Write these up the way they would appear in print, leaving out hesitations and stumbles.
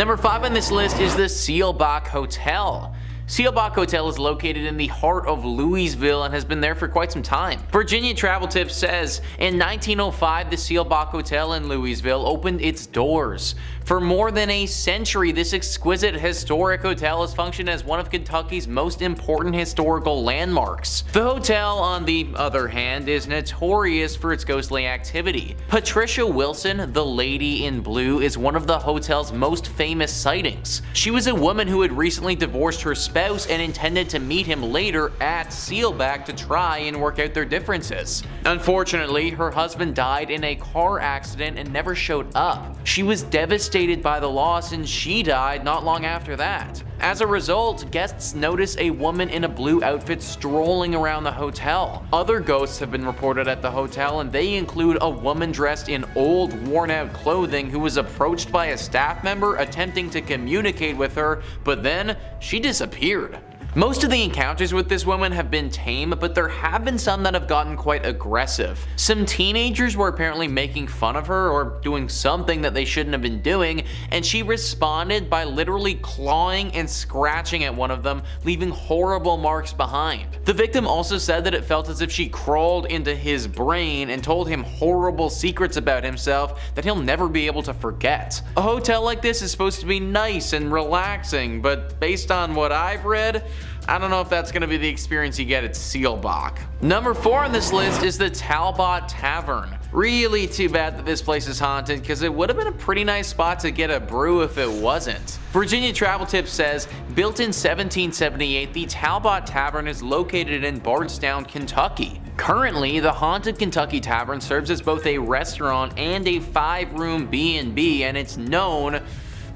Number 5 on this list is the Sealbach Hotel. Sealbach Hotel is located in the heart of Louisville and has been there for quite some time. Virginia Travel Tips says, in 1905 the Sealbach Hotel in Louisville opened its doors. For more than a century, this exquisite historic hotel has functioned as one of Kentucky's most important historical landmarks. The hotel, on the other hand, is notorious for its ghostly activity. Patricia Wilson, the Lady in Blue, is one of the hotel's most famous sightings. She was a woman who had recently divorced her spouse and intended to meet him later at Sealbach to try and work out their differences. Unfortunately, her husband died in a car accident and never showed up. She was devastated by the loss and she died not long after that. As a result, guests notice a woman in a blue outfit strolling around the hotel. Other ghosts have been reported at the hotel, and they include a woman dressed in old, worn-out clothing who was approached by a staff member attempting to communicate with her, but then she disappeared. Most of the encounters with this woman have been tame, but there have been some that have gotten quite aggressive. Some teenagers were apparently making fun of her or doing something that they shouldn't have been doing, and she responded by literally clawing and scratching at one of them, leaving horrible marks behind. The victim also said that it felt as if she crawled into his brain and told him horrible secrets about himself that he'll never be able to forget. A hotel like this is supposed to be nice and relaxing, but based on what I've read, I don't know if that's going to be the experience you get at Sealbach. Number 4 on this list is the Talbot Tavern. Really too bad that this place is haunted, because it would have been a pretty nice spot to get a brew if it wasn't. Virginia Travel Tips says, built in 1778, the Talbot Tavern is located in Bardstown, Kentucky. Currently, the Haunted Kentucky Tavern serves as both a restaurant and a 5-room B&B, and it's known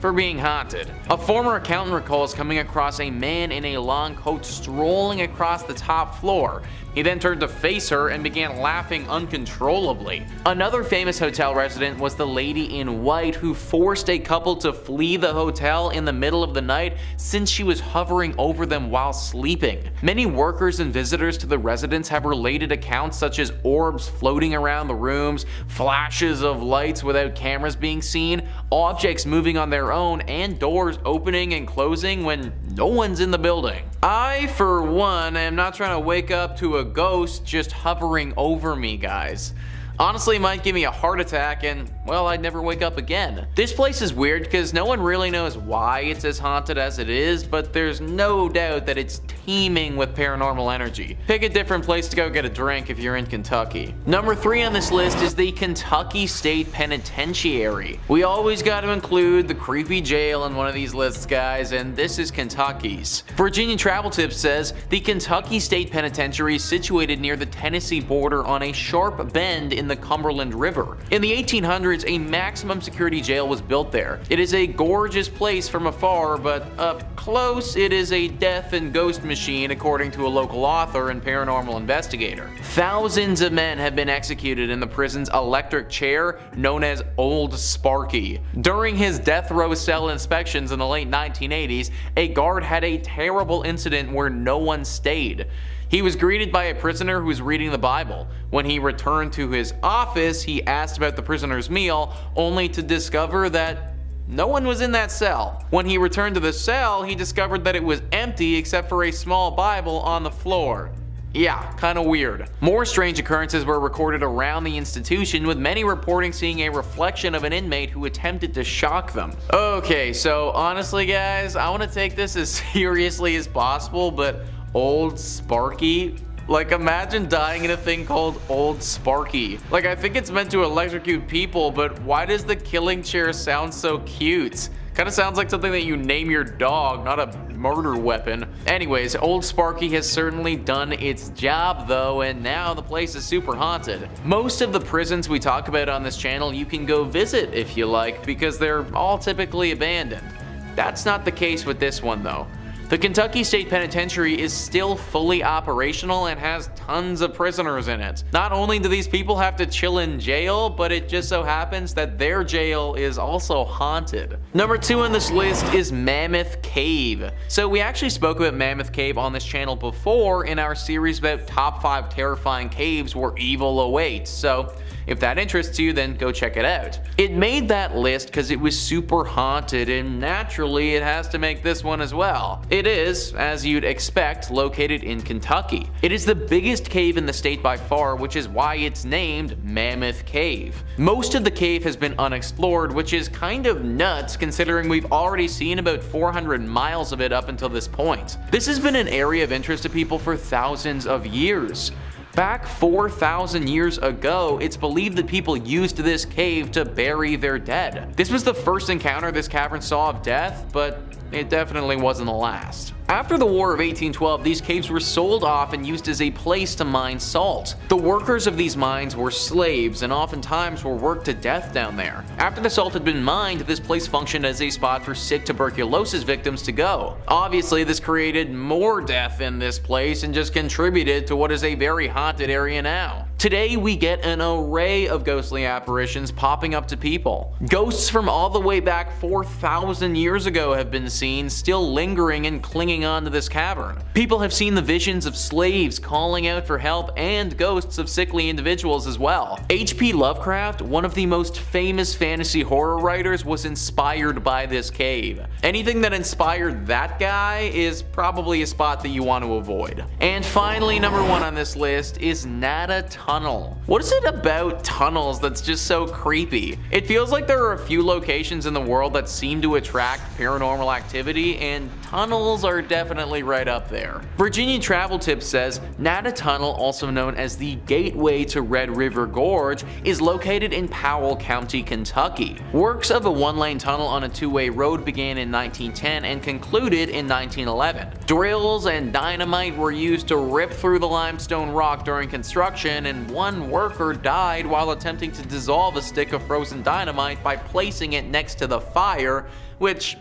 for being haunted. A former accountant recalls coming across a man in a long coat strolling across the top floor. He then turned to face her and began laughing uncontrollably. Another famous hotel resident was the Lady in White, who forced a couple to flee the hotel in the middle of the night since she was hovering over them while sleeping. Many workers and visitors to the residence have related accounts such as orbs floating around the rooms, flashes of lights without cameras being seen, objects moving on their own, and doors opening and closing when no one's in the building. I, for one, am not trying to wake up to a ghost just hovering over me, guys. Honestly, it might give me a heart attack and, well, I'd never wake up again. This place is weird because no one really knows why it's as haunted as it is, but there's no doubt that it's teeming with paranormal energy. Pick a different place to go get a drink if you're in Kentucky. Number 3 on this list is the Kentucky State Penitentiary. We always got to include the creepy jail in one of these lists, guys, and this is Kentucky's. Virginia Travel Tips says, the Kentucky State Penitentiary is situated near the Tennessee border on a sharp bend in the Cumberland River. In the 1800s, a maximum security jail was built there. It is a gorgeous place from afar, but up close, it is a death and ghost machine, according to a local author and paranormal investigator. Thousands of men have been executed in the prison's electric chair, known as Old Sparky. During his death row cell inspections in the late 1980s, a guard had a terrible incident where no one stayed. He was greeted by a prisoner who was reading the Bible. When he returned to his office, he asked about the prisoner's meal, only to discover that no one was in that cell. When he returned to the cell, he discovered that it was empty except for a small Bible on the floor. Yeah, kinda weird. More strange occurrences were recorded around the institution, with many reporting seeing a reflection of an inmate who attempted to shock them. Okay, so honestly guys, I want to take this as seriously as possible, but Old Sparky? Like, imagine dying in a thing called Old Sparky. Like, I think it's meant to electrocute people, but why does the killing chair sound so cute? Kinda sounds like something that you name your dog, not a murder weapon. Anyways, Old Sparky has certainly done its job though, and now the place is super haunted. Most of the prisons we talk about on this channel you can go visit if you like, because they're all typically abandoned. That's not the case with this one though. The Kentucky State Penitentiary is still fully operational and has tons of prisoners in it. Not only do these people have to chill in jail, but it just so happens that their jail is also haunted. Number 2 on this list is Mammoth Cave. So we actually spoke about Mammoth Cave on this channel before in our series about top 5 terrifying caves where evil awaits, so if that interests you, then go check it out. It made that list because it was super haunted, and naturally it has to make this one as well. It is, as you'd expect, located in Kentucky. It is the biggest cave in the state by far, which is why it's named Mammoth Cave. Most of the cave has been unexplored, which is kind of nuts considering we've already seen about 400 miles of it up until this point. This has been an area of interest to people for thousands of years. Back 4,000 years ago, it's believed that people used this cave to bury their dead. This was the first encounter this cavern saw of death, but it definitely wasn't the last. After the War of 1812, these caves were sold off and used as a place to mine salt. The workers of these mines were slaves and oftentimes were worked to death down there. After the salt had been mined, this place functioned as a spot for sick tuberculosis victims to go. Obviously, this created more death in this place and just contributed to what is a very haunted area now. Today, we get an array of ghostly apparitions popping up to people. Ghosts from all the way back 4,000 years ago have been seen, still lingering and clinging onto this cavern. People have seen the visions of slaves calling out for help and ghosts of sickly individuals as well. H.P. Lovecraft, one of the most famous fantasy horror writers, was inspired by this cave. Anything that inspired that guy is probably a spot that you want to avoid. And finally, number 1 on this list is NATA Tunnel. What is it about tunnels that's just so creepy? It feels like there are a few locations in the world that seem to attract paranormal activity, and tunnels are definitely right up there. Virginia Travel Tips says NATA Tunnel, also known as the Gateway to Red River Gorge, is located in Powell County, Kentucky. Works of a 1-lane tunnel on a 2-way road began in 1910 and concluded in 1911. Drills and dynamite were used to rip through the limestone rock during construction, and one worker died while attempting to dissolve a stick of frozen dynamite by placing it next to the fire, which,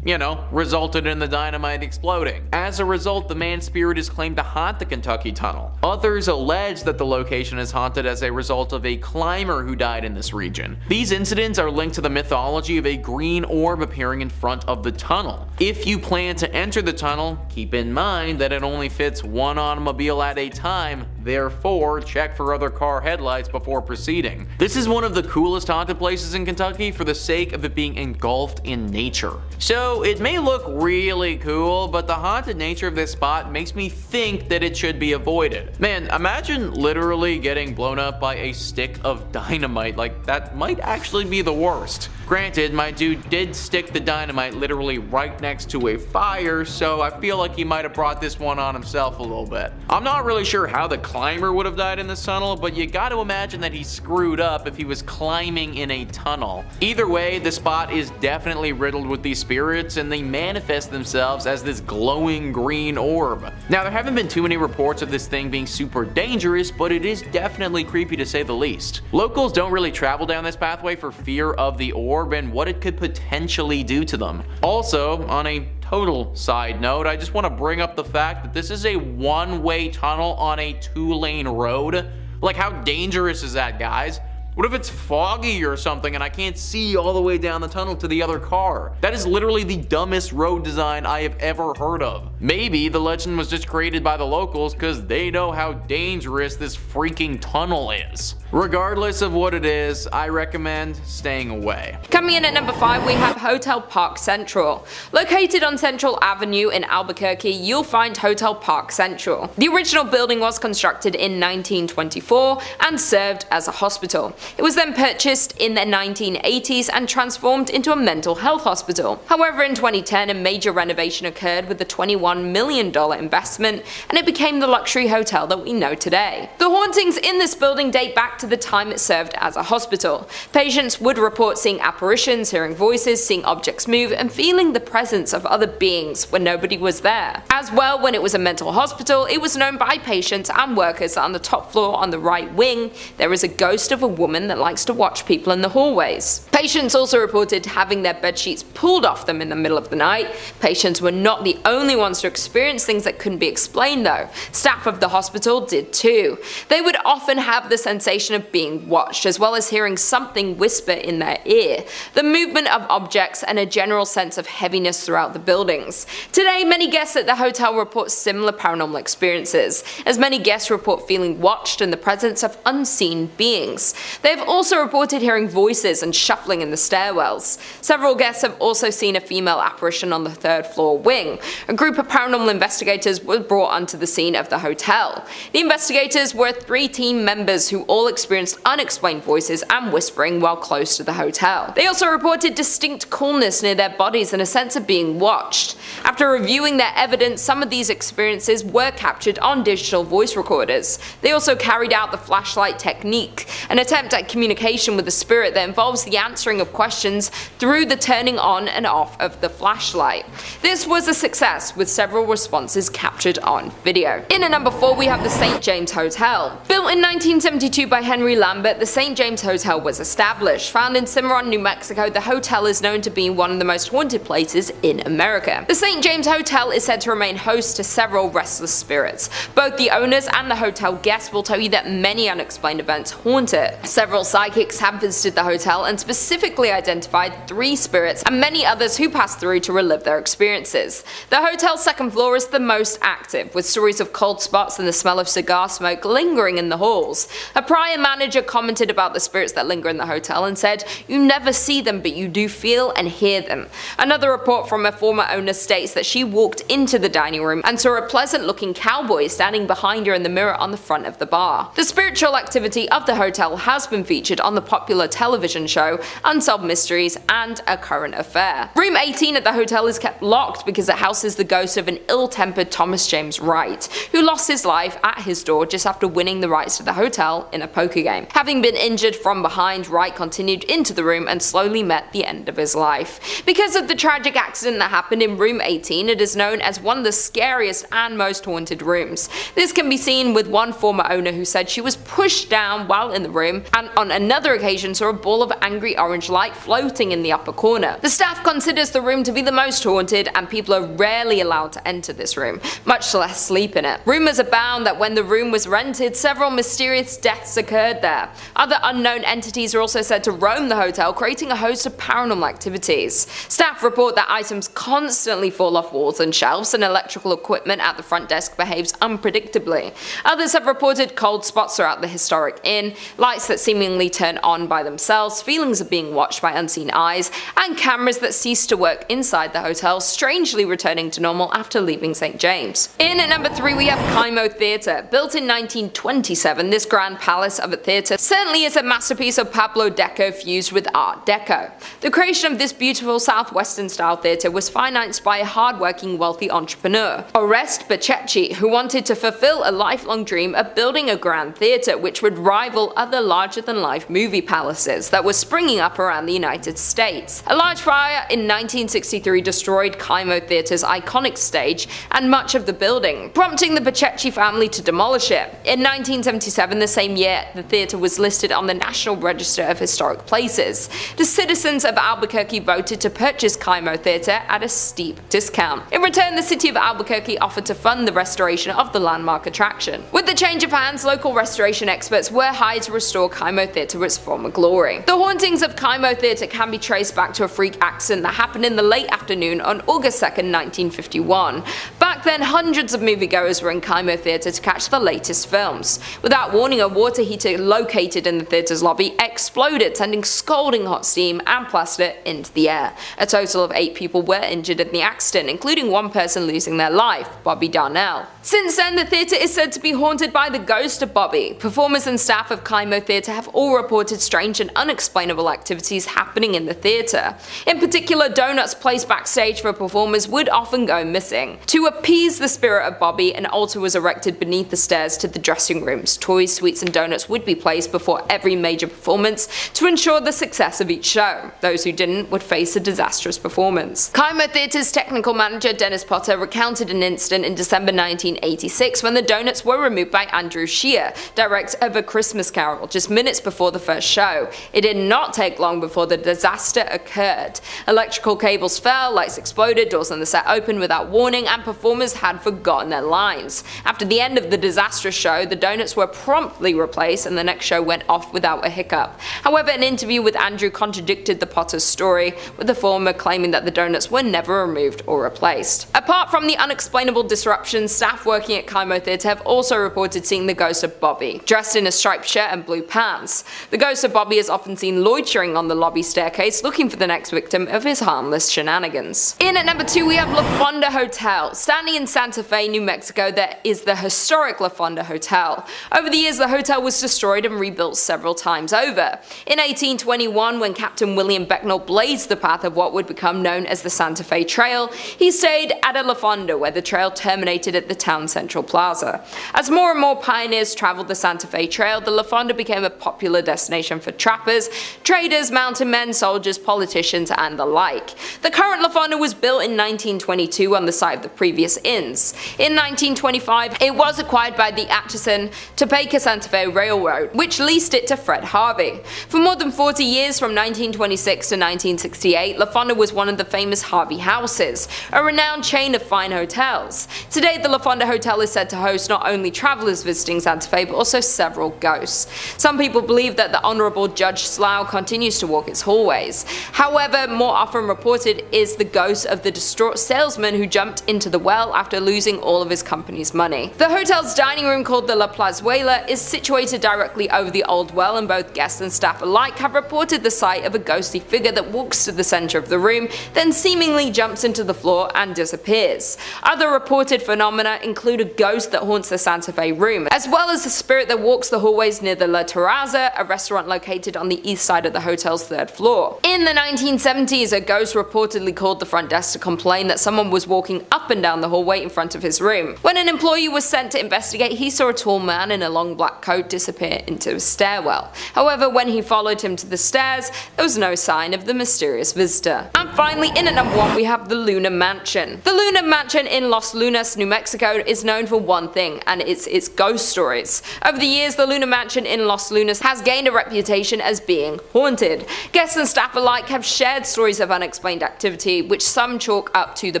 resulted in the dynamite exploding. As a result, the man's spirit is claimed to haunt the Kentucky Tunnel. Others allege that the location is haunted as a result of a climber who died in this region. These incidents are linked to the mythology of a green orb appearing in front of the tunnel. If you plan to enter the tunnel, keep in mind that it only fits one automobile at a time, therefore check for other car headlights before proceeding. This is one of the coolest haunted places in Kentucky for the sake of it being engulfed in nature. So it may look really cool, but the haunted nature of this spot makes me think that it should be avoided. Man, imagine literally getting blown up by a stick of dynamite. Like, that might actually be the worst. Granted, my dude did stick the dynamite literally right next to a fire, so I feel like he might have brought this one on himself a little bit. I'm not really sure how the climber would have died in this tunnel, but you gotta imagine that he screwed up if he was climbing in a tunnel. Either way, the spot is definitely riddled with these spirits, and they manifest themselves as this glowing green orb. Now, there haven't been too many reports of this thing being super dangerous, but it is definitely creepy to say the least. Locals don't really travel down this pathway for fear of the orb and what it could potentially do to them. Also, on a total side note, I just want to bring up the fact that this is a 1-way tunnel on a 2-lane road. Like, how dangerous is that, guys? What if it's foggy or something and I can't see all the way down the tunnel to the other car? That is literally the dumbest road design I have ever heard of. Maybe the legend was just created by the locals because they know how dangerous this freaking tunnel is. Regardless of what it is, I recommend staying away. Coming in at number 5, we have Hotel Park Central. Located on Central Avenue in Albuquerque, you'll find Hotel Park Central. The original building was constructed in 1924 and served as a hospital. It was then purchased in the 1980s and transformed into a mental health hospital. However, in 2010, a major renovation occurred with a $21 million investment, and it became the luxury hotel that we know today. The hauntings in this building date back to to the time it served as a hospital. Patients would report seeing apparitions, hearing voices, seeing objects move, and feeling the presence of other beings when nobody was there. As well, when it was a mental hospital, it was known by patients and workers that on the top floor on the right wing, there is a ghost of a woman that likes to watch people in the hallways. Patients also reported having their bedsheets pulled off them in the middle of the night. Patients were not the only ones to experience things that couldn't be explained though. Staff of the hospital did too. They would often have the sensation of being watched, as well as hearing something whisper in their ear, the movement of objects, and a general sense of heaviness throughout the buildings. Today, many guests at the hotel report similar paranormal experiences, as many guests report feeling watched and the presence of unseen beings. They have also reported hearing voices and shuffling in the stairwells. Several guests have also seen a female apparition on the third floor wing. A group of paranormal investigators were brought onto the scene of the hotel. The investigators were 3 team members who all experienced unexplained voices and whispering while close to the hotel. They also reported distinct coolness near their bodies and a sense of being watched. After reviewing their evidence, some of these experiences were captured on digital voice recorders. They also carried out the flashlight technique, an attempt at communication with the spirit that involves the answering of questions through the turning on and off of the flashlight. This was a success, with several responses captured on video. In at number 4 we have the St. James Hotel. Built in 1972 by Henry Lambert, the St. James Hotel was established. Found in Cimarron, New Mexico, the hotel is known to be one of the most haunted places in America. The St. James Hotel is said to remain host to several restless spirits. Both the owners and the hotel guests will tell you that many unexplained events haunt it. Several psychics have visited the hotel and specifically identified 3 spirits and many others who passed through to relive their experiences. The hotel's second floor is the most active, with stories of cold spots and the smell of cigar smoke lingering in the halls. A prior manager commented about the spirits that linger in the hotel and said, "You never see them, but you do feel and hear them." Another report from a former owner states that she walked into the dining room and saw a pleasant-looking cowboy standing behind her in the mirror on the front of the bar. The spiritual activity of the hotel has been featured on the popular television show Unsolved Mysteries and A Current Affair. Room 18 at the hotel is kept locked because it houses the ghost of an ill-tempered Thomas James Wright, who lost his life at his door just after winning the rights to the hotel in a poker game. Having been injured from behind, Wright continued into the room and slowly met the end of his life. Because of the tragic accident that happened in room 18, it is known as one of the scariest and most haunted rooms. This can be seen with one former owner who said she was pushed down while in the room, and on another occasion saw a ball of angry orange light floating in the upper corner. The staff considers the room to be the most haunted, and people are rarely allowed to enter this room, much less sleep in it. Rumors abound that when the room was rented, several mysterious deaths occurred there. Other unknown entities are also said to roam the hotel, creating a host of paranormal activities. Staff report that items constantly fall off walls and shelves, and electrical equipment at the front desk behaves unpredictably. Others have reported cold spots throughout the historic inn, lights that seemingly turn on by themselves, feelings of being watched by unseen eyes, and cameras that cease to work inside the hotel, strangely returning to normal after leaving St. James. In at number 3 we have Kimo Theater. Built in 1927, this grand palace of a theater certainly is a masterpiece of Pablo Deco fused with Art Deco. The creation of this beautiful southwestern style theater was financed by a hard-working wealthy entrepreneur, Orest Bacecci, who wanted to fulfill a lifelong dream of building a grand theater which would rival other larger-than-life movie palaces that were springing up around the United States. A large fire in 1963 destroyed Kimo Theater's iconic stage and much of the building, prompting the Bacecci family to demolish it. In 1977, the same year, the theater was listed on the National Register of Historic Places. The citizens of Albuquerque voted to purchase Kimo Theater at a steep discount. In return, the city of Albuquerque offered to fund the restoration of the landmark attraction. With the change of hands, local restoration experts were hired to restore Kimo Theater to its former glory. The hauntings of Kimo Theater can be traced back to a freak accident that happened in the late afternoon on August 2nd, 1951. Back then, hundreds of moviegoers were in Kimo Theater to catch the latest films. Without warning, a water heater located in the theater's lobby exploded, sending scalding hot steam and plaster into the air. A total of 8 people were injured in the accident, including one person losing their life, Bobby Darnell. Since then, the theater is said to be haunted by the ghost of Bobby. Performers and staff of Kimo Theater have all reported strange and unexplainable activities happening in the theater. In particular, donuts placed backstage for performers would often go missing. To appease appease the spirit of Bobby, an altar was erected beneath the stairs to the dressing rooms. Toys, sweets and donuts would be placed before every major performance to ensure the success of each show. Those who didn't would face a disastrous performance. Kimo Theater's technical manager Dennis Potter recounted an incident in December 1986 when the donuts were removed by Andrew Shear, director of A Christmas Carol, just minutes before the first show. It did not take long before the disaster occurred. Electrical cables fell, lights exploded, doors on the set opened without warning, and performers had forgotten their lines. After the end of the disastrous show, the donuts were promptly replaced and the next show went off without a hiccup. However, an interview with Andrew contradicted the Potter's story, with the former claiming that the donuts were never removed or replaced. Apart from the unexplainable disruptions, staff working at Kimo Theater have also reported seeing the ghost of Bobby, dressed in a striped shirt and blue pants. The ghost of Bobby is often seen loitering on the lobby staircase looking for the next victim of his harmless shenanigans. In at number 2 we have La Fonda Hotel. Standing in Santa Fe, New Mexico, there is the historic La Fonda Hotel. Over the years the hotel was destroyed and rebuilt several times over. In 1821, when Captain William Becknell blazed the path of what would become known as the Santa Fe Trail, he stayed at a La Fonda where the trail terminated at the town central plaza. As more and more pioneers traveled the Santa Fe Trail, the La Fonda became a popular destination for trappers, traders, mountain men, soldiers, politicians, and the like. The current La Fonda was built in 1922 on the site of the previous inns. In 1925, it was acquired by the Atchison, Topeka Santa Fe Railroad, which leased it to Fred Harvey. For more than 40 years, from 1926 to 1968, La Fonda was one of the famous Harvey houses, a renowned chain of fine hotels. Today, the La Fonda Hotel is said to host not only travelers visiting Santa Fe, but also several ghosts. Some people believe that the Honorable Judge Slough continues to walk its hallways. However, more often reported is the ghost of the distraught salesman who jumped into the well after losing all of his company's money. The hotel's dining room, called the La Plazuela, is situated directly over the old well, and both guests and staff alike have reported the sight of a ghostly figure that walks to the center of the room, then seemingly jumps into the floor and disappears. Other reported phenomena include a ghost that haunts the Santa Fe room, as well as a spirit that walks the hallways near the La Terraza, a restaurant located on the east side of the hotel's third floor. In the 1970s, a ghost reportedly called the front desk to complain that someone was walking up and down the hallway in front of his room. When an employee was sent to investigate, he saw a tall man in a long black coat disappear into a stairwell. However, when he followed him to the stairs, there was no sign of the mysterious visitor. And finally, in at number 1 we have the Luna Mansion. The Luna Mansion in Los Lunas, New Mexico is known for one thing, and it's its ghost stories. Over the years, the Luna Mansion in Los Lunas has gained a reputation as being haunted. Guests and staff alike have shared stories of unexplained activity, which some chalk up to the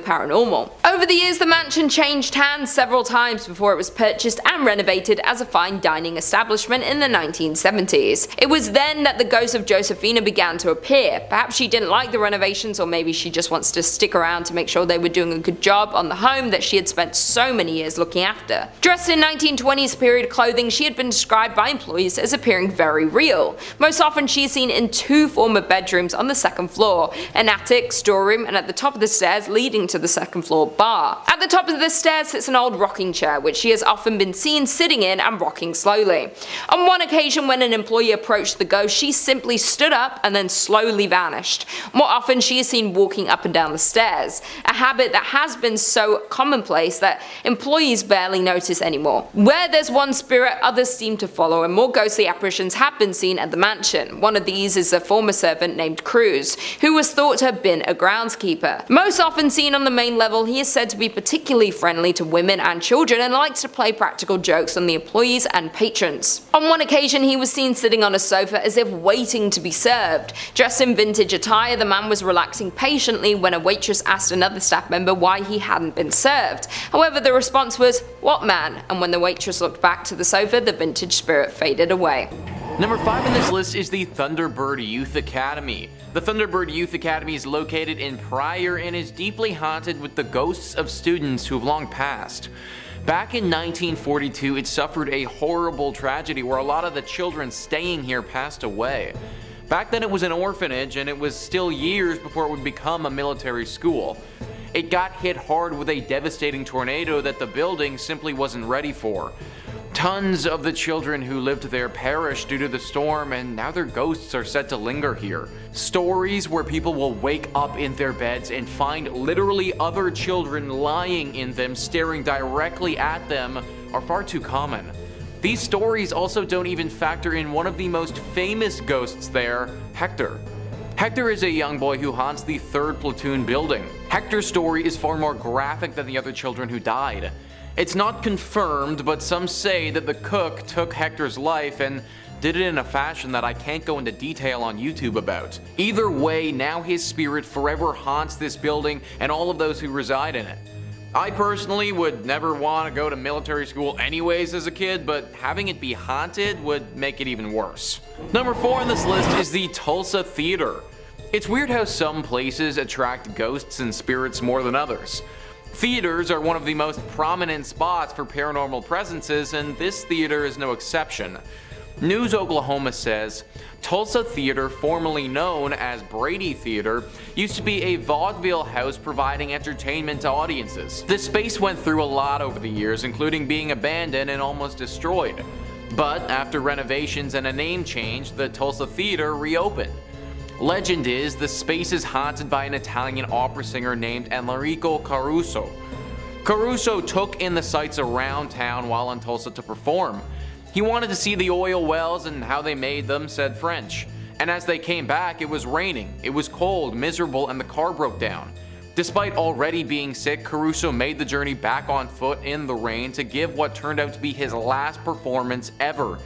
paranormal. Over the years, the mansion changed hands several times before it was purchased and renovated as a fine dining establishment in the 1970s. It was then that the ghost of Josephina began to appear. Perhaps she didn't like the renovations, or maybe she just wants to stick around to make sure they were doing a good job on the home that she had spent so many years looking after. Dressed in 1920s period clothing, she had been described by employees as appearing very real. Most often she is seen in 2 former bedrooms on the second floor, an attic, storeroom, and at the top of the stairs leading to the second floor bar. At the top of the stairs sits an old rocking chair, which she has often been seen sitting in and rocking slowly. On one occasion, when an employee approached the ghost, she simply stood up and then slowly vanished. More often she is seen walking up and down the stairs, a habit that has been so commonplace that employees barely notice anymore. Where there's one spirit, others seem to follow, and more ghostly apparitions have been seen at the mansion. One of these is a former servant named Cruz, who was thought to have been a groundskeeper. Most often seen on the main level, he is said to be particularly friendly to women and children and likes to play practical jokes on the employees and patrons. On one occasion, he was seen sitting on a sofa as if waiting to be served. Dressed in vintage attire, the man was relaxing patiently when a waitress asked another staff member why he hadn't been served. However, the response was, "What man?" and when the waitress looked back to the sofa, the vintage spirit faded away. Number 5 on this list is the Thunderbird Youth Academy. The Thunderbird Youth Academy is located in Pryor and is deeply haunted with the ghosts of students who have long passed. Back in 1942, it suffered a horrible tragedy where a lot of the children staying here passed away. Back then it was an orphanage, and it was still years before it would become a military school. It got hit hard with a devastating tornado that the building simply wasn't ready for. Tons of the children who lived there perished due to the storm, and now their ghosts are said to linger here. Stories where people will wake up in their beds and find literally other children lying in them staring directly at them are far too common. These stories also don't even factor in one of the most famous ghosts there, Hector. Hector is a young boy who haunts the 3rd Platoon building. Hector's story is far more graphic than the other children who died. It's not confirmed, but some say that the cook took Hector's life and did it in a fashion that I can't go into detail on YouTube about. Either way, now his spirit forever haunts this building and all of those who reside in it. I personally would never want to go to military school anyways as a kid, but having it be haunted would make it even worse. Number 4 on this list is the Tulsa Theater. It's weird how some places attract ghosts and spirits more than others. Theaters are one of the most prominent spots for paranormal presences, and this theater is no exception. News Oklahoma says, Tulsa Theater, formerly known as Brady Theater, used to be a vaudeville house providing entertainment to audiences. The space went through a lot over the years, including being abandoned and almost destroyed. But after renovations and a name change, the Tulsa Theater reopened. Legend is the space is haunted by an Italian opera singer named Enrico Caruso. Caruso took in the sights around town while in Tulsa to perform. He wanted to see the oil wells and how they made them, said French. And as they came back, it was raining, it was cold, miserable, and the car broke down. Despite already being sick, Caruso made the journey back on foot in the rain to give what turned out to be his last performance ever.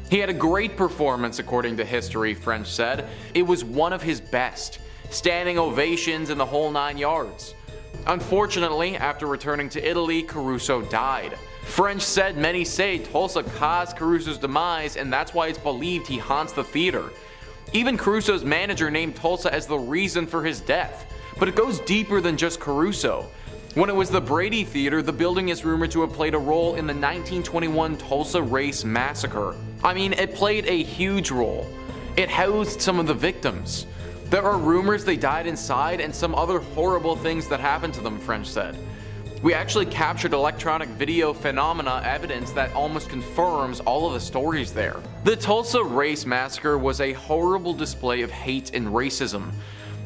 He had a great performance according to history, French said. It was one of his best. Standing ovations in the whole 9 yards. Unfortunately, after returning to Italy, Caruso died. French said many say Tulsa caused Caruso's demise, and that's why it's believed he haunts the theater. Even Caruso's manager named Tulsa as the reason for his death. But it goes deeper than just Caruso. When it was the Brady Theater, the building is rumored to have played a role in the 1921 Tulsa Race Massacre. I mean, it played a huge role. It housed some of the victims. There are rumors they died inside and some other horrible things that happened to them, French said. We actually captured electronic video phenomena evidence that almost confirms all of the stories there. The Tulsa Race Massacre was a horrible display of hate and racism.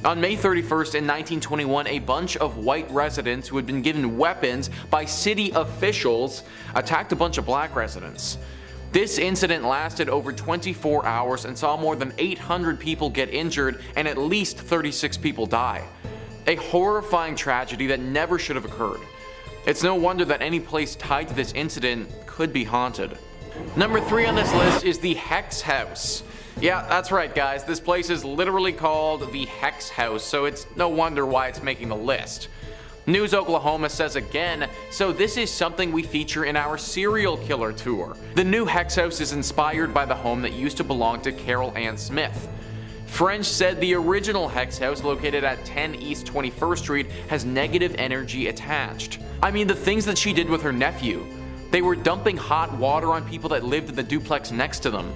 On May 31st in 1921, a bunch of white residents who had been given weapons by city officials attacked a bunch of black residents. This incident lasted over 24 hours and saw more than 800 people get injured and at least 36 people die. A horrifying tragedy that never should have occurred. It's no wonder that any place tied to this incident could be haunted. Number 3 on this list is the Hex House. Yeah, that's right guys, this place is literally called the Hex House, so it's no wonder why it's making the list. News Oklahoma says again, so this is something we feature in our serial killer tour. The new Hex House is inspired by the home that used to belong to Carol Ann Smith. French said the original Hex House, located at 10 East 21st Street, has negative energy attached. I mean, the things that she did with her nephew. They were dumping hot water on people that lived in the duplex next to them.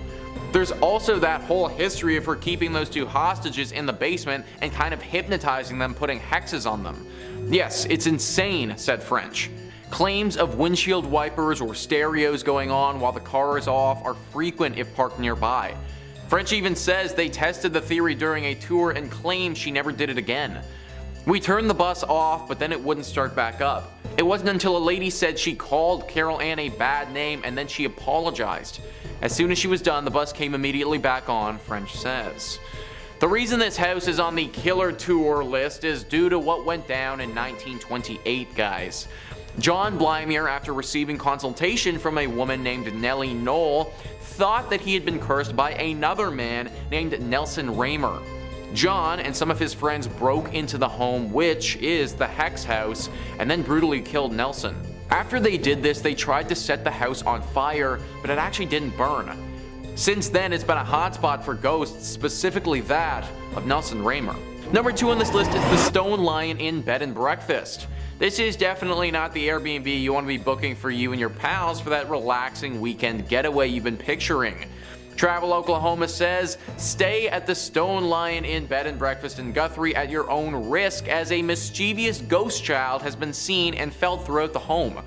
There's also that whole history of her keeping those 2 hostages in the basement and kind of hypnotizing them, putting hexes on them. Yes, it's insane, said French. Claims of windshield wipers or stereos going on while the car is off are frequent if parked nearby. French even says they tested the theory during a tour and claimed she never did it again. We turned the bus off, but then it wouldn't start back up. It wasn't until a lady said she called Carol Ann a bad name and then she apologized. As soon as she was done, the bus came immediately back on, French says. The reason this house is on the killer tour list is due to what went down in 1928, guys. John Blymier, after receiving consultation from a woman named Nellie Knoll, thought that he had been cursed by another man named Nelson Raymer. John and some of his friends broke into the home, which is the Hex House, and then brutally killed Nelson. After they did this, they tried to set the house on fire, but it actually didn't burn. Since then, it's been a hotspot for ghosts, specifically that of Nelson Raymer. Number 2 on this list is the Stone Lion Inn Bed and Breakfast. This is definitely not the Airbnb you want to be booking for you and your pals for that relaxing weekend getaway you've been picturing. Travel Oklahoma says, stay at the Stone Lion Inn Bed and Breakfast in Guthrie at your own risk, as a mischievous ghost child has been seen and felt throughout the home.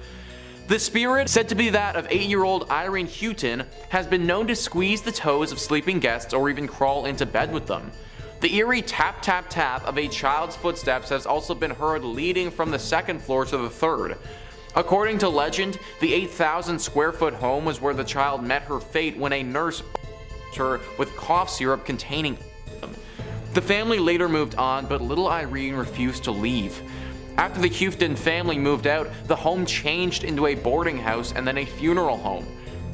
The spirit, said to be that of 8-year-old Irene Houghton, has been known to squeeze the toes of sleeping guests or even crawl into bed with them. The eerie tap tap tap of a child's footsteps has also been heard leading from the second floor to the third. According to legend, the 8,000 square foot home was where the child met her fate when a nurse her with cough syrup containing them. The family later moved on, but little Irene refused to leave. After the Houghton family moved out, the home changed into a boarding house and then a funeral home.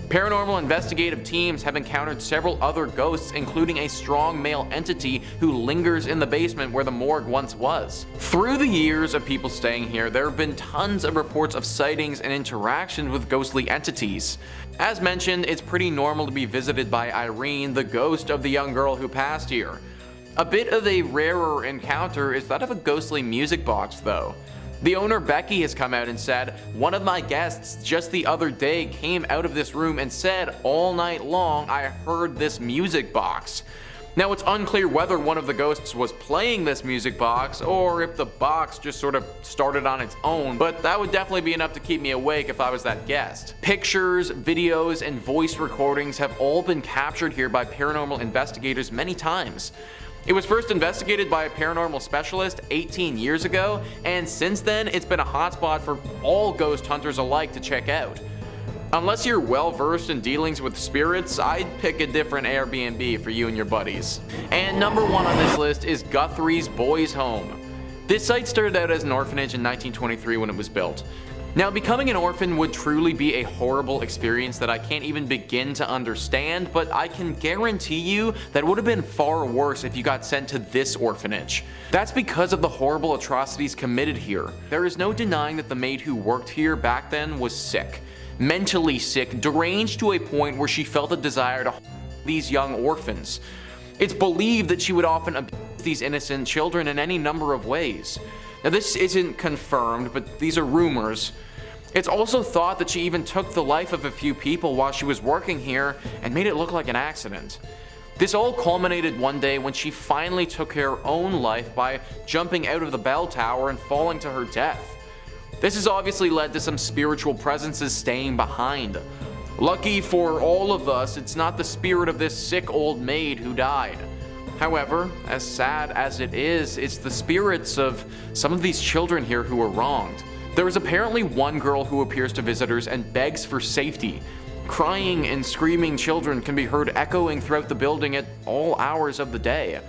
Paranormal investigative teams have encountered several other ghosts, including a strong male entity who lingers in the basement where the morgue once was. Through the years of people staying here, there have been tons of reports of sightings and interactions with ghostly entities. As mentioned, it's pretty normal to be visited by Irene, the ghost of the young girl who passed here. A bit of a rarer encounter is that of a ghostly music box though. The owner Becky has come out and said, "One of my guests just the other day came out of this room and said all night long I heard this music box." Now it's unclear whether one of the ghosts was playing this music box or if the box just sort of started on its own, but that would definitely be enough to keep me awake if I was that guest. Pictures, videos, and voice recordings have all been captured here by paranormal investigators many times. It was first investigated by a paranormal specialist 18 years ago, and since then it's been a hotspot for all ghost hunters alike to check out. Unless you're well versed in dealings with spirits, I'd pick a different Airbnb for you and your buddies. And number 1 on this list is Guthries Boys Home. This site started out as an orphanage in 1923 when it was built. Now, becoming an orphan would truly be a horrible experience that I can't even begin to understand, but I can guarantee you that it would have been far worse if you got sent to this orphanage. That's because of the horrible atrocities committed here. There is no denying that the maid who worked here back then was sick. Mentally sick, deranged to a point where she felt a desire to these young orphans. It's believed that she would often abuse these innocent children in any number of ways. Now, this isn't confirmed, but these are rumors. It's also thought that she even took the life of a few people while she was working here and made it look like an accident. This all culminated one day when she finally took her own life by jumping out of the bell tower and falling to her death. This has obviously led to some spiritual presences staying behind. Lucky for all of us, it's not the spirit of this sick old maid who died. However, as sad as it is, it's the spirits of some of these children here who were wronged. There is apparently one girl who appears to visitors and begs for safety. Crying and screaming children can be heard echoing throughout the building at all hours of the day.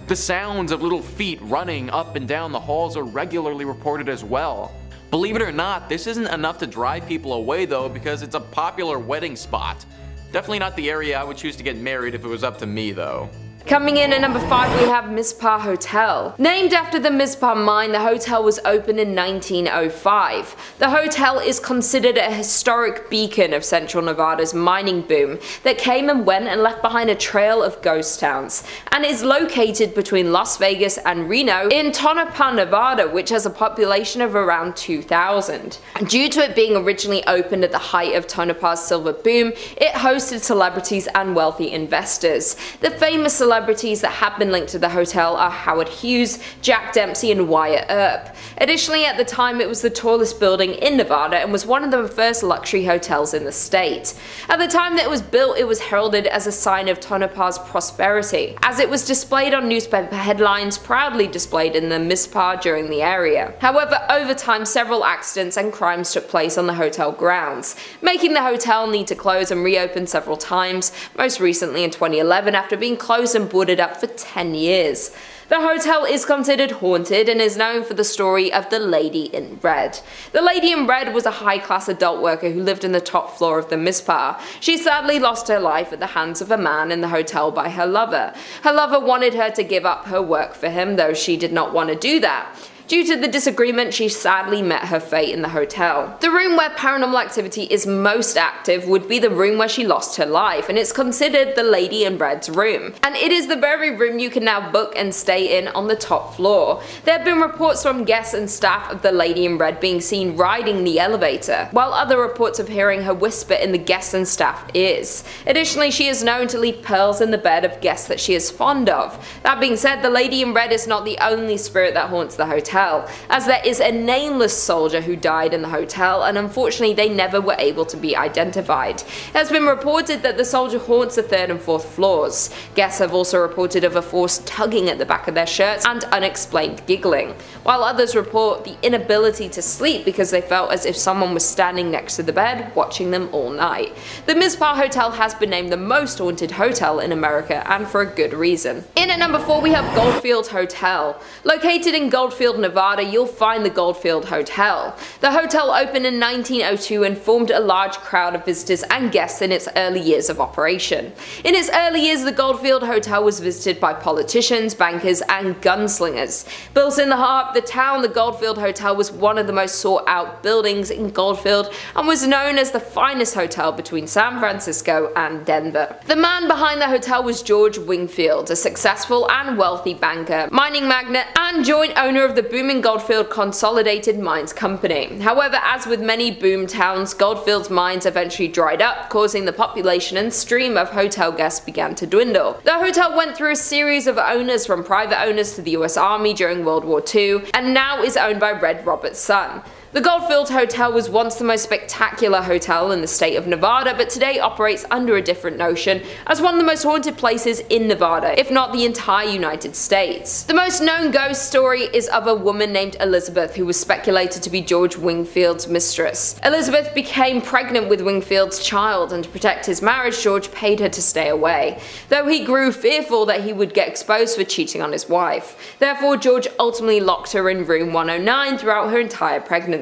The sounds of little feet running up and down the halls are regularly reported as well. Believe it or not, this isn't enough to drive people away though, because it's a popular wedding spot. Definitely not the area I would choose to get married if it was up to me though. Coming in at number 5, we have Mispa Hotel. Named after the Mispa mine, the hotel was opened in 1905. The hotel is considered a historic beacon of central Nevada's mining boom that came and went and left behind a trail of ghost towns, and is located between Las Vegas and Reno in Tonopah, Nevada, which has a population of around 2,000. Due to it being originally opened at the height of Tonopah's silver boom, it hosted celebrities and wealthy investors. The famous celebrities that have been linked to the hotel are Howard Hughes, Jack Dempsey, and Wyatt Earp. Additionally, at the time it was the tallest building in Nevada and was one of the first luxury hotels in the state. At the time that it was built, it was heralded as a sign of Tonopah's prosperity, as it was displayed on newspaper headlines, proudly displayed in the Mispa during the area. However, over time several accidents and crimes took place on the hotel grounds, making the hotel need to close and reopen several times, most recently in 2011 after being closed and boarded up for 10 years. The hotel is considered haunted and is known for the story of the Lady in Red. The Lady in Red was a high-class adult worker who lived in the top floor of the Mispa. She sadly lost her life at the hands of a man in the hotel by her lover. Her lover wanted her to give up her work for him, though she did not want to do that. Due to the disagreement, she sadly met her fate in the hotel. The room where paranormal activity is most active would be the room where she lost her life, and it's considered the Lady in Red's room. And it is the very room you can now book and stay in on the top floor. There have been reports from guests and staff of the Lady in Red being seen riding the elevator, while other reports of hearing her whisper in the guests and staff ears. Additionally, she is known to leave pearls in the bed of guests that she is fond of. That being said, the Lady in Red is not the only spirit that haunts the hotel. hotel, as there is a nameless soldier who died in the hotel, and unfortunately they never were able to be identified. It has been reported that the soldier haunts the 3rd and 4th floors. Guests have also reported of a force tugging at the back of their shirts and unexplained giggling, while others report the inability to sleep because they felt as if someone was standing next to the bed watching them all night. The Mispa Hotel has been named the most haunted hotel in America, and for a good reason. In at number 4 we have Goldfield Hotel. Located in Goldfield, Nevada, you'll find the Goldfield Hotel. The hotel opened in 1902 and formed a large crowd of visitors and guests in its early years of operation. In its early years, the Goldfield Hotel was visited by politicians, bankers, and gunslingers. Built in the heart of the town, the Goldfield Hotel was one of the most sought out buildings in Goldfield and was known as the finest hotel between San Francisco and Denver. The man behind the hotel was George Wingfield, a successful and wealthy banker, mining magnate, and joint owner of the booming Goldfield Consolidated Mines Company. However, as with many boom towns, Goldfield's mines eventually dried up, causing the population and stream of hotel guests began to dwindle. The hotel went through a series of owners, from private owners to the US Army during World War II, and now is owned by Red Roberts' son. The Goldfield Hotel was once the most spectacular hotel in the state of Nevada, but today operates under a different notion as one of the most haunted places in Nevada, if not the entire United States. The most known ghost story is of a woman named Elizabeth, who was speculated to be George Wingfield's mistress. Elizabeth became pregnant with Wingfield's child, and to protect his marriage, George paid her to stay away, though he grew fearful that he would get exposed for cheating on his wife. Therefore, George ultimately locked her in room 109 throughout her entire pregnancy.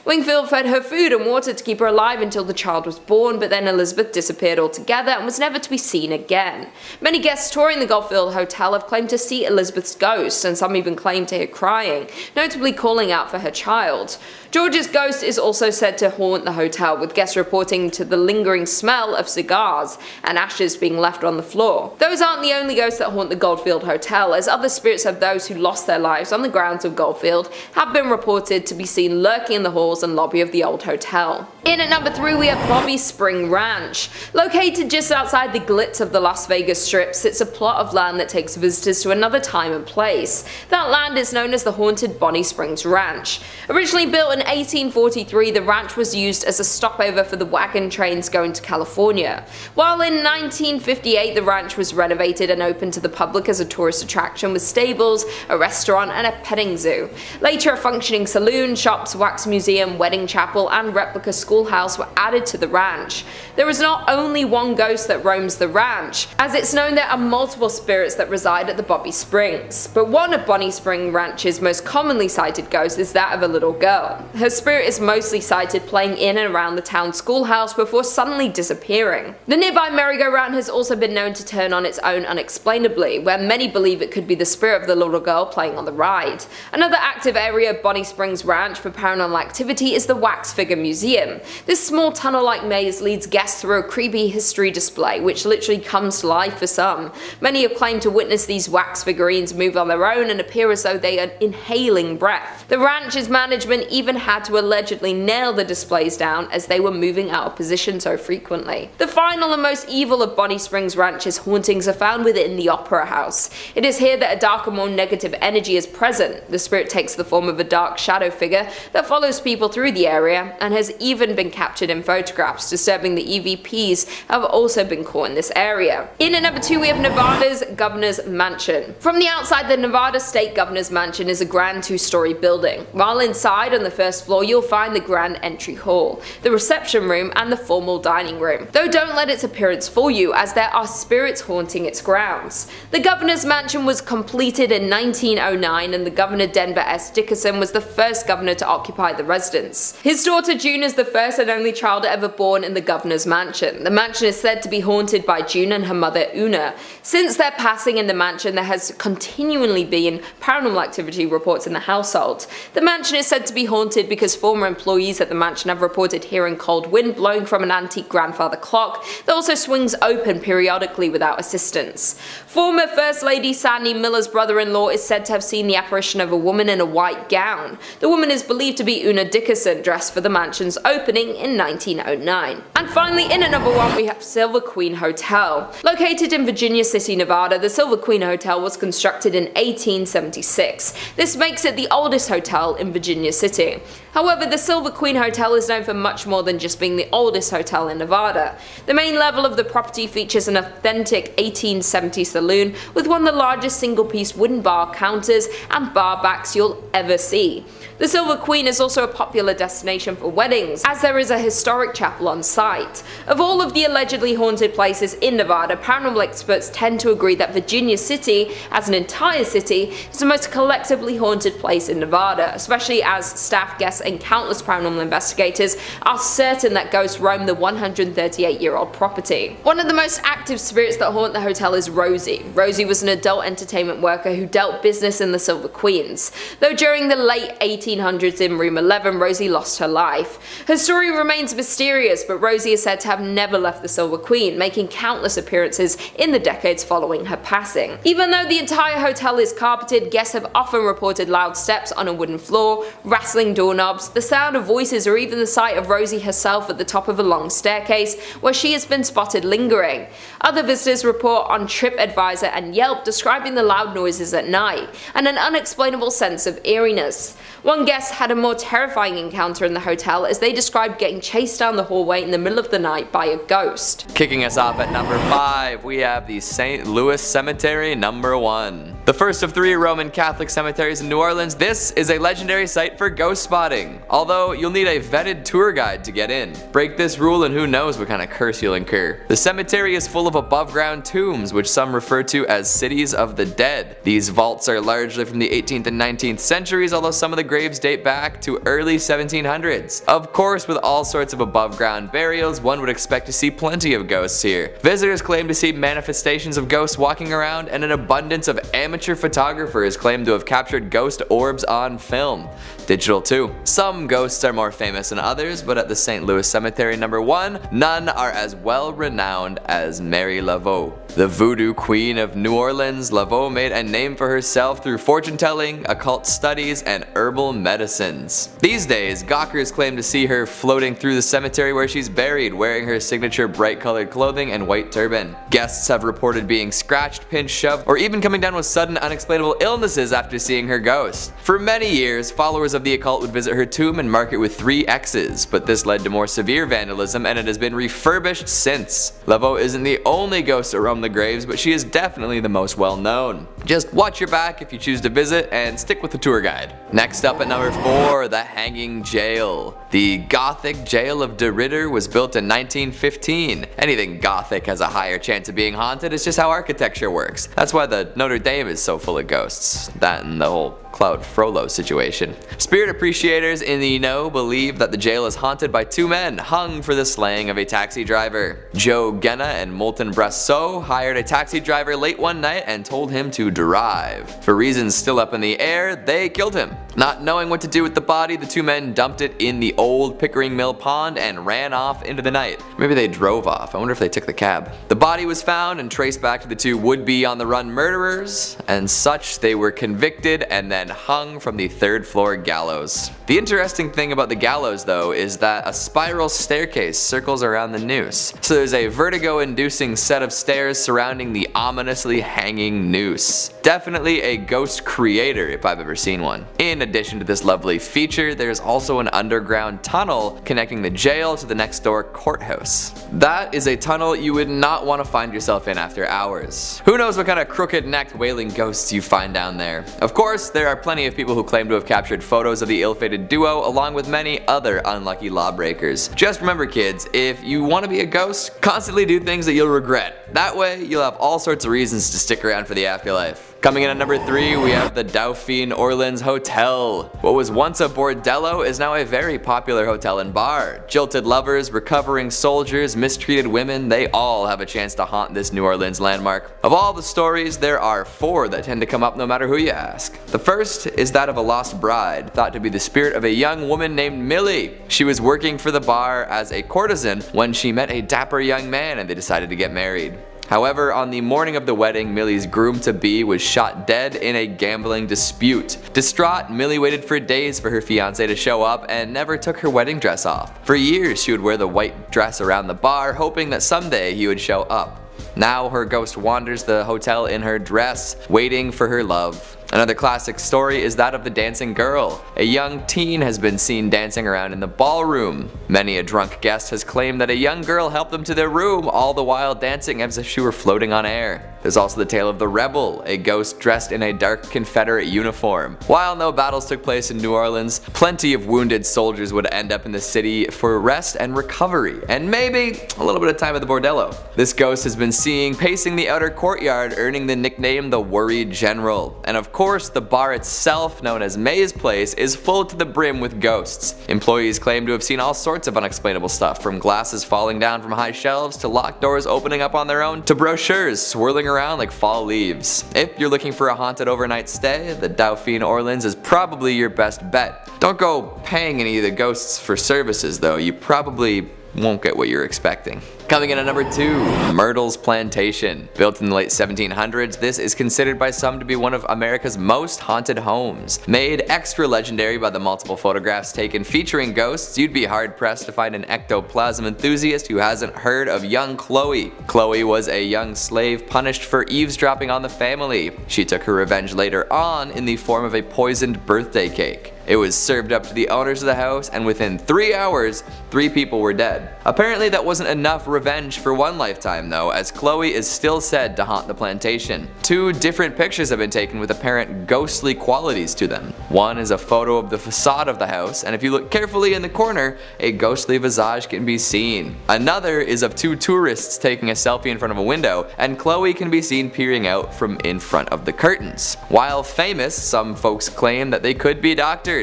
Wingfield fed her food and water to keep her alive until the child was born, but then Elizabeth disappeared altogether and was never to be seen again. Many guests touring the Goldfield Hotel have claimed to see Elizabeth's ghost, and some even claim to hear crying, notably calling out for her child. George's ghost is also said to haunt the hotel, with guests reporting to the lingering smell of cigars and ashes being left on the floor. Those aren't the only ghosts that haunt the Goldfield Hotel, as other spirits of those who lost their lives on the grounds of Goldfield have been reported to be seen lurking in the halls and lobby of the old hotel. In at number 3 we have Bobby Spring Ranch. Located just outside the glitz of the Las Vegas Strip sits a plot of land that takes visitors to another time and place. That land is known as the haunted Bonny Springs Ranch. Originally built in 1843, the ranch was used as a stopover for the wagon trains going to California. While in 1958 the ranch was renovated and opened to the public as a tourist attraction with stables, a restaurant, and a petting zoo. Later a functioning saloon, shops, wax museum, wedding chapel, and replica schoolhouse were added to the ranch. There is not only one ghost that roams the ranch, as it's known there are multiple spirits that reside at the Bobby Springs, but one of Bonny Spring Ranch's most commonly cited ghosts is that of a little girl. Her spirit is mostly sighted playing in and around the town schoolhouse before suddenly disappearing. The nearby merry-go-round has also been known to turn on its own unexplainably, where many believe it could be the spirit of the little girl playing on the ride. Another active area of Bonny Springs Ranch for paranormal activity is the Wax Figure Museum. This small tunnel-like maze leads guests through a creepy history display, which literally comes to life for some. Many have claimed to witness these wax figurines move on their own and appear as though they are inhaling breath. The ranch's management even had to allegedly nail the displays down as they were moving out of position so frequently. The final and most evil of Bonny Springs Ranch's hauntings are found within the Opera House. It is here that a darker, more negative energy is present. The spirit takes the form of a dark shadow figure that follows people through the area and has even been captured in photographs, disturbing the EVPs have also been caught in this area. In at number 2 we have Nevada's Governor's Mansion. From the outside, the Nevada State Governor's Mansion is a grand 2-story building, while inside on the first floor you'll find the grand entry hall, the reception room, and the formal dining room. Though don't let its appearance fool you, as there are spirits haunting its grounds. The Governor's Mansion was completed in 1909, and the Governor Denver S. Dickerson was the first governor to occupy the residence. His daughter June is the first and only child ever born in the Governor's Mansion. The mansion is said to be haunted by June and her mother Una. Since their passing in the mansion, there has continually been paranormal activity reports in the household. The mansion is said to be haunted because former employees at the mansion have reported hearing cold wind blowing from an antique grandfather clock that also swings open periodically without assistance. Former First Lady Sandy Miller's brother-in-law is said to have seen the apparition of a woman in a white gown. The woman is believed to be Una Dickerson, dressed for the mansion's opening in 1909. And finally, in at number 1 we have Silver Queen Hotel. Located in Virginia City, Nevada, the Silver Queen Hotel was constructed in 1876. This makes it the oldest hotel in Virginia City. However, the Silver Queen Hotel is known for much more than just being the oldest hotel in Nevada. The main level of the property features an authentic 1870s saloon with one of the largest single-piece wooden bar counters and bar backs you'll ever see. The Silver Queen is also a popular destination for weddings, as there is a historic chapel on site. Of all of the allegedly haunted places in Nevada, paranormal experts tend to agree that Virginia City, as an entire city, is the most collectively haunted place in Nevada, especially as staff, guests, and countless paranormal investigators are certain that ghosts roam the 138-year-old property. One of the most active spirits that haunt the hotel is Rosie. Rosie was an adult entertainment worker who dealt business in the Silver Queens. Though during the late 1800s in room 11, Rosie lost her life. Her story remains mysterious, but Rosie is said to have never left the Silver Queen, making countless appearances in the decades following her passing. Even though the entire hotel is carpeted, guests have often reported loud steps on a wooden floor, rattling doorknobs, the sound of voices, or even the sight of Rosie herself at the top of a long staircase where she has been spotted lingering. Other visitors report on TripAdvisor and Yelp describing the loud noises at night and an unexplainable sense of eeriness. One guest had a more terrifying encounter in the hotel as they described getting chased down the hallway in the middle of the night by a ghost. Kicking us off at number 5, we have the St. Louis Cemetery number 1. The first of 3 Roman Catholic cemeteries in New Orleans, this is a legendary site for ghost spotting, although you'll need a vetted tour guide to get in. Break this rule and who knows what kind of curse you'll incur. The cemetery is full of above ground tombs, which some refer to as cities of the dead. These vaults are largely from the 18th and 19th centuries, although some of the graves date back to early 1700s. Of course, with all sorts of above ground burials, one would expect to see plenty of ghosts here. Visitors claim to see manifestations of ghosts walking around, and an abundance of amateur photographers claim to have captured ghost orbs on film. Digital too. Some ghosts are more famous than others, but at the St. Louis Cemetery number 1, none are as well renowned as Mary Laveau. The voodoo queen of New Orleans, Laveau made a name for herself through fortune telling, occult studies, and herbal medicines. These days, gawkers claim to see her floating through the cemetery where she's buried, wearing her signature bright colored clothing and white turban. Guests have reported being scratched, pinched, shoved, or even coming down with sudden unexplainable illnesses after seeing her ghost. For many years, followers of the occult would visit her tomb and mark it with 3 X's, but this led to more severe vandalism and it has been refurbished since. Laveau isn't the only ghost to roam the graves, but she is definitely the most well known. Just watch your back if you choose to visit and stick with the tour guide. Next up at number 4, the Hanging Jail. The Gothic Jail of De Ridder was built in 1915. Anything Gothic has a higher chance of being haunted, it's just how architecture works. That's why the Notre Dame is so full of ghosts. That and the whole Claude Frollo situation. Spirit appreciators in the know believe that the jail is haunted by 2 men hung for the slaying of a taxi driver. Joe Genna and Moulton Brasseau hired a taxi driver late one night and told him to drive. For reasons still up in the air, they killed him. Not knowing what to do with the body, the 2 men dumped it in the old Pickering Mill pond and ran off into the night. Maybe they drove off. I wonder if they took the cab. The body was found and traced back to the 2 would-be on-the-run murderers, and such they were convicted and then hung from the 3rd floor gallows. The interesting thing about the gallows though is that a spiral staircase circles around the noose. So there's a vertigo-inducing set of stairs surrounding the ominously hanging noose. Definitely a ghost creator if I've ever seen one. In addition to this lovely feature, there's also an underground tunnel connecting the jail to the next door courthouse. That is a tunnel you would not want to find yourself in after hours. Who knows what kind of crooked-necked wailing ghosts you find down there. Of course, there are plenty of people who claim to have captured photos of the ill-fated duo along with many other unlucky lawbreakers. Just remember kids, if you want to be a ghost, constantly do things that you'll regret. That way, you'll have all sorts of reasons to stick around for the afterlife. Coming in at number 3, we have the Dai Orleans Hotel. What was once a bordello is now a very popular hotel and bar. Jilted lovers, recovering soldiers, mistreated women, they all have a chance to haunt this New Orleans landmark. Of all the stories, there are 4 that tend to come up no matter who you ask. The first is that of a lost bride, thought to be the spirit of a young woman named Millie. She was working for the bar as a courtesan when she met a dapper young man and they decided to get married. However, on the morning of the wedding, Millie's groom-to-be was shot dead in a gambling dispute. Distraught, Millie waited for days for her fiancé to show up and never took her wedding dress off. For years, she would wear the white dress around the bar, hoping that someday he would show up. Now her ghost wanders the hotel in her dress, waiting for her love. Another classic story is that of the dancing girl. A young teen has been seen dancing around in the ballroom. Many a drunk guest has claimed that a young girl helped them to their room, all the while dancing as if she were floating on air. There's also the tale of the Rebel, a ghost dressed in a dark Confederate uniform. While no battles took place in New Orleans, plenty of wounded soldiers would end up in the city for rest and recovery, and maybe a little bit of time at the bordello. This ghost has been seen pacing the outer courtyard, earning the nickname the Worried General. And of course, the bar itself, known as May's Place, is full to the brim with ghosts. Employees claim to have seen all sorts of unexplainable stuff, from glasses falling down from high shelves to locked doors opening up on their own to brochures swirling around like fall leaves. If you're looking for a haunted overnight stay, the Dauphine Orleans is probably your best bet. Don't go paying any of the ghosts for services though, you probably won't get what you're expecting. Coming in at number 2, Myrtles Plantation. Built in the late 1700s, this is considered by some to be one of America's most haunted homes. Made extra legendary by the multiple photographs taken featuring ghosts, you'd be hard pressed to find an ectoplasm enthusiast who hasn't heard of young Chloe. Chloe was a young slave punished for eavesdropping on the family. She took her revenge later on in the form of a poisoned birthday cake. It was served up to the owners of the house, and within 3 hours, 3 people were dead. Apparently that wasn't enough revenge for one lifetime though, as Chloe is still said to haunt the plantation. 2 different pictures have been taken with apparent ghostly qualities to them. One is a photo of the facade of the house, and if you look carefully in the corner, a ghostly visage can be seen. Another is of 2 tourists taking a selfie in front of a window, and Chloe can be seen peering out from in front of the curtains. While famous, some folks claim that they could be doctored.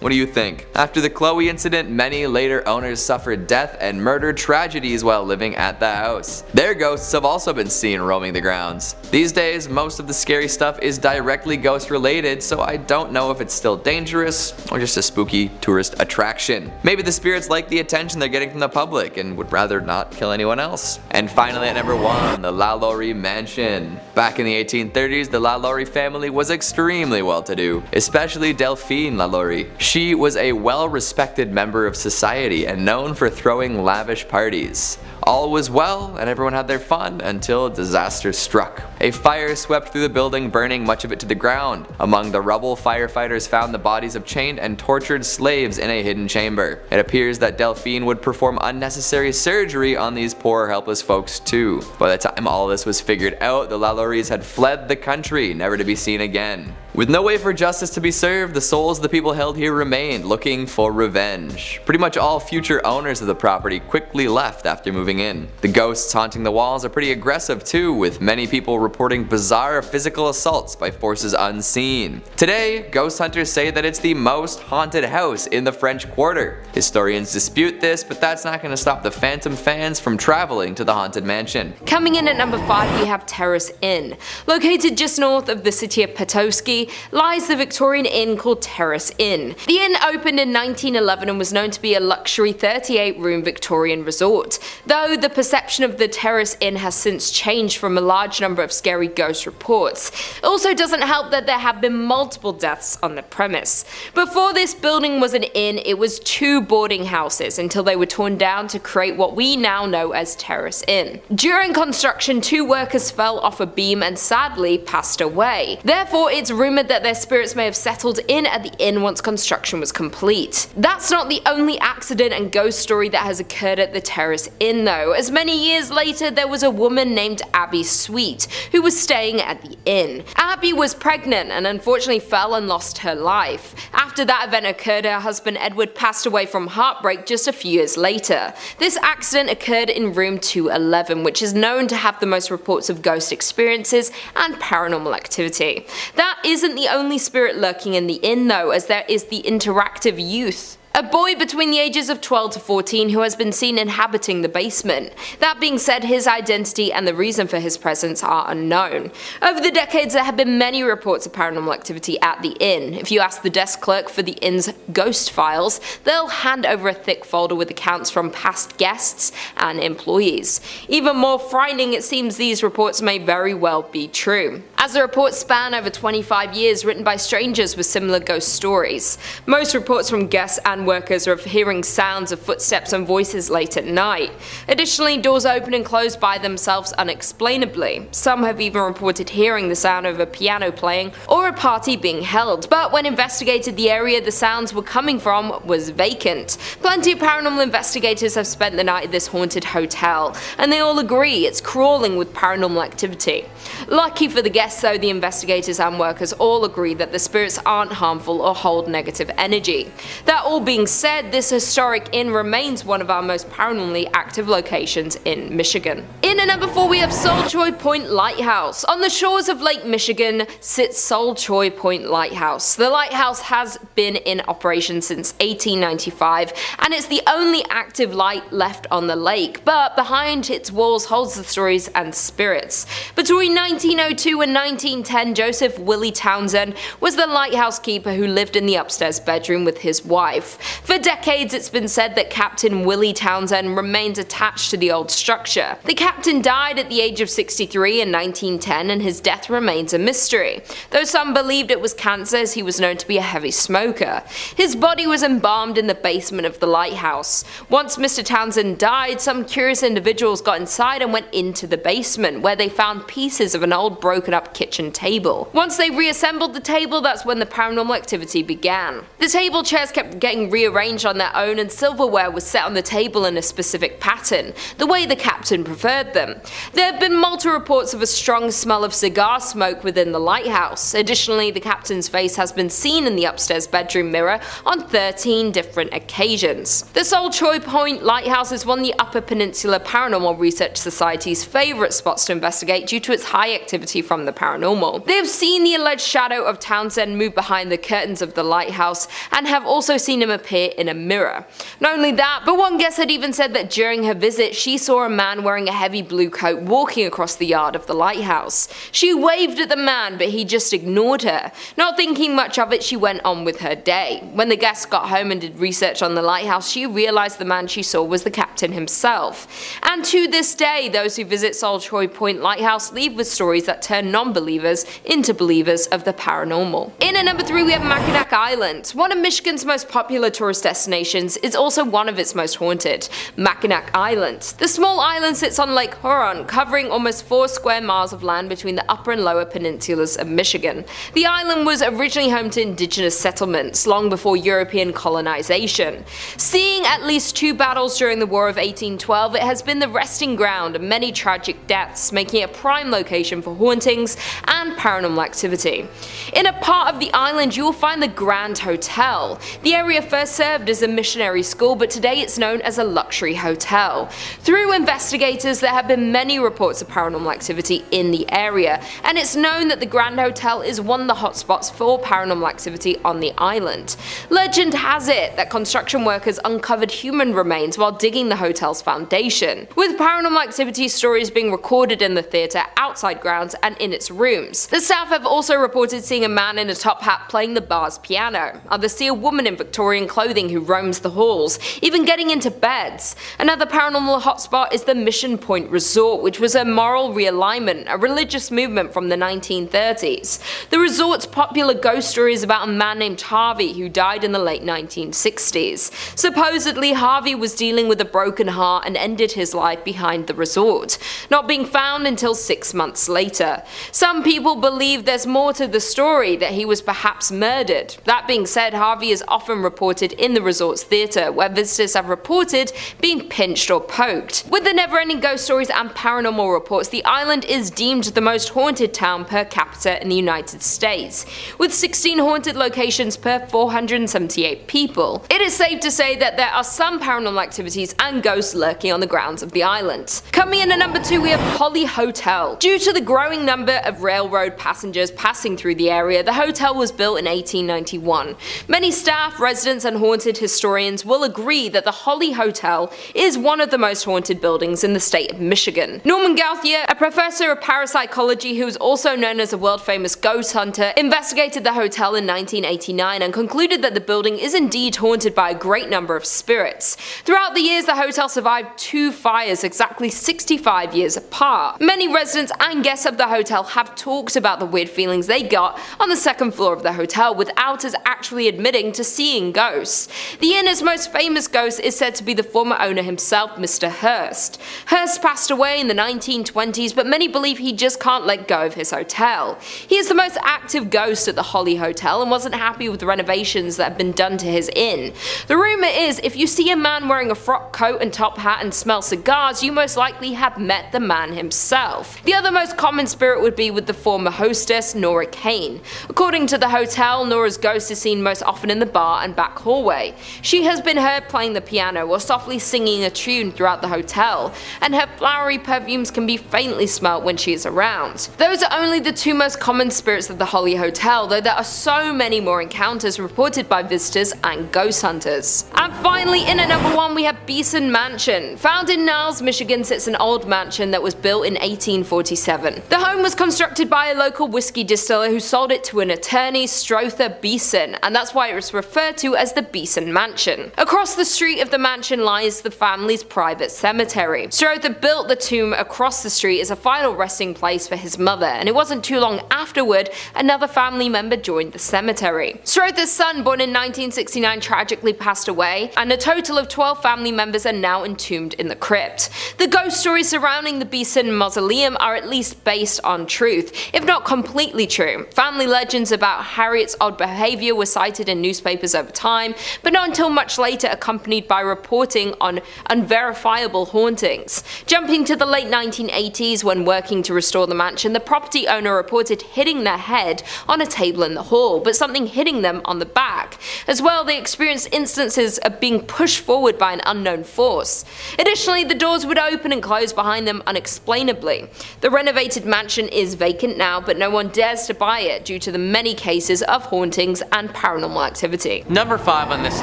What do you think? After the Chloe incident, many later owners suffered death and murder tragedies while living at the house. Their ghosts have also been seen roaming the grounds. These days, most of the scary stuff is directly ghost related, so I don't know if it's still dangerous or just a spooky tourist attraction. Maybe the spirits like the attention they're getting from the public and would rather not kill anyone else. And finally at number 1, the Lalaurie Mansion. Back in the 1830s, the Lalaurie family was extremely well-to-do, especially Delphine Lalaurie. She was a well-respected member of society and known for throwing lavish parties. All was well and everyone had their fun until disaster struck. A fire swept through the building, burning much of it to the ground. Among the rubble, firefighters found the bodies of chained and tortured slaves in a hidden chamber. It appears that Delphine would perform unnecessary surgery on these poor helpless folks too. By the time all this was figured out, the Lalauries had fled the country, never to be seen again. With no way for justice to be served, the souls of the people held here remained, looking for revenge. Pretty much all future owners of the property quickly left after moving in. The ghosts haunting the walls are pretty aggressive too, with many people reporting bizarre physical assaults by forces unseen. Today, ghost hunters say that it's the most haunted house in the French Quarter. Historians dispute this, but that's not going to stop the phantom fans from traveling to the haunted mansion. Coming in at number 5, we have Terrace Inn. Located just north of the city of Petoskey lies the Victorian inn called Terrace Inn. The inn opened in 1911 and was known to be a luxury 38-room Victorian resort, though the perception of the Terrace Inn has since changed from a large number of scary ghost reports. It also doesn't help that there have been multiple deaths on the premise. Before this building was an inn, it was 2 boarding houses until they were torn down to create what we now know as Terrace Inn. During construction, 2 workers fell off a beam and sadly passed away. Therefore, it's rumored that their spirits may have settled in at the inn once construction was complete. That's not the only accident and ghost story that has occurred at the Terrace Inn though, as many years later there was a woman named Abby Sweet who was staying at the inn. Abby was pregnant and unfortunately fell and lost her life. After that event occurred, her husband Edward passed away from heartbreak just a few years later. This accident occurred in room 211, which is known to have the most reports of ghost experiences and paranormal activity. That isn't the only spirit lurking in the inn though, as there is the interactive youth. A boy between the ages of 12 to 14 who has been seen inhabiting the basement. That being said, his identity and the reason for his presence are unknown. Over the decades there have been many reports of paranormal activity at the inn. If you ask the desk clerk for the inn's ghost files, they'll hand over a thick folder with accounts from past guests and employees. Even more frightening, it seems these reports may very well be true, as the reports span over 25 years written by strangers with similar ghost stories. Most reports from guests and workers of hearing sounds of footsteps and voices late at night. Additionally, doors open and close by themselves unexplainably. Some have even reported hearing the sound of a piano playing or a party being held, but when investigated, the area the sounds were coming from was vacant. Plenty of paranormal investigators have spent the night at this haunted hotel, and they all agree it's crawling with paranormal activity. Lucky for the guests though, the investigators and workers all agree that the spirits aren't harmful or hold negative energy. That all being said, this historic inn remains one of our most paranormally active locations in Michigan. In at number 4 we have Choy Point Lighthouse. On the shores of Lake Michigan sits Choy Point Lighthouse. The lighthouse has been in operation since 1895 and it's the only active light left on the lake, but behind its walls holds the stories and spirits. Between 1902 and 1910, Joseph Willie Townsend was the lighthouse keeper who lived in the upstairs bedroom with his wife. For decades it's been said that Captain Willie Townsend remains attached to the old structure. The captain died at the age of 63 in 1910 and his death remains a mystery, though some believed it was cancer as he was known to be a heavy smoker. His body was embalmed in the basement of the lighthouse. Once Mr. Townsend died, some curious individuals got inside and went into the basement, where they found pieces of an old broken up kitchen table. Once they reassembled the table, that's when the paranormal activity began. The table chairs kept getting rearranged on their own and silverware was set on the table in a specific pattern, the way the captain preferred them. There have been multiple reports of a strong smell of cigar smoke within the lighthouse. Additionally, the captain's face has been seen in the upstairs bedroom mirror on 13 different occasions. The Choy Point Lighthouse is one of the Upper Peninsula Paranormal Research Society's favourite spots to investigate due to its high activity from the paranormal. They have seen the alleged shadow of Townsend move behind the curtains of the lighthouse and have also seen him appear in a mirror. Not only that, but one guest had even said that during her visit she saw a man wearing a heavy blue coat walking across the yard of the lighthouse. She waved at the man, but he just ignored her. Not thinking much of it, she went on with her day. When the guests got home and did research on the lighthouse, she realised the man she saw was the captain himself. And to this day, those who visit Choy Point Lighthouse leave with stories that turn non-believers into believers of the paranormal. In at number 3 we have Mackinac Island. One of Michigan's most popular tourist destinations is also one of its most haunted, Mackinac Island. The small island sits on Lake Huron, covering almost 4 square miles of land between the upper and lower peninsulas of Michigan. The island was originally home to indigenous settlements long before European colonization. Seeing at least 2 battles during the War of 1812, it has been the resting ground of many tragic deaths, making it a prime location for hauntings and paranormal activity. In a part of the island you will find the Grand Hotel. The area first served as a missionary school, but today it's known as a luxury hotel. Through investigators, there have been many reports of paranormal activity in the area, and it's known that the Grand Hotel is one of the hotspots for paranormal activity on the island. Legend has it that construction workers uncovered human remains while digging the hotel's foundation, with paranormal activity stories being recorded in the theatre, outside grounds and in its rooms. The staff have also reported seeing a man in a top hat playing the bar's piano. Others see a woman in Victorian clothing who roams the halls, even getting into beds. Another paranormal hotspot is the Mission Point Resort, which was a moral realignment, a religious movement from the 1930s. The resort's popular ghost story is about a man named Harvey who died in the late 1960s. Supposedly, Harvey was dealing with a broken heart and ended his life behind the resort, not being found until 6 months later. Some people believe there's more to the story, that he was perhaps murdered. That being said, Harvey is often reported in the resort's theatre, where visitors have reported being pinched or poked. With the never-ending ghost stories and paranormal reports, the island is deemed the most haunted town per capita in the United States, with 16 haunted locations per 478 people. It is safe to say that there are some paranormal activities and ghosts lurking on the grounds of the island. Coming in at number 2 we have Holly Hotel. Due to the growing number of railroad passengers passing through the area, the hotel was built in 1891. Many staff, residents and haunted historians will agree that the Holly Hotel is one of the most haunted buildings in the state of Michigan. Norman Gauthier, a professor of parapsychology who is also known as a world-famous ghost hunter, investigated the hotel in 1989 and concluded that the building is indeed haunted by a great number of spirits. Throughout the years, the hotel survived 2 fires exactly 65 years apart. Many residents and guests of the hotel have talked about the weird feelings they got on the second floor of the hotel without us actually admitting to seeing ghosts. ghosts. The inn's most famous ghost is said to be the former owner himself, Mr. Hurst. Hurst passed away in the 1920s, but many believe he just can't let go of his hotel. He is the most active ghost at the Holly Hotel and wasn't happy with the renovations that had been done to his inn. The rumour is if you see a man wearing a frock coat and top hat and smell cigars, you most likely have met the man himself. The other most common spirit would be with the former hostess, Nora Kane. According to the hotel, Nora's ghost is seen most often in the bar and back hallway. She has been heard playing the piano or softly singing a tune throughout the hotel, and her flowery perfumes can be faintly smelt when she is around. Those are only the two most common spirits of the Holly Hotel, though there are so many more encounters reported by visitors and ghost hunters. And finally, in at number 1 we have Benton Mansion. Found in Niles, Michigan sits an old mansion that was built in 1847. The home was constructed by a local whiskey distiller who sold it to an attorney, Strother Beeson, and that's why it was referred to as the Benton Mansion. Across the street of the mansion lies the family's private cemetery. Strother built the tomb across the street as a final resting place for his mother, and it wasn't too long afterward another family member joined the cemetery. Strother's son, born in 1969, tragically passed away, and a total of 12 family members are now entombed in the crypt. The ghost stories surrounding the Benton mausoleum are at least based on truth, if not completely true. Family legends about Harriet's odd behaviour were cited in newspapers over time, but not until much later, accompanied by reporting on unverifiable hauntings. Jumping to the late 1980s, when working to restore the mansion, the property owner reported hitting their head on a table in the hall, but something hitting them on the back. As well, they experienced instances of being pushed forward by an unknown force. Additionally, the doors would open and close behind them unexplainably. The renovated mansion is vacant now, but no one dares to buy it due to the many cases of hauntings and paranormal activity. Number 5 on this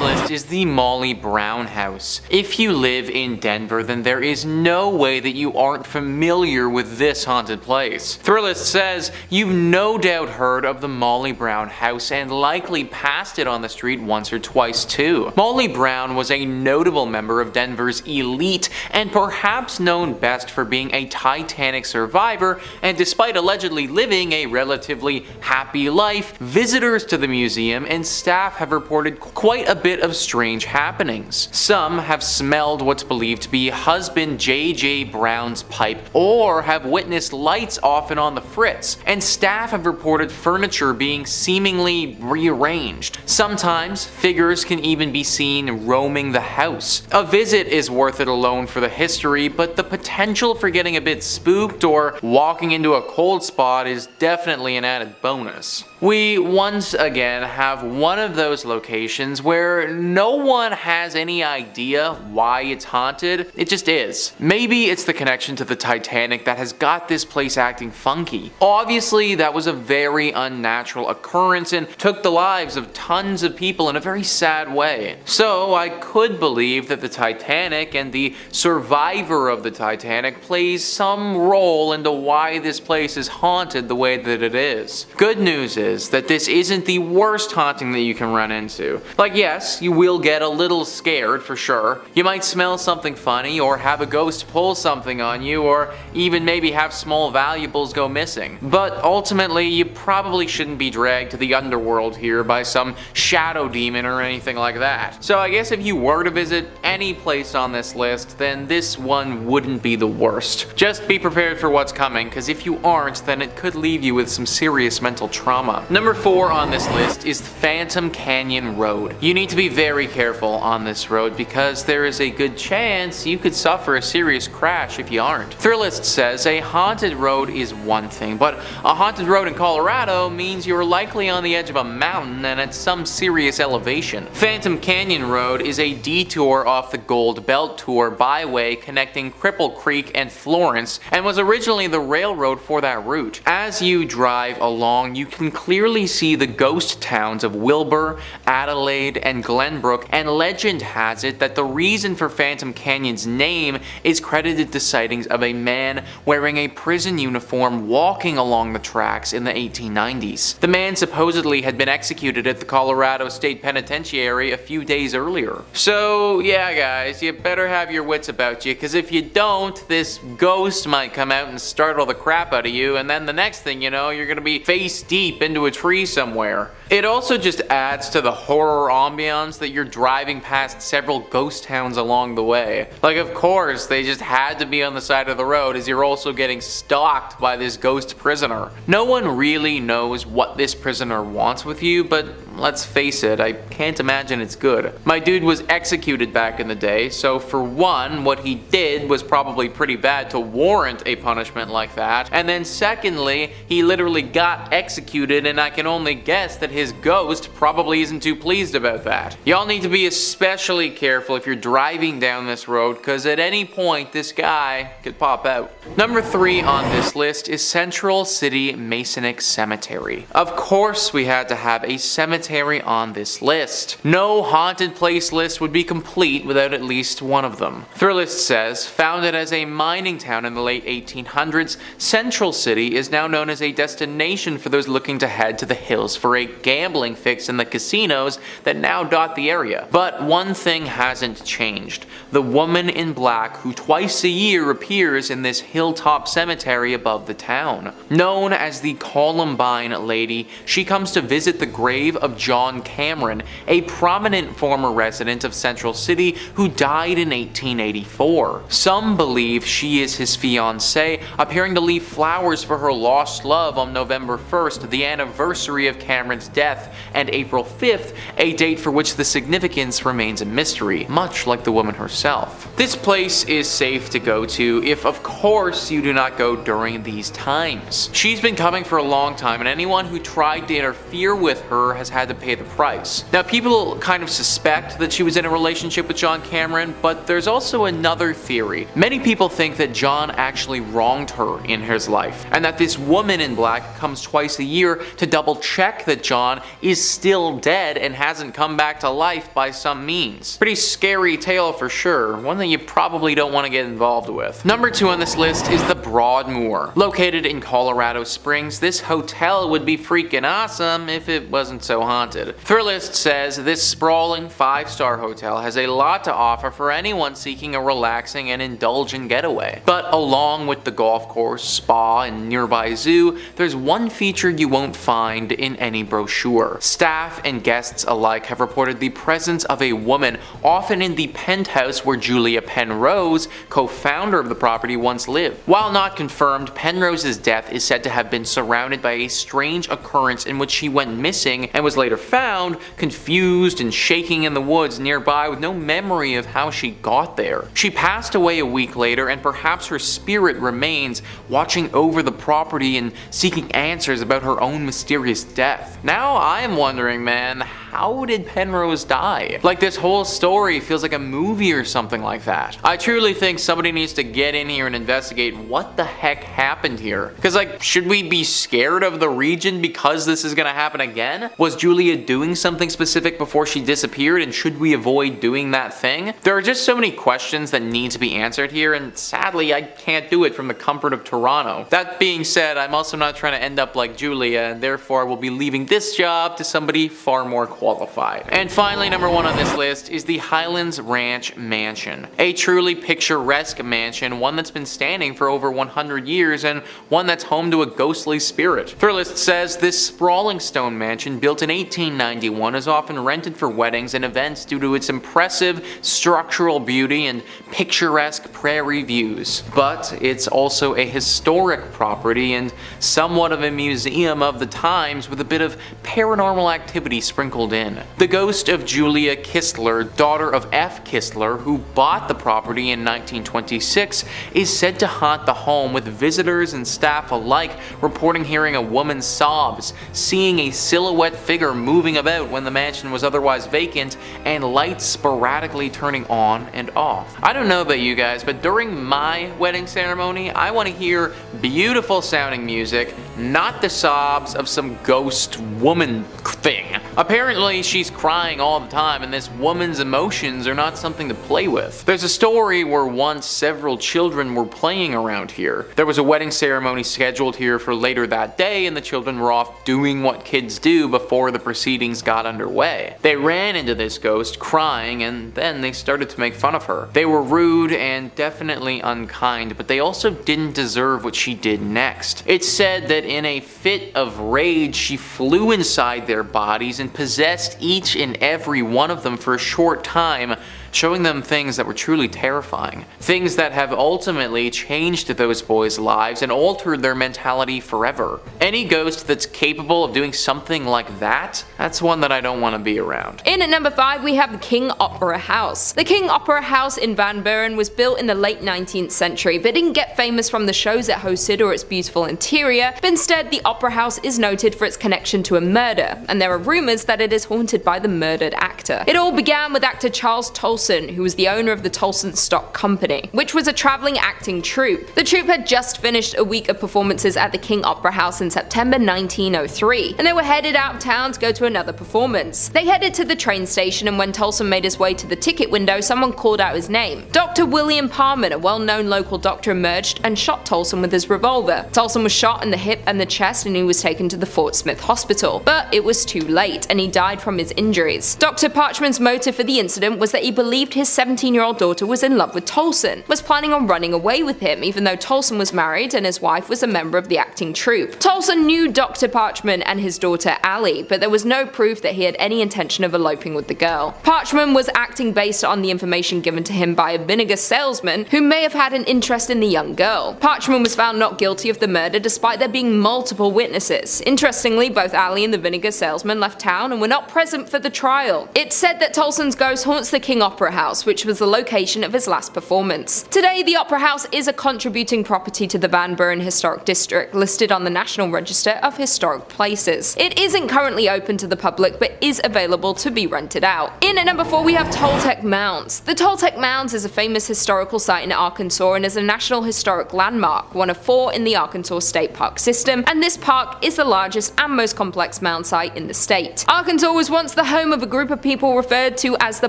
list is the Molly Brown House. If you live in Denver, then there is no way that you aren't familiar with this haunted place. Thrillist says you've no doubt heard of the Molly Brown House and likely passed it on the street once or twice too. Molly Brown was a notable member of Denver's elite and perhaps known best for being a Titanic survivor, and despite allegedly living a relatively happy life, visitors to the museum and staff have reported quite a bit of strange happenings. Some have smelled what's believed to be husband J.J. Brown's pipe, or have witnessed lights off and on the fritz, and staff have reported furniture being seemingly rearranged. Sometimes figures can even be seen roaming the house. A visit is worth it alone for the history, but the potential for getting a bit spooked or walking into a cold spot is definitely an added bonus. We once again have one of those locations where no one has any idea why it's haunted, it just is. Maybe it's the connection to the Titanic that has got this place acting funky. Obviously, that was a very unnatural occurrence and took the lives of tons of people in a very sad way. So I could believe that the Titanic and the survivor of the Titanic plays some role into why this place is haunted the way that it is. Good news is that this isn't the worst haunting that you can run into. Like, yes, you will get a little scared for sure. You might smell something funny, or have a ghost pull something on you, or even maybe have small valuables go missing. But ultimately, you probably shouldn't be dragged to the underworld here by some shadow demon or anything like that. So I guess if you were to visit any place on this list, then this one wouldn't be the worst. Just be prepared for what's coming, because if you aren't, then it could leave you with some serious mental trauma. Number 4 on this list is Phantom Canyon Road. You need to be very careful on this road because there is a good chance you could suffer a serious crash if you aren't. Thrillist says a haunted road is one thing, but a haunted road in Colorado means you're likely on the edge of a mountain and at some serious elevation. Phantom Canyon Road is a detour off the Gold Belt Tour byway connecting Cripple Creek and Florence, and was originally the railroad for that route. As you drive along, you can clearly see the ghost towns of Wilbur, Adelaide, and Glenbrook, and legend has it that the reason for Phantom Canyon's name is credited to sightings of a man wearing a prison uniform walking along the tracks in the 1890s. The man supposedly had been executed at the Colorado State Penitentiary a few days earlier. So yeah guys, you better have your wits about you, because if you don't, this ghost might come out and startle the crap out of you, and then the next thing you know, you're gonna be face deep in into a tree somewhere. It also just adds to the horror ambiance that you're driving past several ghost towns along the way. Like, of course, they just had to be on the side of the road as you're also getting stalked by this ghost prisoner. No one really knows what this prisoner wants with you, but let's face it, I can't imagine it's good. My dude was executed back in the day, so for one, what he did was probably pretty bad to warrant a punishment like that, and then secondly, he literally got executed, and I can only guess that his ghost probably isn't too pleased about that. Y'all need to be especially careful if you're driving down this road, cause at any point this guy could pop out. Number 3 on this list is Central City Masonic Cemetery. Of course we had to have a cemetery on this list. No haunted place list would be complete without at least one of them. Thrillist says, founded as a mining town in the late 1800s, Central City is now known as a destination for those looking to head to the hills for a gambling fix in the casinos that now dot the area. But one thing hasn't changed. The woman in black who twice a year appears in this hilltop cemetery above the town. Known as the Columbine Lady, she comes to visit the grave of John Cameron, a prominent former resident of Central City who died in 1884. Some believe she is his fiancée, appearing to leave flowers for her lost love on November 1st, the anniversary of Cameron's death, and April 5th, a date for which the significance remains a mystery, much like the woman herself. This place is safe to go to if, of course, you do not go during these times. She's been coming for a long time, and anyone who tried to interfere with her has had to pay the price. Now, people kind of suspect that she was in a relationship with John Cameron, but there's also another theory. Many people think that John actually wronged her in his life, and that this woman in black comes twice a year to double check that John is still dead and hasn't come back to life by some means. Pretty scary tale for sure, one that you probably don't want to get involved with. Number 2 on this list is the Broadmore. Located in Colorado Springs, this hotel would be freaking awesome if it wasn't so haunted. Thrillist says this sprawling 5-star hotel has a lot to offer for anyone seeking a relaxing and indulgent getaway. But along with the golf course, spa, and nearby zoo, there's one feature you won't find in any brochure. Staff and guests alike have reported the presence of a woman, often in the penthouse where Julia Penrose, co-founder of the property, once lived. While not confirmed, Penrose's death is said to have been surrounded by a strange occurrence in which she went missing and was later found, confused and shaking in the woods nearby with no memory of how she got there. She passed away a week later, and perhaps her spirit remains, watching over the property and seeking answers about her own mysterious death. Now I'm wondering, man, how did Penrose die? Like, this whole story feels like a movie or something like that. I truly think somebody needs to get in here and investigate what the heck happened here. Because, like, should we be scared of the region because this is gonna happen again? Was Julia doing something specific before she disappeared, and should we avoid doing that thing? There are just so many questions that need to be answered here, and sadly I can't do it from the comfort of Toronto. That being said, I'm also not trying to end up like Julia, and therefore will be leaving this job to somebody far more qualified. And finally, number 1 on this list is the Highlands Ranch Mansion. A truly picturesque mansion, one that's been standing for over 100 years and one that's home to a ghostly spirit. Thrillist says this sprawling stone mansion, built in 1891, is often rented for weddings and events due to its impressive structural beauty and picturesque prairie views. But it's also a historic property and somewhat of a museum of the times, with a bit of paranormal activity sprinkled in. The ghost of Julia Kistler, daughter of F. Kistler, who bought the property in 1926, is said to haunt the home, with visitors and staff alike reporting hearing a woman's sobs, seeing a silhouette figure moving about when the mansion was otherwise vacant, and lights sporadically turning on and off. I don't know about you guys, but during my wedding ceremony, I want to hear beautiful sounding music, not the sobs of some ghost woman thing. Apparently, she's crying all the time, and this woman's emotions are not something to play with. There's a story where once several children were playing around here. There was a wedding ceremony scheduled here for later that day, and the children were off doing what kids do before the proceedings got underway. They ran into this ghost crying, and then they started to make fun of her. They were rude and definitely unkind, but they also didn't deserve what she did next. It's said that in a fit of rage, she flew inside their bodies and possessed each and every one of them for a short time, showing them things that were truly terrifying. Things that have ultimately changed those boys' lives and altered their mentality forever. Any ghost that's capable of doing something like that, that's one that I don't want to be around. In at number 5, we have the King Opera House. The King Opera House in Van Buren was built in the late 19th century, but didn't get famous from the shows it hosted or its beautiful interior, but instead the Opera House is noted for its connection to a murder, and there are rumors that it is haunted by the murdered actor. It all began with actor Charles Tolson, who was the owner of the Tolson Stock Company, which was a traveling acting troupe. The troupe had just finished a week of performances at the King Opera House in September 1903, and they were headed out of town to go to another performance. They headed to the train station, and when Tolson made his way to the ticket window, someone called out his name. Dr. William Parman, a well-known local doctor, emerged and shot Tolson with his revolver. Tolson was shot in the hip and the chest, and he was taken to the Fort Smith Hospital, but it was too late, and he died from his injuries. Dr. Parchman's motive for the incident was that he believed his 17-year-old daughter was in love with Tolson, was planning on running away with him, even though Tolson was married and his wife was a member of the acting troupe. Tolson knew Dr. Parchman and his daughter Allie, but there was no proof that he had any intention of eloping with the girl. Parchman was acting based on the information given to him by a vinegar salesman who may have had an interest in the young girl. Parchman was found not guilty of the murder despite there being multiple witnesses. Interestingly, both Allie and the vinegar salesman left town and were not present for the trial. It's said that Tolson's ghost haunts the King Opera House, which was the location of his last performance. Today, the Opera House is a contributing property to the Van Buren Historic District, listed on the National Register of Historic Places. It isn't currently open to the public, but is available to be rented out. In at number 4, we have Toltec Mounds. The Toltec Mounds is a famous historical site in Arkansas and is a National Historic Landmark, one of 4 in the Arkansas State Park system, and this park is the largest and most complex mound site in the state. Arkansas was once the home of a group of people referred to as the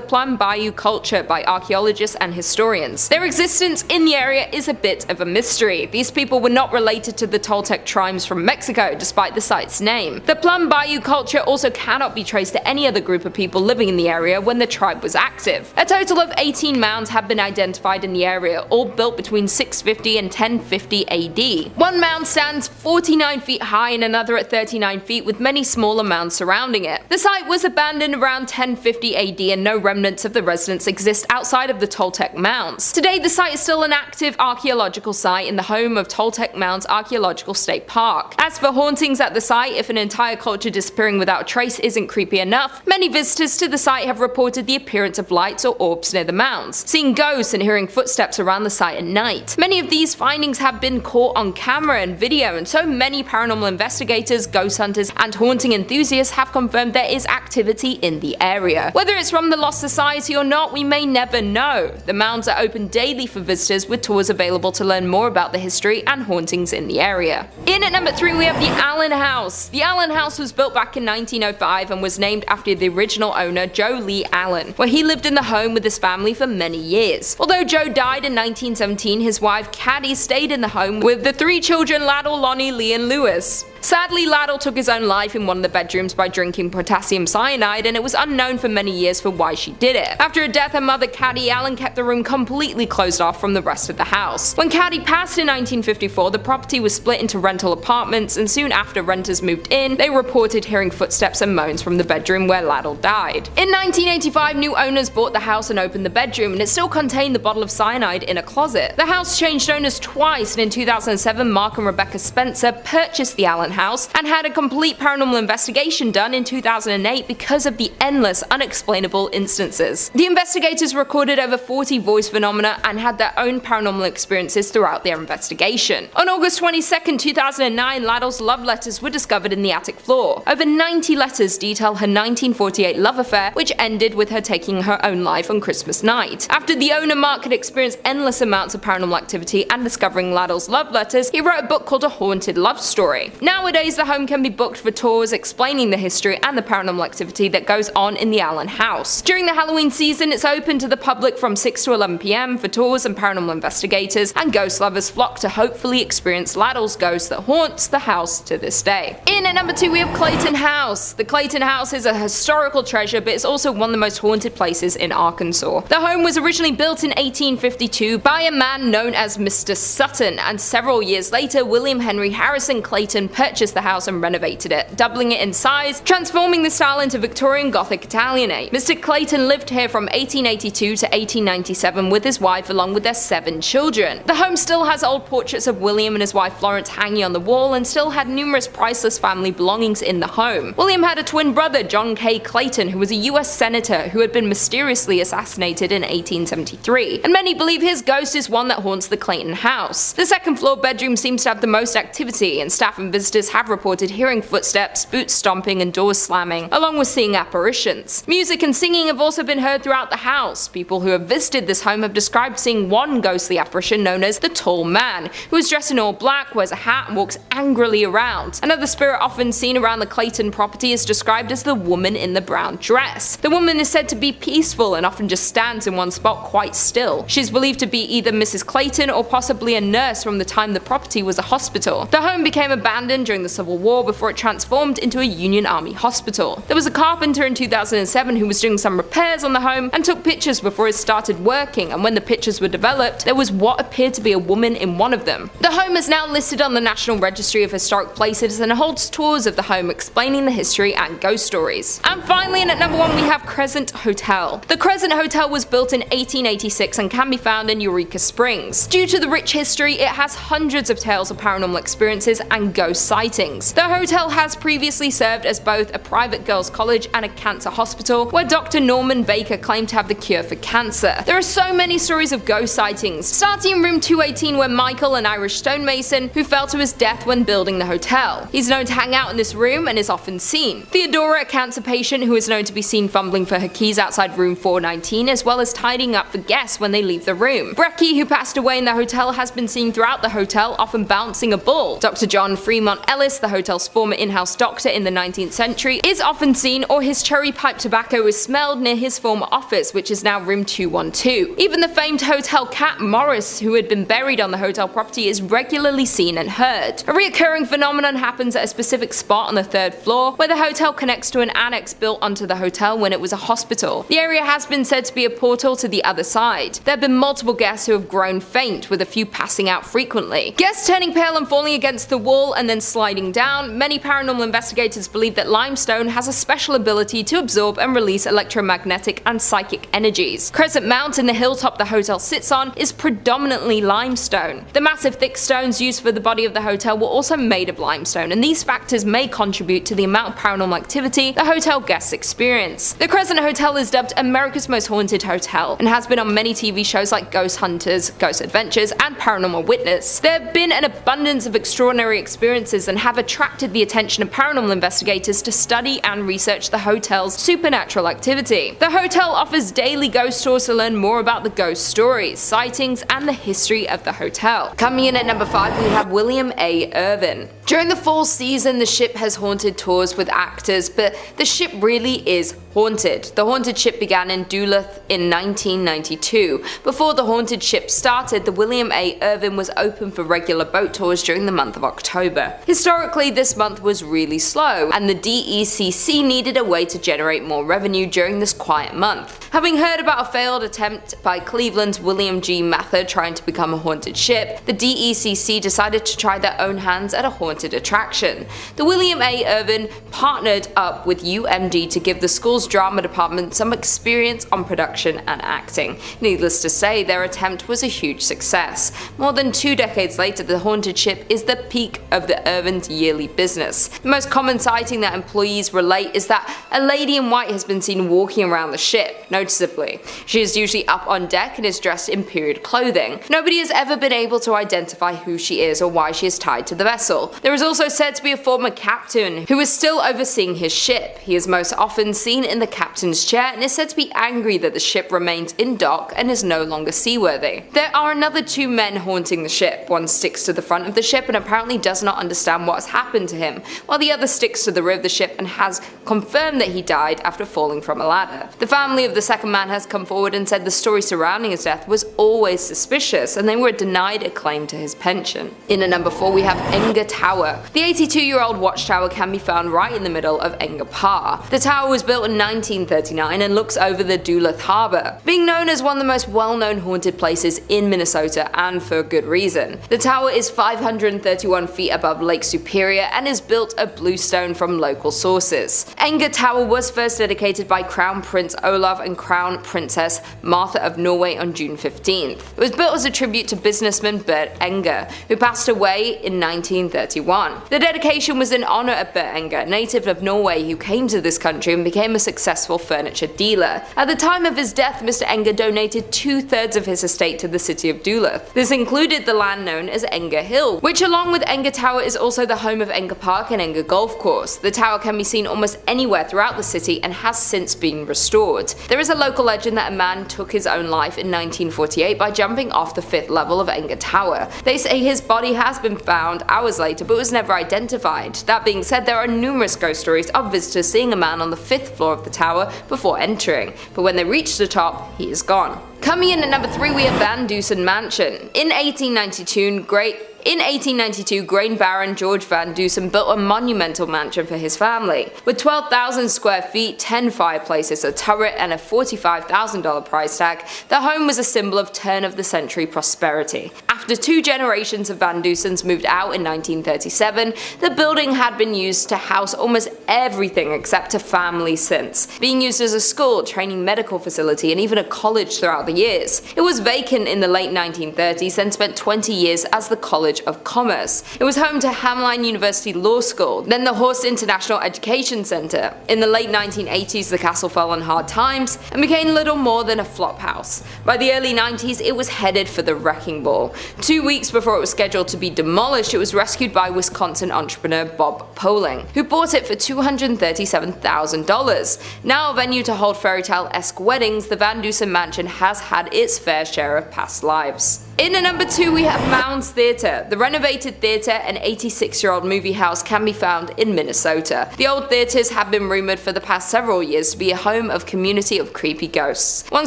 Plum Bayou culture by archaeologists and historians. Their existence in the area is a bit of a mystery. These people were not related to the Toltec tribes from Mexico, despite the site's name. The Plum Bayou culture also cannot be traced to any other group of people living in the area when the tribe was active. A total of 18 mounds have been identified in the area, all built between 650 and 1050 AD. One mound stands 49 feet high and another at 39 feet, with many smaller mounds surrounding it. The site was abandoned around 1050 AD, and no remnants of the residents exist outside of the Toltec Mounds. Today, the site is still an active archaeological site in the home of Toltec Mounds Archaeological State Park. As for hauntings at the site, if an entire culture disappearing without a trace isn't creepy enough, many visitors to the site have reported the appearance of lights or orbs near the mounds, seeing ghosts and hearing footsteps around the site at night. Many of these findings have been caught on camera and video, and so many paranormal investigators, ghost hunters, and haunting enthusiasts have confirmed there is activity in the area. Whether it's from the Lost Society or not, we may never know. The mounds are open daily for visitors, with tours available to learn more about the history and hauntings in the area. In at number 3, we have the Allen House. The Allen House was built back in 1905 and was named after the original owner, Joe Lee Allen, where he lived in the home with his family for many years. Although Joe died in 1917, his wife Caddy stayed in the home with the 3 children Laddle, Lonnie, Lee, and Lewis. Sadly, Laddle took his own life in one of the bedrooms by drinking potassium cyanide, and it was unknown for many years for why she did it. After her death, her mother Caddy Allen kept the room completely closed off from the rest of the house. When Caddy passed in 1954, the property was split into rental apartments, and soon after renters moved in, they reported hearing footsteps and moans from the bedroom where Laddle died. In 1985, new owners bought the house and opened the bedroom, and it still contained the bottle of cyanide in a closet. The house changed owners twice, and in 2007, Mark and Rebecca Spencer purchased the Allen House and had a complete paranormal investigation done in 2008 because of the endless unexplainable instances. The investigators recorded over 40 voice phenomena and had their own paranormal experiences throughout their investigation. On August 22, 2009, Laddle's love letters were discovered in the attic floor. Over 90 letters detail her 1948 love affair, which ended with her taking her own life on Christmas night. After the owner Mark had experienced endless amounts of paranormal activity and discovering Laddle's love letters, he wrote a book called A Haunted Love Story. Now Nowadays, the home can be booked for tours explaining the history and the paranormal activity that goes on in the Allen house. During the Halloween season, it's open to the public from 6 to 11 p.m. for tours, and paranormal investigators and ghost lovers flock to hopefully experience Laddle's ghost that haunts the house to this day. In at number 2, we have Clayton House. The Clayton House is a historical treasure, but it's also one of the most haunted places in Arkansas. The home was originally built in 1852 by a man known as Mr. Sutton, and several years later, William Henry Harrison Clayton purchased the house and renovated it, doubling it in size, transforming the style into Victorian Gothic Italianate. Mr. Clayton lived here from 1882 to 1897 with his wife along with their 7 children. The home still has old portraits of William and his wife Florence hanging on the wall, and still had numerous priceless family belongings in the home. William had a twin brother, John K. Clayton, who was a US senator who had been mysteriously assassinated in 1873, and many believe his ghost is one that haunts the Clayton house. The second floor bedroom seems to have the most activity, and staff and visitors have reported hearing footsteps, boots stomping, and doors slamming, along with seeing apparitions. Music and singing have also been heard throughout the house. People who have visited this home have described seeing one ghostly apparition known as the Tall Man, who is dressed in all black, wears a hat, and walks angrily around. Another spirit often seen around the Clayton property is described as the woman in the brown dress. The woman is said to be peaceful and often just stands in one spot quite still. She is believed to be either Mrs. Clayton or possibly a nurse from the time the property was a hospital. The home became abandoned during the Civil War before it transformed into a Union Army hospital. There was a carpenter in 2007 who was doing some repairs on the home and took pictures before it started working, and when the pictures were developed, there was what appeared to be a woman in one of them. The home is now listed on the National Registry of Historic Places and holds tours of the home explaining the history and ghost stories. And finally, in at number 1, we have Crescent Hotel. The Crescent Hotel was built in 1886 and can be found in Eureka Springs. Due to the rich history, it has hundreds of tales of paranormal experiences and ghost sightings. The hotel has previously served as both a private girls' college and a cancer hospital, where Dr. Norman Baker claimed to have the cure for cancer. There are so many stories of ghost sightings, starting in room 218 where Michael, an Irish stonemason, who fell to his death when building the hotel. He's known to hang out in this room and is often seen. Theodora, a cancer patient who is known to be seen fumbling for her keys outside room 419, as well as tidying up for guests when they leave the room. Brecky, who passed away in the hotel, has been seen throughout the hotel, often bouncing a ball. Dr. John Fremont Ellis, the hotel's former in-house doctor in the 19th century, is often seen, or his cherry pipe tobacco is smelled near his former office, which is now room 212. Even the famed hotel cat Morris, who had been buried on the hotel property, is regularly seen and heard. A recurring phenomenon happens at a specific spot on the 3rd floor, where the hotel connects to an annex built onto the hotel when it was a hospital. The area has been said to be a portal to the other side. There have been multiple guests who have grown faint, with a few passing out frequently. Guests turning pale and falling against the wall and then sliding down. Many paranormal investigators believe that limestone has a special ability to absorb and release electromagnetic and psychic energies. Crescent Mountain, the hilltop the hotel sits on, is predominantly limestone. The massive thick stones used for the body of the hotel were also made of limestone, and these factors may contribute to the amount of paranormal activity the hotel guests experience. The Crescent Hotel is dubbed America's Most Haunted Hotel and has been on many TV shows like Ghost Hunters, Ghost Adventures, and Paranormal Witness. There have been an abundance of extraordinary experiences and have attracted the attention of paranormal investigators to study and research the hotel's supernatural activity. The hotel offers daily ghost tours to learn more about the ghost stories, sightings, and the history of the hotel. Coming in at number 5, we have William A. Irvin. During the fall season, the ship has haunted tours with actors, but the ship really is haunted. The haunted ship began in Duluth in 1992. Before the haunted ship started, the William A. Irvin was open for regular boat tours during the month of October. Historically, this month was really slow, and the DECC needed a way to generate more revenue during this quiet month. Having heard about a failed attempt by Cleveland's William G. Mather trying to become a haunted ship, the DECC decided to try their own hands at a haunted attraction. The William A. Irvin partnered up with UMD to give the school's drama department some experience on production and acting. Needless to say, their attempt was a huge success. More than 2 decades later, the haunted ship is the peak of the Irvin's yearly business. The most common sighting that employees relate is that a lady in white has been seen walking around the ship, noticeably. She is usually up on deck and is dressed in period clothing. Nobody has ever been able to identify who she is or why she is tied to the vessel. There is also said to be a former captain who is still overseeing his ship. He is most often seen in in the captain's chair and is said to be angry that the ship remains in dock and is no longer seaworthy. There are another 2 men haunting the ship. One sticks to the front of the ship and apparently does not understand what has happened to him, while the other sticks to the rear of the ship and has confirmed that he died after falling from a ladder. The family of the second man has come forward and said the story surrounding his death was always suspicious and they were denied a claim to his pension. In at number 4 we have Enga Tower. The 82-year-old watchtower can be found right in the middle of Enga Par. The tower was built in 1939 and looks over the Duluth Harbor, being known as one of the most well-known haunted places in Minnesota, and for good reason. The tower is 531 feet above Lake Superior and is built of bluestone from local sources. Enga Tower was first dedicated by Crown Prince Olav and Crown Princess Martha of Norway on June 15th. It was built as a tribute to businessman Bert Enger, who passed away in 1931. The dedication was in honor of Bert Enger, a native of Norway who came to this country and became a successful furniture dealer. At the time of his death, Mr. Enger donated 2/3 of his estate to the city of Duluth. This included the land known as Enger Hill, which along with Enga Tower is also the home of Enger Park and Enger Golf Course. The tower can be seen almost anywhere throughout the city and has since been restored. There is a local legend that a man took his own life in 1948 by jumping off the 5th level of Enger Tower. They say his body has been found hours later but was never identified. That being said, there are numerous ghost stories of visitors seeing a man on the 5th floor of the tower before entering, but when they reach the top, he is gone. Coming in at number 3 we have Van Dusen Mansion. In 1892, grain baron George Van Dusen built a monumental mansion for his family. With 12,000 square feet, 10 fireplaces, a turret, and a $45,000 price tag, the home was a symbol of turn-of-the-century prosperity. After 2 generations of Van Dusens moved out in 1937, the building had been used to house almost everything except a family since, being used as a school, training medical facility, and even a college throughout the years. It was vacant in the late 1930s and spent 20 years as the College of Commerce. It was home to Hamline University Law School, then the Horst International Education Center. In the late 1980s, the castle fell on hard times and became little more than a flop house. By the early 90s, it was headed for the wrecking ball. 2 weeks before it was scheduled to be demolished, it was rescued by Wisconsin entrepreneur Bob Poling, who bought it for $237,000. Now a venue to hold fairytale-esque weddings, the Van Dusen Mansion has had its fair share of past lives. In at number 2 we have Mounds Theater. The renovated theater, an 86-year-old movie house, can be found in Minnesota. The old theaters have been rumored for the past several years to be a home of community of creepy ghosts. One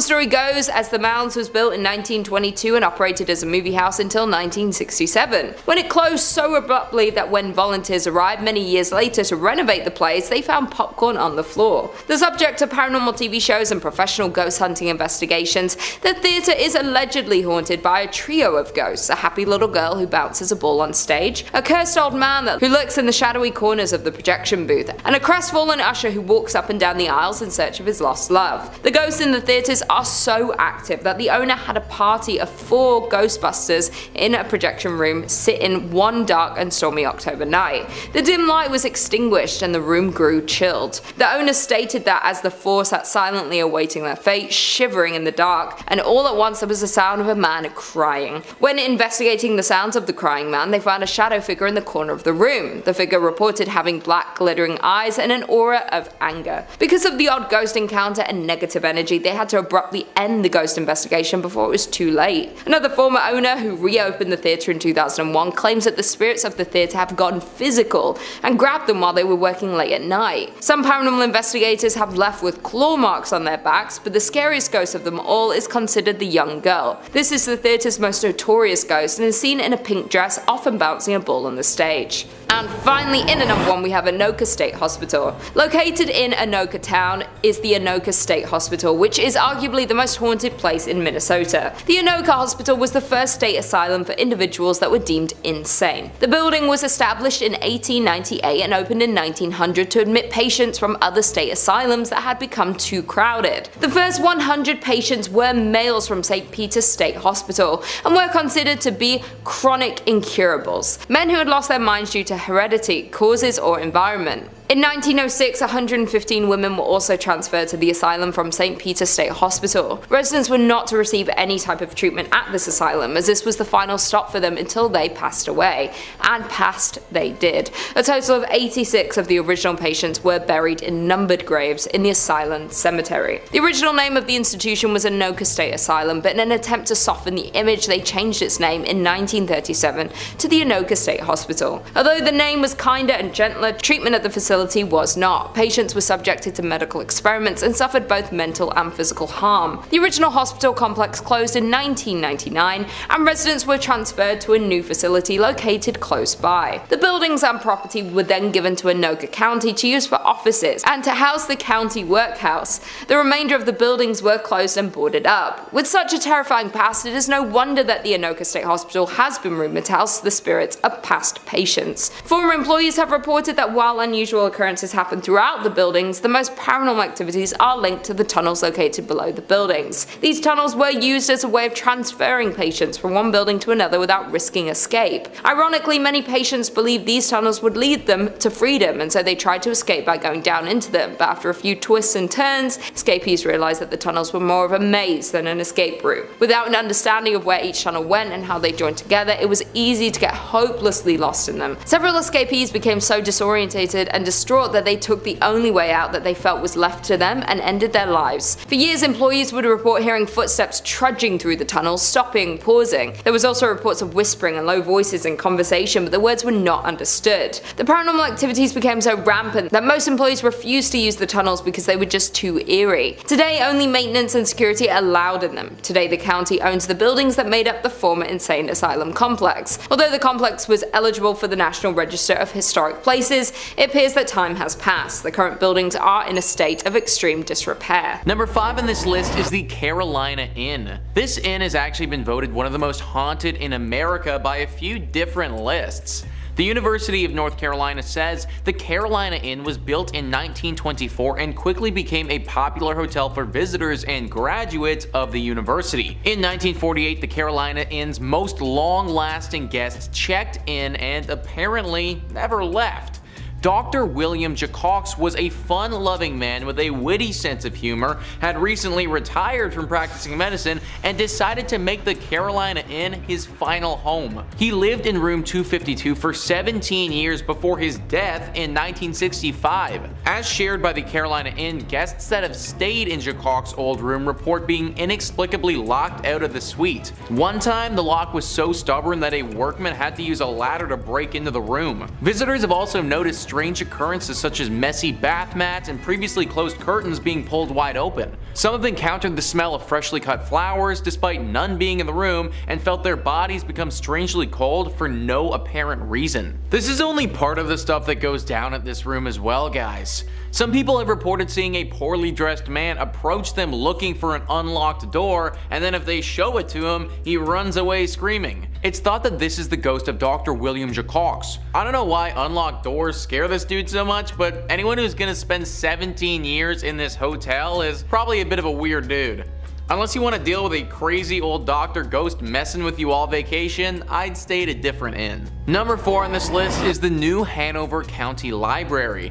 story goes, as the Mounds was built in 1922 and operated as a movie house until 1967, when it closed so abruptly that when volunteers arrived many years later to renovate the place, they found popcorn on the floor. The subject of paranormal TV shows and professional ghost hunting investigations, the theater is allegedly haunted by a trio of ghosts: a happy little girl who bounces a ball on stage, a cursed old man who lurks in the shadowy corners of the projection booth, and a crestfallen usher who walks up and down the aisles in search of his lost love. The ghosts in the theaters are so active that the owner had a party of 4 Ghostbusters in a projection room sit in one dark and stormy October night. The dim light was extinguished and the room grew chilled. The owner stated that as the 4 sat silently awaiting their fate, shivering in the dark, and all at once there was the sound of a man crying. When investigating the sounds of the crying man, they found a shadow figure in the corner of the room. The figure reported having black glittering eyes and an aura of anger. Because of the odd ghost encounter and negative energy, they had to abruptly end the ghost investigation before it was too late. Another former owner, who reopened the theatre in 2001, claims that the spirits of the theatre have gotten physical and grabbed them while they were working late at night. Some paranormal investigators have left with claw marks on their backs, but the scariest ghost of them all is considered the young girl. This is the theatre's most notorious ghost and is seen in a pink dress, often bouncing a ball on the stage. And finally, in at number 1 we have Anoka State Hospital. Located in Anoka Town is the Anoka State Hospital, which is arguably the most haunted place in Minnesota. The Anoka Hospital was the first state asylum for individuals that were deemed insane. The building was established in 1898 and opened in 1900 to admit patients from other state asylums that had become too crowded. The first 100 patients were males from St. Peter's State Hospital and were considered to be chronic incurables, men who had lost their minds due to heredity, causes, or environment. In 1906, 115 women were also transferred to the asylum from St. Peter's State Hospital. Residents were not to receive any type of treatment at this asylum, as this was the final stop for them until they passed away. And passed they did. A total of 86 of the original patients were buried in numbered graves in the asylum cemetery. The original name of the institution was Anoka State Asylum, but in an attempt to soften the image, they changed its name in 1937 to the Anoka State Hospital. Although the name was kinder and gentler, treatment at the facility was not. Patients were subjected to medical experiments and suffered both mental and physical harm. The original hospital complex closed in 1999, and residents were transferred to a new facility located close by. The buildings and property were then given to Anoka County to use for offices and to house the county workhouse. The remainder of the buildings were closed and boarded up. With such a terrifying past, it is no wonder that the Anoka State Hospital has been rumored to house the spirits of past patients. Former employees have reported that while unusual occurrences happen throughout the buildings, the most paranormal activities are linked to the tunnels located below the buildings. These tunnels were used as a way of transferring patients from one building to another without risking escape. Ironically, many patients believed these tunnels would lead them to freedom, and so they tried to escape by going down into them, but after a few twists and turns, escapees realized that the tunnels were more of a maze than an escape route. Without an understanding of where each tunnel went and how they joined together, it was easy to get hopelessly lost in them. Several escapees became so disorientated and distraught that they took the only way out that they felt was left to them and ended their lives. For years, employees would report hearing footsteps trudging through the tunnels, stopping, pausing. There was also reports of whispering and low voices in conversation, but the words were not understood. The paranormal activities became so rampant that most employees refused to use the tunnels because they were just too eerie. Today, only maintenance and security are allowed in them. Today, the county owns the buildings that made up the former insane asylum complex. Although the complex was eligible for the National Register of Historic Places, it appears that time has passed. The current buildings are in a state of extreme disrepair. Number 5 on this list is the Carolina Inn. This inn has actually been voted one of the most haunted in America by a few different lists. The University of North Carolina says the Carolina Inn was built in 1924 and quickly became a popular hotel for visitors and graduates of the university. In 1948, the Carolina Inn's most long-lasting guests checked in and apparently never left. Dr. William Jacox was a fun-loving man with a witty sense of humor, had recently retired from practicing medicine, and decided to make the Carolina Inn his final home. He lived in room 252 for 17 years before his death in 1965. As shared by the Carolina Inn, guests that have stayed in Jacox's old room report being inexplicably locked out of the suite. One time, the lock was so stubborn that a workman had to use a ladder to break into the room. Visitors have also noticed strange occurrences such as messy bath mats and previously closed curtains being pulled wide open. Some have encountered the smell of freshly cut flowers despite none being in the room, and felt their bodies become strangely cold for no apparent reason. This is only part of the stuff that goes down at this room as well, guys. Some people have reported seeing a poorly dressed man approach them looking for an unlocked door, and then if they show it to him, he runs away screaming. It's thought that this is the ghost of Dr. William Jacox. I don't know why unlocked doors scare this dude so much, but anyone who's gonna spend 17 years in this hotel is probably a bit of a weird dude. Unless you want to deal with a crazy old doctor ghost messing with you all vacation, I'd stay at a different inn. Number 4 on this list is the New Hanover County Library.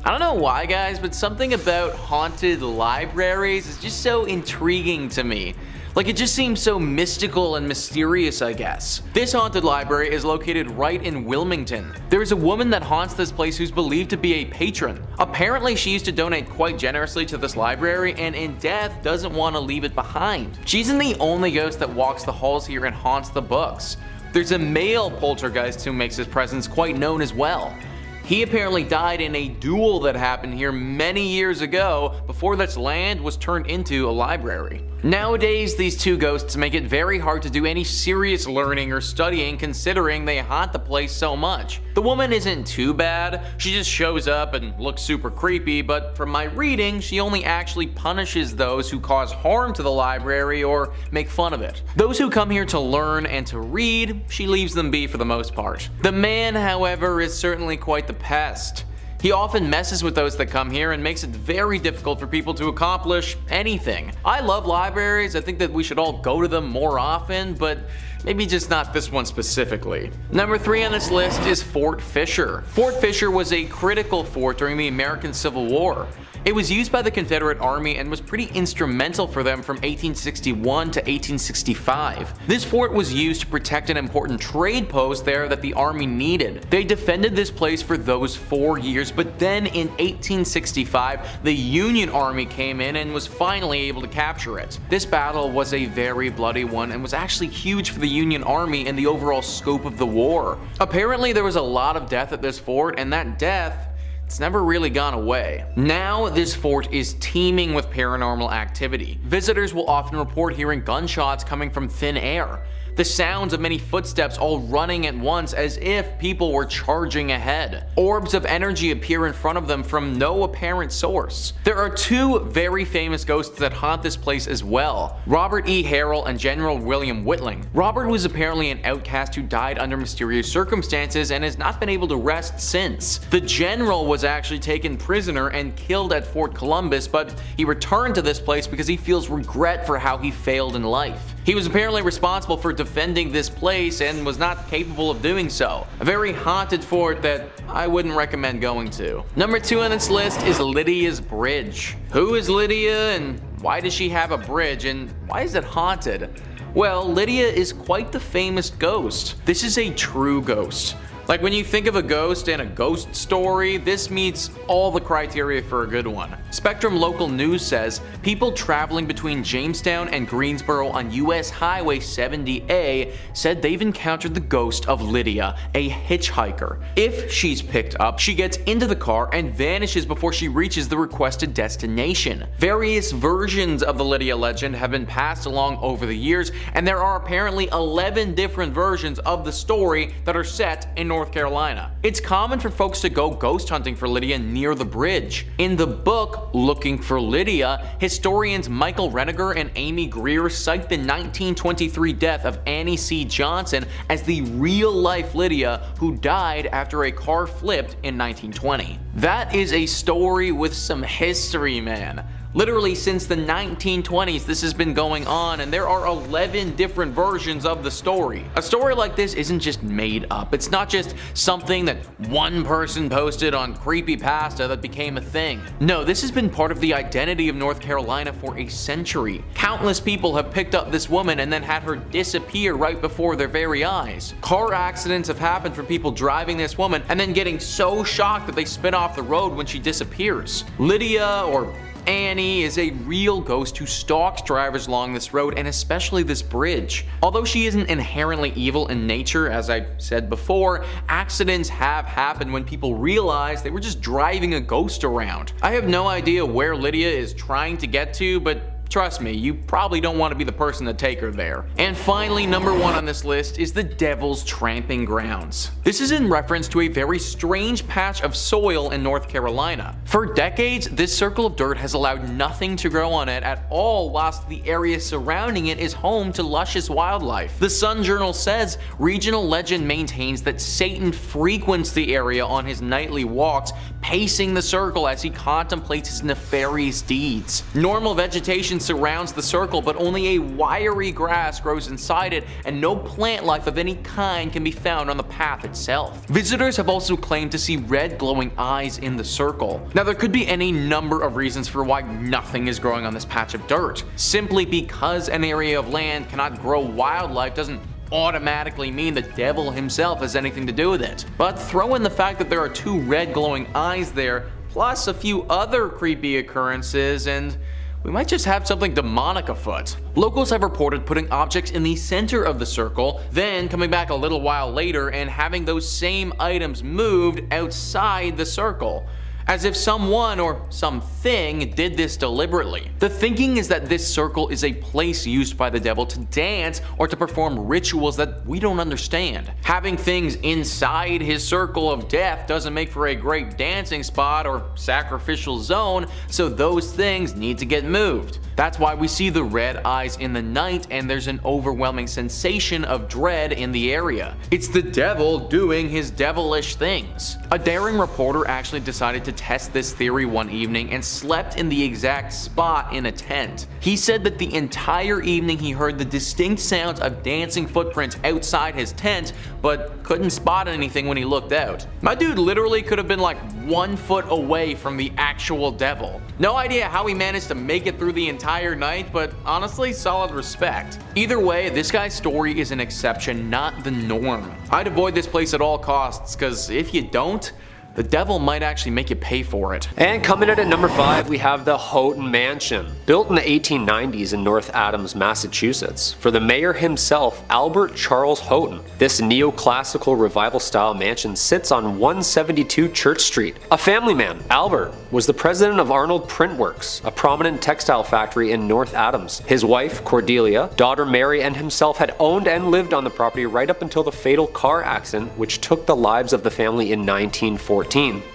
I don't know why, guys, but something about haunted libraries is just so intriguing to me. Like, it just seems so mystical and mysterious, I guess. This haunted library is located right in Wilmington. There is a woman that haunts this place who's believed to be a patron. Apparently, she used to donate quite generously to this library, and in death doesn't want to leave it behind. She isn't the only ghost that walks the halls here and haunts the books. There's a male poltergeist who makes his presence quite known as well. He apparently died in a duel that happened here many years ago before this land was turned into a library. Nowadays, these two ghosts make it very hard to do any serious learning or studying considering they haunt the place so much. The woman isn't too bad, she just shows up and looks super creepy, but from my reading, she only actually punishes those who cause harm to the library or make fun of it. Those who come here to learn and to read, she leaves them be for the most part. The man, however, is certainly quite the pest. He often messes with those that come here and makes it very difficult for people to accomplish anything. I love libraries, I think that we should all go to them more often, but maybe just not this one specifically. Number 3 on this list is Fort Fisher. Fort Fisher was a critical fort during the American Civil War. It was used by the Confederate Army and was pretty instrumental for them from 1861 to 1865. This fort was used to protect an important trade post there that the Army needed. They defended this place for those 4 years, but then in 1865, the Union Army came in and was finally able to capture it. This battle was a very bloody one and was actually huge for the Union Army and the overall scope of the war. Apparently there was a lot of death at this fort, and that death, it's never really gone away. Now this fort is teeming with paranormal activity. Visitors will often report hearing gunshots coming from thin air, the sounds of many footsteps all running at once as if people were charging ahead. Orbs of energy appear in front of them from no apparent source. There are 2 very famous ghosts that haunt this place as well, Robert E. Harrell and General William Whitling. Robert was apparently an outcast who died under mysterious circumstances and has not been able to rest since. The general was actually taken prisoner and killed at Fort Columbus, but he returned to this place because he feels regret for how he failed in life. He was apparently responsible for defending this place and was not capable of doing so. A very haunted fort that I wouldn't recommend going to. Number 2 on this list is Lydia's Bridge. Who is Lydia and why does she have a bridge and why is it haunted? Well, Lydia is quite the famous ghost. This is a true ghost. Like when you think of a ghost and a ghost story, this meets all the criteria for a good one. Spectrum Local News says people traveling between Jamestown and Greensboro on US Highway 70A said they've encountered the ghost of Lydia, a hitchhiker. If she's picked up, she gets into the car and vanishes before she reaches the requested destination. Various versions of the Lydia legend have been passed along over the years, and there are apparently 11 different versions of the story that are set in North Carolina. It's common for folks to go ghost hunting for Lydia near the bridge. In the book Looking for Lydia, historians Michael Reniger and Amy Greer cite the 1923 death of Annie C. Johnson as the real-life Lydia who died after a car flipped in 1920. That is a story with some history, man. Literally since the 1920s this has been going on, and there are 11 different versions of the story. A story like this isn't just made up. It's not just something that one person posted on Creepypasta that became a thing. No, this has been part of the identity of North Carolina for a century. Countless people have picked up this woman and then had her disappear right before their very eyes. Car accidents have happened from people driving this woman and then getting so shocked that they spin off the road when she disappears. Lydia, or Annie, is a real ghost who stalks drivers along this road and especially this bridge. Although she isn't inherently evil in nature, as I said before, accidents have happened when people realize they were just driving a ghost around. I have no idea where Lydia is trying to get to, but trust me, you probably don't want to be the person to take her there. And finally, number 1 on this list is the Devil's Tramping Grounds. This is in reference to a very strange patch of soil in North Carolina. For decades, this circle of dirt has allowed nothing to grow on it at all, whilst the area surrounding it is home to luscious wildlife. The Sun Journal says regional legend maintains that Satan frequents the area on his nightly walks, pacing the circle as he contemplates his nefarious deeds. Normal vegetation surrounds the circle, but only a wiry grass grows inside it, and no plant life of any kind can be found on the path itself. Visitors have also claimed to see red glowing eyes in the circle. Now there could be any number of reasons for why nothing is growing on this patch of dirt. Simply because an area of land cannot grow wildlife doesn't automatically mean the devil himself has anything to do with it. But throw in the fact that there are 2 red glowing eyes there, plus a few other creepy occurrences, and we might just have something demonic afoot. Locals have reported putting objects in the center of the circle, then coming back a little while later and having those same items moved outside the circle. as if someone or something did this deliberately. The thinking is that this circle is a place used by the devil to dance or to perform rituals that we don't understand. Having things inside his circle of death doesn't make for a great dancing spot or sacrificial zone, so those things need to get moved. That's why we see the red eyes in the night and there's an overwhelming sensation of dread in the area. It's the devil doing his devilish things. A daring reporter actually decided to test this theory one evening and slept in the exact spot in a tent. He said that the entire evening he heard the distinct sounds of dancing footprints outside his tent, but couldn't spot anything when he looked out. My dude literally could have been like 1 foot away from the actual devil. No idea how he managed to make it through the entire night, but honestly, solid respect. Either way, this guy's story is an exception, not the norm. I'd avoid this place at all costs, cause if you don't, the devil might actually make you pay for it. And coming in at number 5, we have the Houghton Mansion. Built in the 1890s in North Adams, Massachusetts, for the mayor himself, Albert Charles Houghton. This neoclassical revival-style mansion sits on 172 Church Street. A family man, Albert was the president of Arnold Print Works, a prominent textile factory in North Adams. His wife, Cordelia, daughter Mary, and himself had owned and lived on the property right up until the fatal car accident which took the lives of the family in 1914.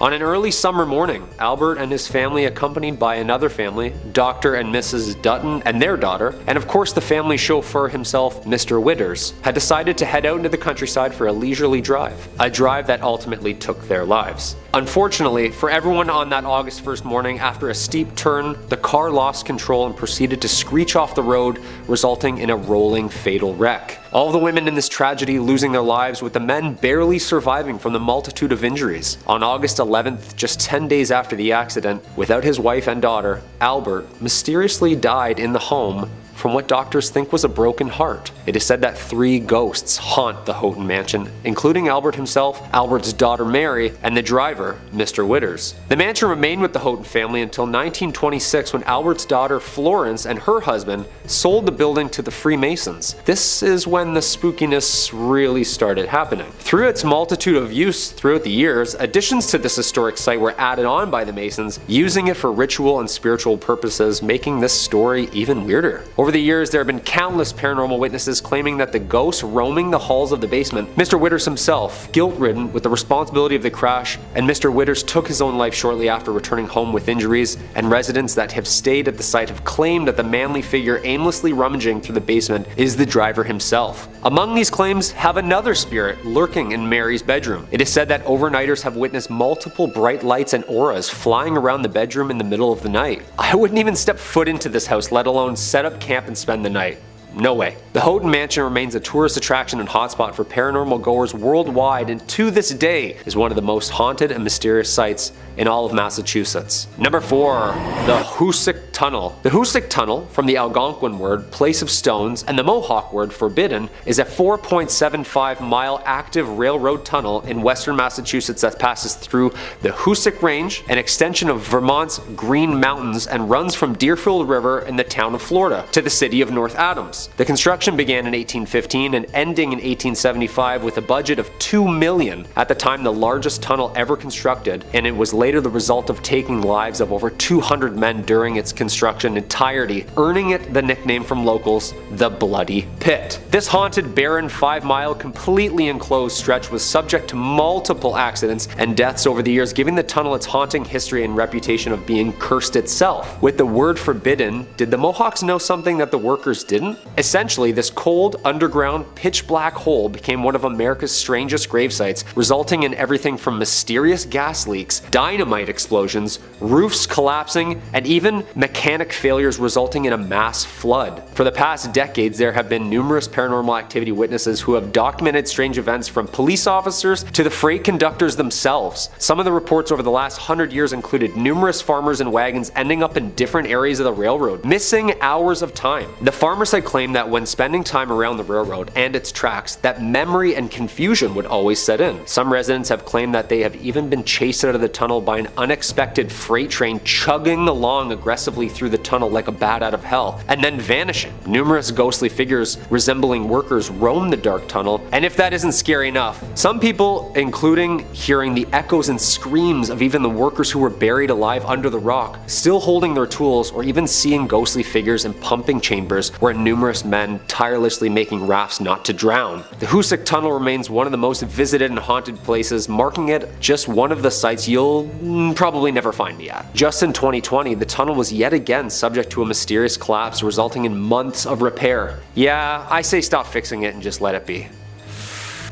On an early summer morning, Albert and his family, accompanied by another family, Dr. and Mrs. Dutton and their daughter, and of course the family chauffeur himself, Mr. Witters, had decided to head out into the countryside for a leisurely drive, a drive that ultimately took their lives. Unfortunately for everyone on that August 1st morning, after a steep turn, the car lost control and proceeded to screech off the road, resulting in a rolling fatal wreck. All the women in this tragedy losing their lives, with the men barely surviving from the multitude of injuries. On August 11th, just 10 days after the accident, without his wife and daughter, Albert mysteriously died in the home from what doctors think was a broken heart. It is said that 3 ghosts haunt the Houghton Mansion, including Albert himself, Albert's daughter Mary, and the driver, Mr. Witters. The mansion remained with the Houghton family until 1926, when Albert's daughter Florence and her husband sold the building to the Freemasons. This is when the spookiness really started happening. Through its multitude of use throughout the years, additions to this historic site were added on by the Masons, using it for ritual and spiritual purposes, making this story even weirder. Over the years, there have been countless paranormal witnesses claiming that the ghosts roaming the halls of the basement, Mr. Witters himself, guilt-ridden with the responsibility of the crash, and Mr. Witters took his own life shortly after returning home with injuries, and residents that have stayed at the site have claimed that the manly figure aimlessly rummaging through the basement is the driver himself. Among these claims have another spirit lurking in Mary's bedroom. It is said that overnighters have witnessed multiple bright lights and auras flying around the bedroom in the middle of the night. I wouldn't even step foot into this house, let alone set up camp and spend the night. No way. The Houghton Mansion remains a tourist attraction and hotspot for paranormal goers worldwide, and to this day is one of the most haunted and mysterious sites in all of Massachusetts. Number 4. The Hoosick Tunnel. The Hoosick Tunnel, from the Algonquin word place of stones and the Mohawk word forbidden, is a 4.75-mile active railroad tunnel in western Massachusetts that passes through the Hoosick Range, an extension of Vermont's Green Mountains, and runs from Deerfield River in the town of Florida to the city of North Adams. The construction began in 1815 and ending in 1875 with a budget of $2 million, at the time the largest tunnel ever constructed, and it was later the result of taking lives of over 200 men during its construction entirety, earning it the nickname from locals, the Bloody Pit. This haunted, barren, 5-mile, completely enclosed stretch was subject to multiple accidents and deaths over the years, giving the tunnel its haunting history and reputation of being cursed itself. With the word forbidden, did the Mohawks know something that the workers didn't? Essentially, this cold, underground, pitch-black hole became one of America's strangest grave sites, resulting in everything from mysterious gas leaks, dynamite explosions, roofs collapsing, and even mechanic failures resulting in a mass flood. For the past decades, there have been numerous paranormal activity witnesses who have documented strange events, from police officers to the freight conductors themselves. Some of the reports over the last 100 years included numerous farmers and wagons ending up in different areas of the railroad, missing hours of time. The farmers had claimed that when spent spending time around the railroad and its tracks that memory and confusion would always set in. Some residents have claimed that they have even been chased out of the tunnel by an unexpected freight train chugging along aggressively through the tunnel like a bat out of hell, and then vanishing. Numerous ghostly figures resembling workers roam the dark tunnel, and if that isn't scary enough, some people, including hearing the echoes and screams of even the workers who were buried alive under the rock, still holding their tools, or even seeing ghostly figures in pumping chambers where numerous men tirelessly making rafts not to drown. The Hoosick Tunnel remains one of the most visited and haunted places, marking it just one of the sites you'll probably never find me at. Just in 2020, the tunnel was yet again subject to a mysterious collapse resulting in months of repair. Yeah, I say stop fixing it and just let it be.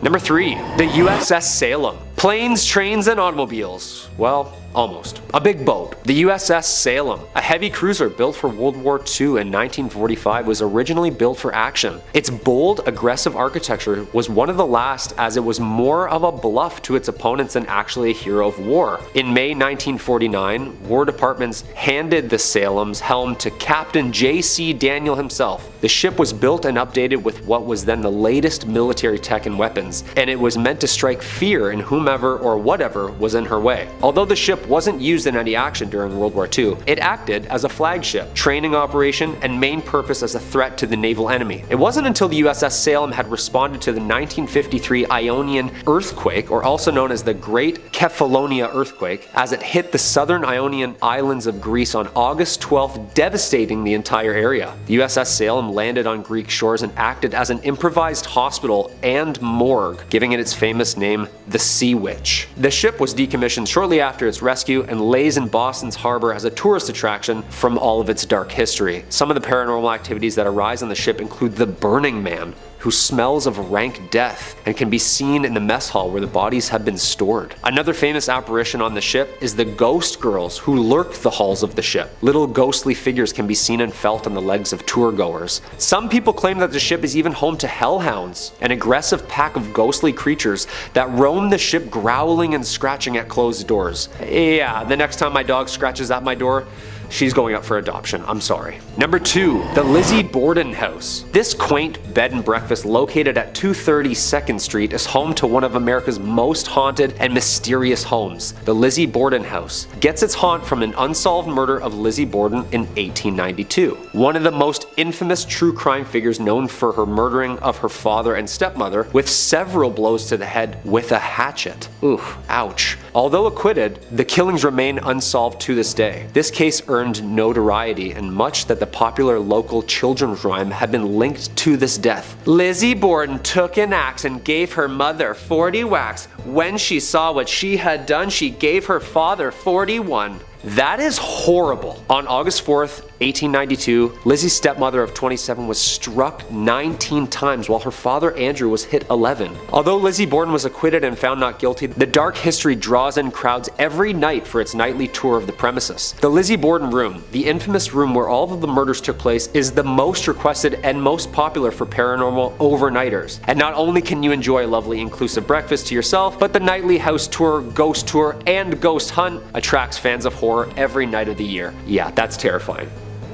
Number 3. The USS Salem. Planes, trains, and automobiles. Well, almost. A big boat. The USS Salem, a heavy cruiser built for World War II in 1945, was originally built for action. Its bold, aggressive architecture was one of the last, as it was more of a bluff to its opponents than actually a hero of war. In May 1949, War Departments handed the Salem's helm to Captain J.C. Daniel himself. The ship was built and updated with what was then the latest military tech and weapons, and it was meant to strike fear in whomever or whatever was in her way. Although the ship wasn't used in any action during World War II, it acted as a flagship, training operation, and main purpose as a threat to the naval enemy. It wasn't until the USS Salem had responded to the 1953 Ionian earthquake, or also known as the Great Kefalonia earthquake, as it hit the southern Ionian islands of Greece on August 12th, devastating the entire area. The USS Salem landed on Greek shores and acted as an improvised hospital and morgue, giving it its famous name, the Sea Witch. The ship was decommissioned shortly after its rescue and lays in Boston's harbor as a tourist attraction from all of its dark history. Some of the paranormal activities that arise on the ship include the Burning Man, who smells of rank death and can be seen in the mess hall where the bodies have been stored. Another famous apparition on the ship is the Ghost Girls, who lurk the halls of the ship. Little ghostly figures can be seen and felt on the legs of tour goers. Some people claim that the ship is even home to hellhounds, an aggressive pack of ghostly creatures that roam the ship growling and scratching at closed doors. Yeah, the next time my dog scratches at my door, she's going up for adoption. I'm sorry. Number 2. The Lizzie Borden House. This quaint bed and breakfast located at 230 2nd Street is home to one of America's most haunted and mysterious homes. The Lizzie Borden House gets its haunt from an unsolved murder of Lizzie Borden in 1892. One of the most infamous true crime figures known for her murdering of her father and stepmother with several blows to the head with a hatchet. Oof, ouch. Although acquitted, the killings remain unsolved to this day. This case earned notoriety, and much that the popular local children's rhyme had been linked to this death. Lizzie Borden took an axe and gave her mother 40 whacks. When she saw what she had done, she gave her father 41. That is horrible. On August 4th, 1892, Lizzie's stepmother of 27 was struck 19 times while her father Andrew was hit 11. Although Lizzie Borden was acquitted and found not guilty, the dark history draws in crowds every night for its nightly tour of the premises. The Lizzie Borden room, the infamous room where all of the murders took place, is the most requested and most popular for paranormal overnighters. And not only can you enjoy a lovely inclusive breakfast to yourself, but the nightly house tour, ghost tour, and ghost hunt attracts fans of horror every night of the year. Yeah, that's terrifying.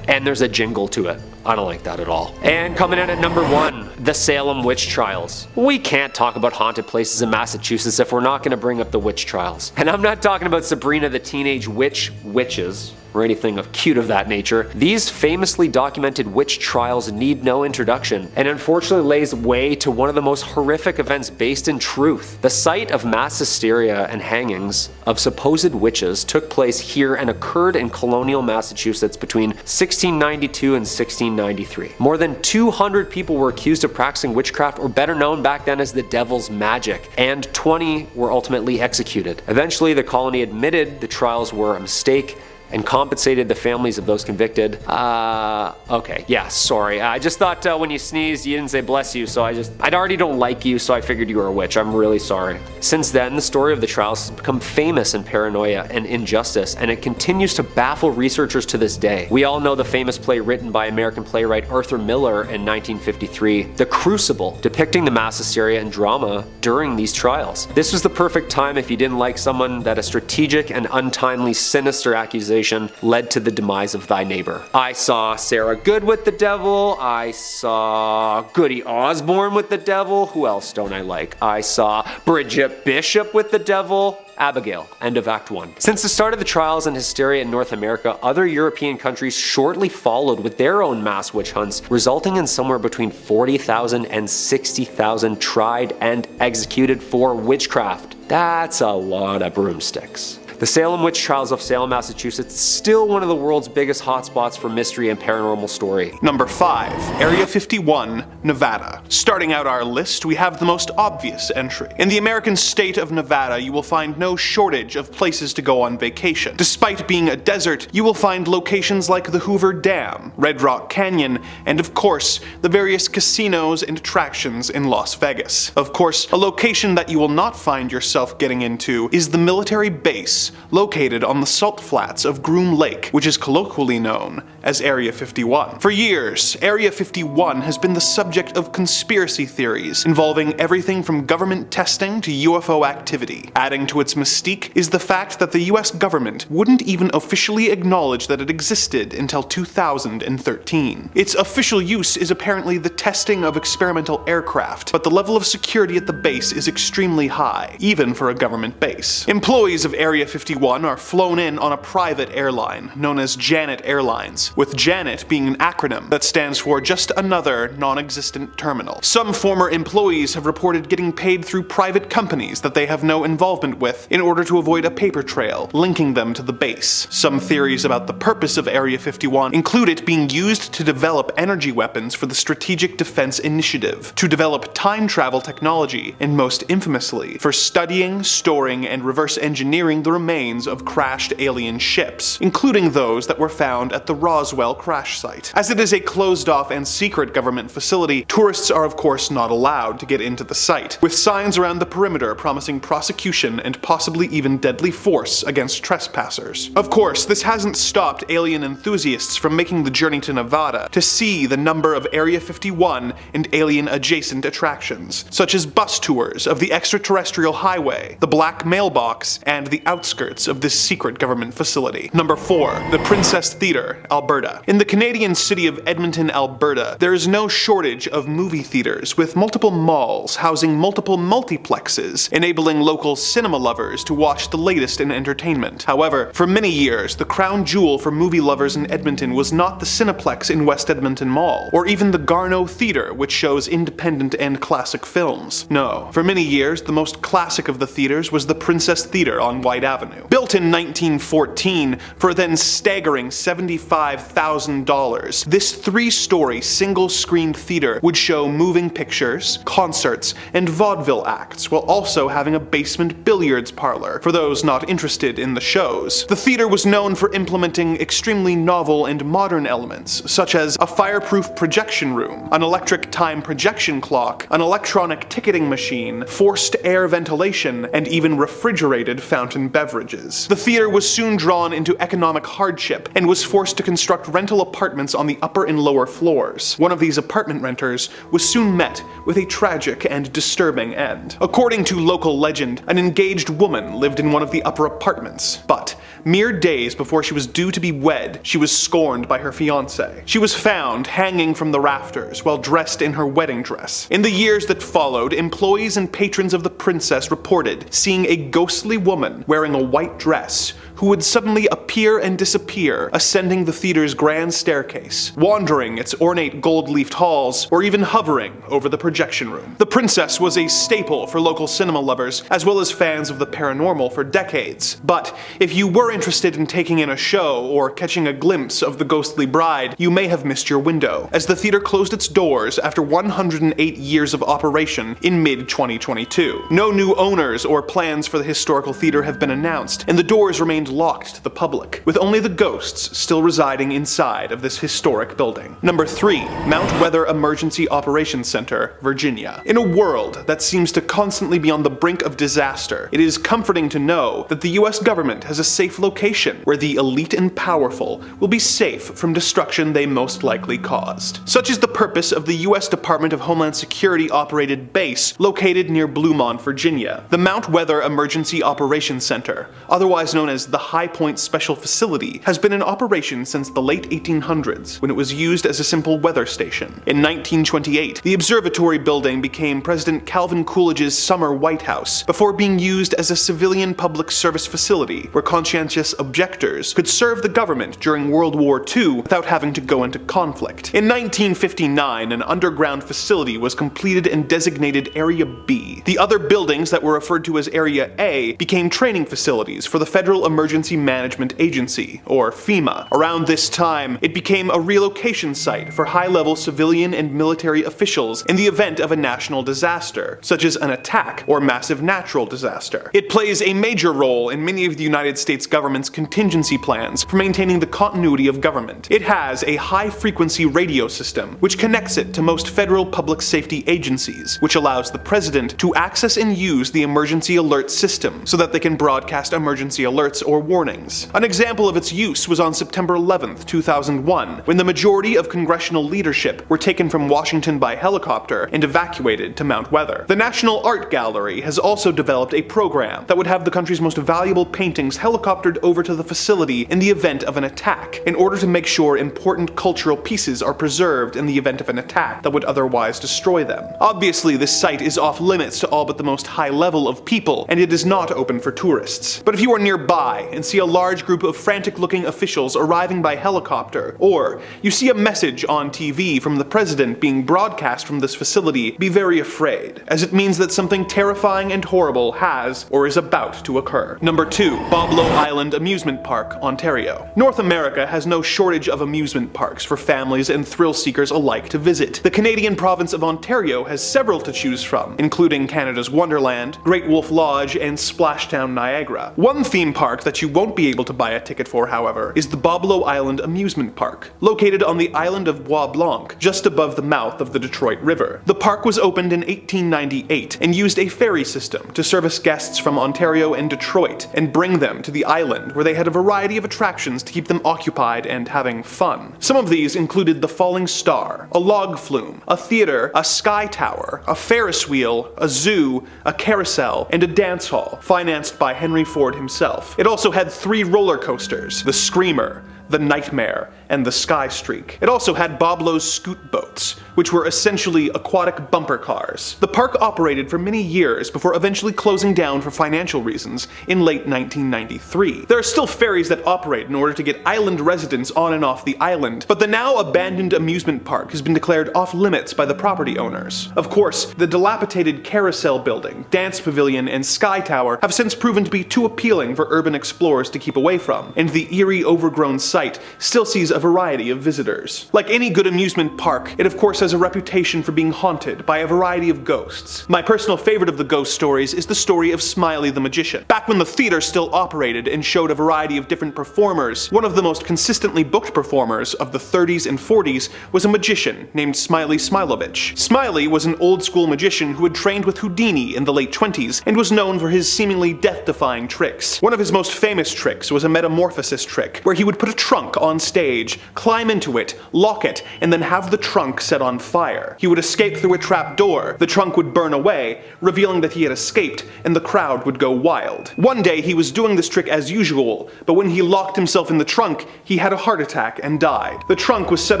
And there's a jingle to it. I don't like that at all. And coming in at number 1, the Salem Witch Trials. We can't talk about haunted places in Massachusetts if we're not going to bring up the witch trials. And I'm not talking about Sabrina the Teenage Witches, or anything of cute of that nature. These famously documented witch trials need no introduction, and unfortunately lays way to one of the most horrific events based in truth. The site of mass hysteria and hangings of supposed witches took place here and occurred in colonial Massachusetts between 1692 and 1693. More than 200 people were accused of practicing witchcraft, or better known back then as the devil's magic, and 20 were ultimately executed. Eventually, the colony admitted the trials were a mistake and compensated the families of those convicted. Okay, yeah, sorry. I just thought when you sneezed, you didn't say bless you, so I already don't like you, so I figured you were a witch. I'm really sorry. Since then, the story of the trials has become famous in paranoia and injustice, and it continues to baffle researchers to this day. We all know the famous play written by American playwright Arthur Miller in 1953, The Crucible, depicting the mass hysteria and drama during these trials. This was the perfect time if you didn't like someone that a strategic and untimely sinister accusation civilization led to the demise of thy neighbor. I saw Sarah Good with the devil. I saw Goody Osborne with the devil. Who else don't I like? I saw Bridget Bishop with the devil. Abigail. End of Act 1. Since the start of the trials and hysteria in North America, other European countries shortly followed with their own mass witch hunts, resulting in somewhere between 40,000 and 60,000 tried and executed for witchcraft. That's a lot of broomsticks. The Salem Witch Trials of Salem, Massachusetts is still one of the world's biggest hotspots for mystery and paranormal story. Number 5. Area 51, Nevada. Starting out our list, we have the most obvious entry. In the American state of Nevada, you will find no shortage of places to go on vacation. Despite being a desert, you will find locations like the Hoover Dam, Red Rock Canyon, and of course, the various casinos and attractions in Las Vegas. Of course, a location that you will not find yourself getting into is the military base located on the salt flats of Groom Lake, which is colloquially known as Area 51. For years, Area 51 has been the subject of conspiracy theories involving everything from government testing to UFO activity. Adding to its mystique is the fact that the US government wouldn't even officially acknowledge that it existed until 2013. Its official use is apparently the testing of experimental aircraft, but the level of security at the base is extremely high, even for a government base. Employees of Area 51 are flown in on a private airline known as Janet Airlines, with Janet being an acronym that stands for just another non-existent terminal. Some former employees have reported getting paid through private companies that they have no involvement with in order to avoid a paper trail linking them to the base. Some theories about the purpose of Area 51 include it being used to develop energy weapons for the Strategic Defense Initiative, to develop time travel technology, and most infamously, for studying, storing, and reverse engineering the remains of crashed alien ships, including those that were found at the Roswell crash site. As it is a closed-off and secret government facility, tourists are of course not allowed to get into the site, with signs around the perimeter promising prosecution and possibly even deadly force against trespassers. Of course, this hasn't stopped alien enthusiasts from making the journey to Nevada to see the number of Area 51 and alien-adjacent attractions, such as bus tours of the extraterrestrial highway, the Black Mailbox, and the outskirts of this secret government facility. Number 4. The Princess Theatre, Alberta. In the Canadian city of Edmonton, Alberta, there is no shortage of movie theaters, with multiple malls housing multiple multiplexes, enabling local cinema lovers to watch the latest in entertainment. However, for many years, the crown jewel for movie lovers in Edmonton was not the Cineplex in West Edmonton Mall, or even the Garneau Theatre, which shows independent and classic films. No, for many years, the most classic of the theaters was the Princess Theatre on White Avenue. Built in 1914 for a then staggering $75,000, this 3-story single-screen theater would show moving pictures, concerts, and vaudeville acts, while also having a basement billiards parlor for those not interested in the shows. The theater was known for implementing extremely novel and modern elements, such as a fireproof projection room, an electric time projection clock, an electronic ticketing machine, forced air ventilation, and even refrigerated fountain beverages. The theater was soon drawn into economic hardship and was forced to construct rental apartments on the upper and lower floors. One of these apartment renters was soon met with a tragic and disturbing end. According to local legend, an engaged woman lived in one of the upper apartments, but mere days before she was due to be wed, she was scorned by her fiancé. She was found hanging from the rafters while dressed in her wedding dress. In the years that followed, employees and patrons of the princess reported seeing a ghostly woman wearing a white dress who would suddenly appear and disappear, ascending the theater's grand staircase, wandering its ornate gold-leafed halls, or even hovering over the projection room. The princess was a staple for local cinema lovers, as well as fans of the paranormal for decades. But if you were interested in taking in a show or catching a glimpse of the ghostly bride, you may have missed your window, as the theater closed its doors after 108 years of operation in mid-2022. No new owners or plans for the historical theater have been announced, and the doors remained locked to the public, with only the ghosts still residing inside of this historic building. Number 3. Mount Weather Emergency Operations Center, Virginia. In a world that seems to constantly be on the brink of disaster, it is comforting to know that the US government has a safe location where the elite and powerful will be safe from destruction they most likely caused. Such is the purpose of the US Department of Homeland Security operated base located near Bluemont, Virginia. The Mount Weather Emergency Operations Center, otherwise known as the the High Point Special Facility has been in operation since the late 1800s, when it was used as a simple weather station. In 1928, the observatory building became President Calvin Coolidge's summer White House, before being used as a civilian public service facility where conscientious objectors could serve the government during World War II without having to go into conflict. In 1959, an underground facility was completed and designated Area B. The other buildings that were referred to as Area A became training facilities for the Federal Emergency Management Agency, or FEMA. Around this time, it became a relocation site for high-level civilian and military officials in the event of a national disaster, such as an attack or massive natural disaster. It plays a major role in many of the United States government's contingency plans for maintaining the continuity of government. It has a high-frequency radio system, which connects it to most federal public safety agencies, which allows the president to access and use the emergency alert system so that they can broadcast emergency alerts or warnings. An example of its use was on September 11th, 2001, when the majority of congressional leadership were taken from Washington by helicopter and evacuated to Mount Weather. The National Art Gallery has also developed a program that would have the country's most valuable paintings helicoptered over to the facility in the event of an attack, in order to make sure important cultural pieces are preserved in the event of an attack that would otherwise destroy them. Obviously, this site is off limits to all but the most high level of people, and it is not open for tourists. But if you are nearby and see a large group of frantic-looking officials arriving by helicopter, or you see a message on TV from the president being broadcast from this facility, be very afraid, as it means that something terrifying and horrible has or is about to occur. Number 2. Boblo Island Amusement Park, Ontario. North America has no shortage of amusement parks for families and thrill seekers alike to visit. The Canadian province of Ontario has several to choose from, including Canada's Wonderland, Great Wolf Lodge, and Splashdown Niagara. One theme park that you won't be able to buy a ticket for, however, is the Boblo Island Amusement Park, located on the island of Bois Blanc, just above the mouth of the Detroit River. The park was opened in 1898 and used a ferry system to service guests from Ontario and Detroit and bring them to the island, where they had a variety of attractions to keep them occupied and having fun. Some of these included the Falling Star, a log flume, a theater, a sky tower, a Ferris wheel, a zoo, a carousel, and a dance hall, financed by Henry Ford himself. It also had 3 roller coasters, the Screamer, the Nightmare, and the Sky Streak. It also had Boblo's scoot boats, which were essentially aquatic bumper cars. The park operated for many years before eventually closing down for financial reasons in late 1993. There are still ferries that operate in order to get island residents on and off the island, but the now abandoned amusement park has been declared off limits by the property owners. Of course, the dilapidated carousel building, dance pavilion, and sky tower have since proven to be too appealing for urban explorers to keep away from, and the eerie overgrown site still sees a variety of visitors. Like any good amusement park, it of course has a reputation for being haunted by a variety of ghosts. My personal favorite of the ghost stories is the story of Smiley the Magician. Back when the theater still operated and showed a variety of different performers, one of the most consistently booked performers of the 30s and 40s was a magician named Smiley Smilovich. Smiley was an old-school magician who had trained with Houdini in the late 20s and was known for his seemingly death-defying tricks. One of his most famous tricks was a metamorphosis trick, where he would put a trunk on stage, climb into it, lock it, and then have the trunk set on fire. He would escape through a trap door, the trunk would burn away, revealing that he had escaped, and the crowd would go wild. One day he was doing this trick as usual, but when he locked himself in the trunk, he had a heart attack and died. The trunk was set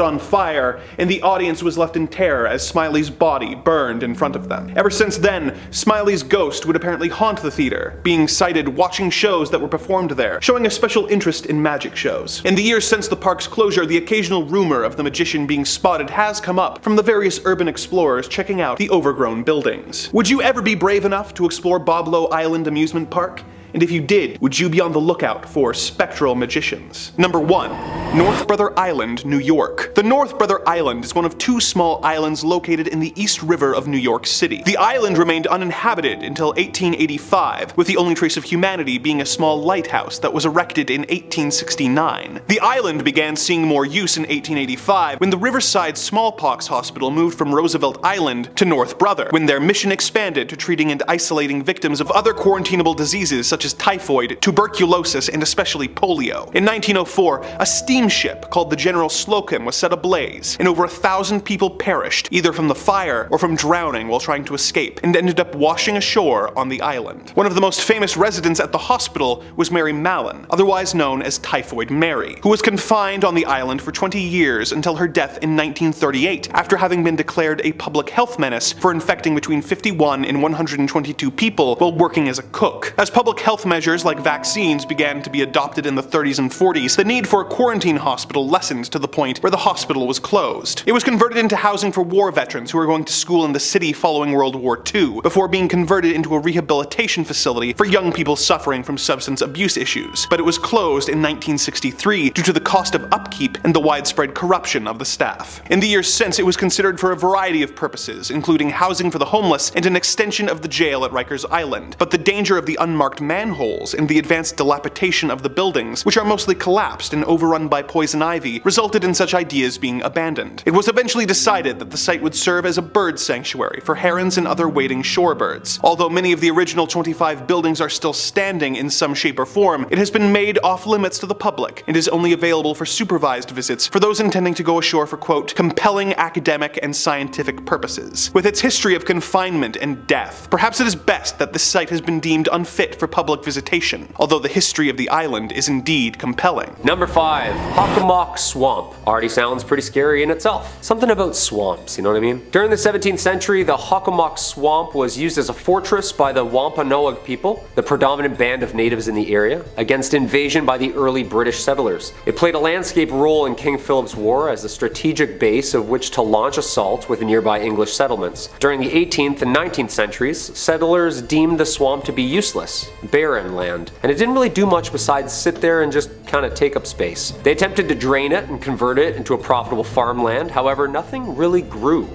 on fire, and the audience was left in terror as Smiley's body burned in front of them. Ever since then, Smiley's ghost would apparently haunt the theater, being sighted watching shows that were performed there, showing a special interest in magic shows. In the years since the park's closure, the occasional rumor of the magician being spotted has come up from the various urban explorers checking out the overgrown buildings. Would you ever be brave enough to explore Boblo Island Amusement Park? And if you did, would you be on the lookout for spectral magicians? Number 1. North Brother Island, New York. The North Brother Island is one of 2 small islands located in the East River of New York City. The island remained uninhabited until 1885, with the only trace of humanity being a small lighthouse that was erected in 1869. The island began seeing more use in 1885 when the Riverside Smallpox Hospital moved from Roosevelt Island to North Brother, when their mission expanded to treating and isolating victims of other quarantinable diseases such as as typhoid, tuberculosis, and especially polio. In 1904, a steamship called the General Slocum was set ablaze, and over 1,000 people perished, either from the fire or from drowning while trying to escape, and ended up washing ashore on the island. One of the most famous residents at the hospital was Mary Mallon, otherwise known as Typhoid Mary, who was confined on the island for 20 years until her death in 1938, after having been declared a public health menace for infecting between 51 and 122 people while working as a cook. As public health measures like vaccines began to be adopted in the 30s and 40s, the need for a quarantine hospital lessened to the point where the hospital was closed. It was converted into housing for war veterans who were going to school in the city following World War II, before being converted into a rehabilitation facility for young people suffering from substance abuse issues. But it was closed in 1963 due to the cost of upkeep and the widespread corruption of the staff. In the years since, it was considered for a variety of purposes, including housing for the homeless and an extension of the jail at Rikers Island. But the danger of the unmarked manholes and the advanced dilapidation of the buildings, which are mostly collapsed and overrun by poison ivy, resulted in such ideas being abandoned. It was eventually decided that the site would serve as a bird sanctuary for herons and other wading shorebirds. Although many of the original 25 buildings are still standing in some shape or form, it has been made off limits to the public and is only available for supervised visits for those intending to go ashore for, quote, compelling academic and scientific purposes. With its history of confinement and death, perhaps it is best that this site has been deemed unfit for public visitation, although the history of the island is indeed compelling. Number 5. Hockomock Swamp. Already sounds pretty scary in itself. Something about swamps, you know what I mean? During the 17th century, the Hockomock Swamp was used as a fortress by the Wampanoag people, the predominant band of natives in the area, against invasion by the early British settlers. It played a landscape role in King Philip's War as a strategic base of which to launch assaults with nearby English settlements. During the 18th and 19th centuries, settlers deemed the swamp to be useless, barren land, and it didn't really do much besides sit there and just kind of take up space. They attempted to drain it and convert it into a profitable farmland, however, nothing really grew.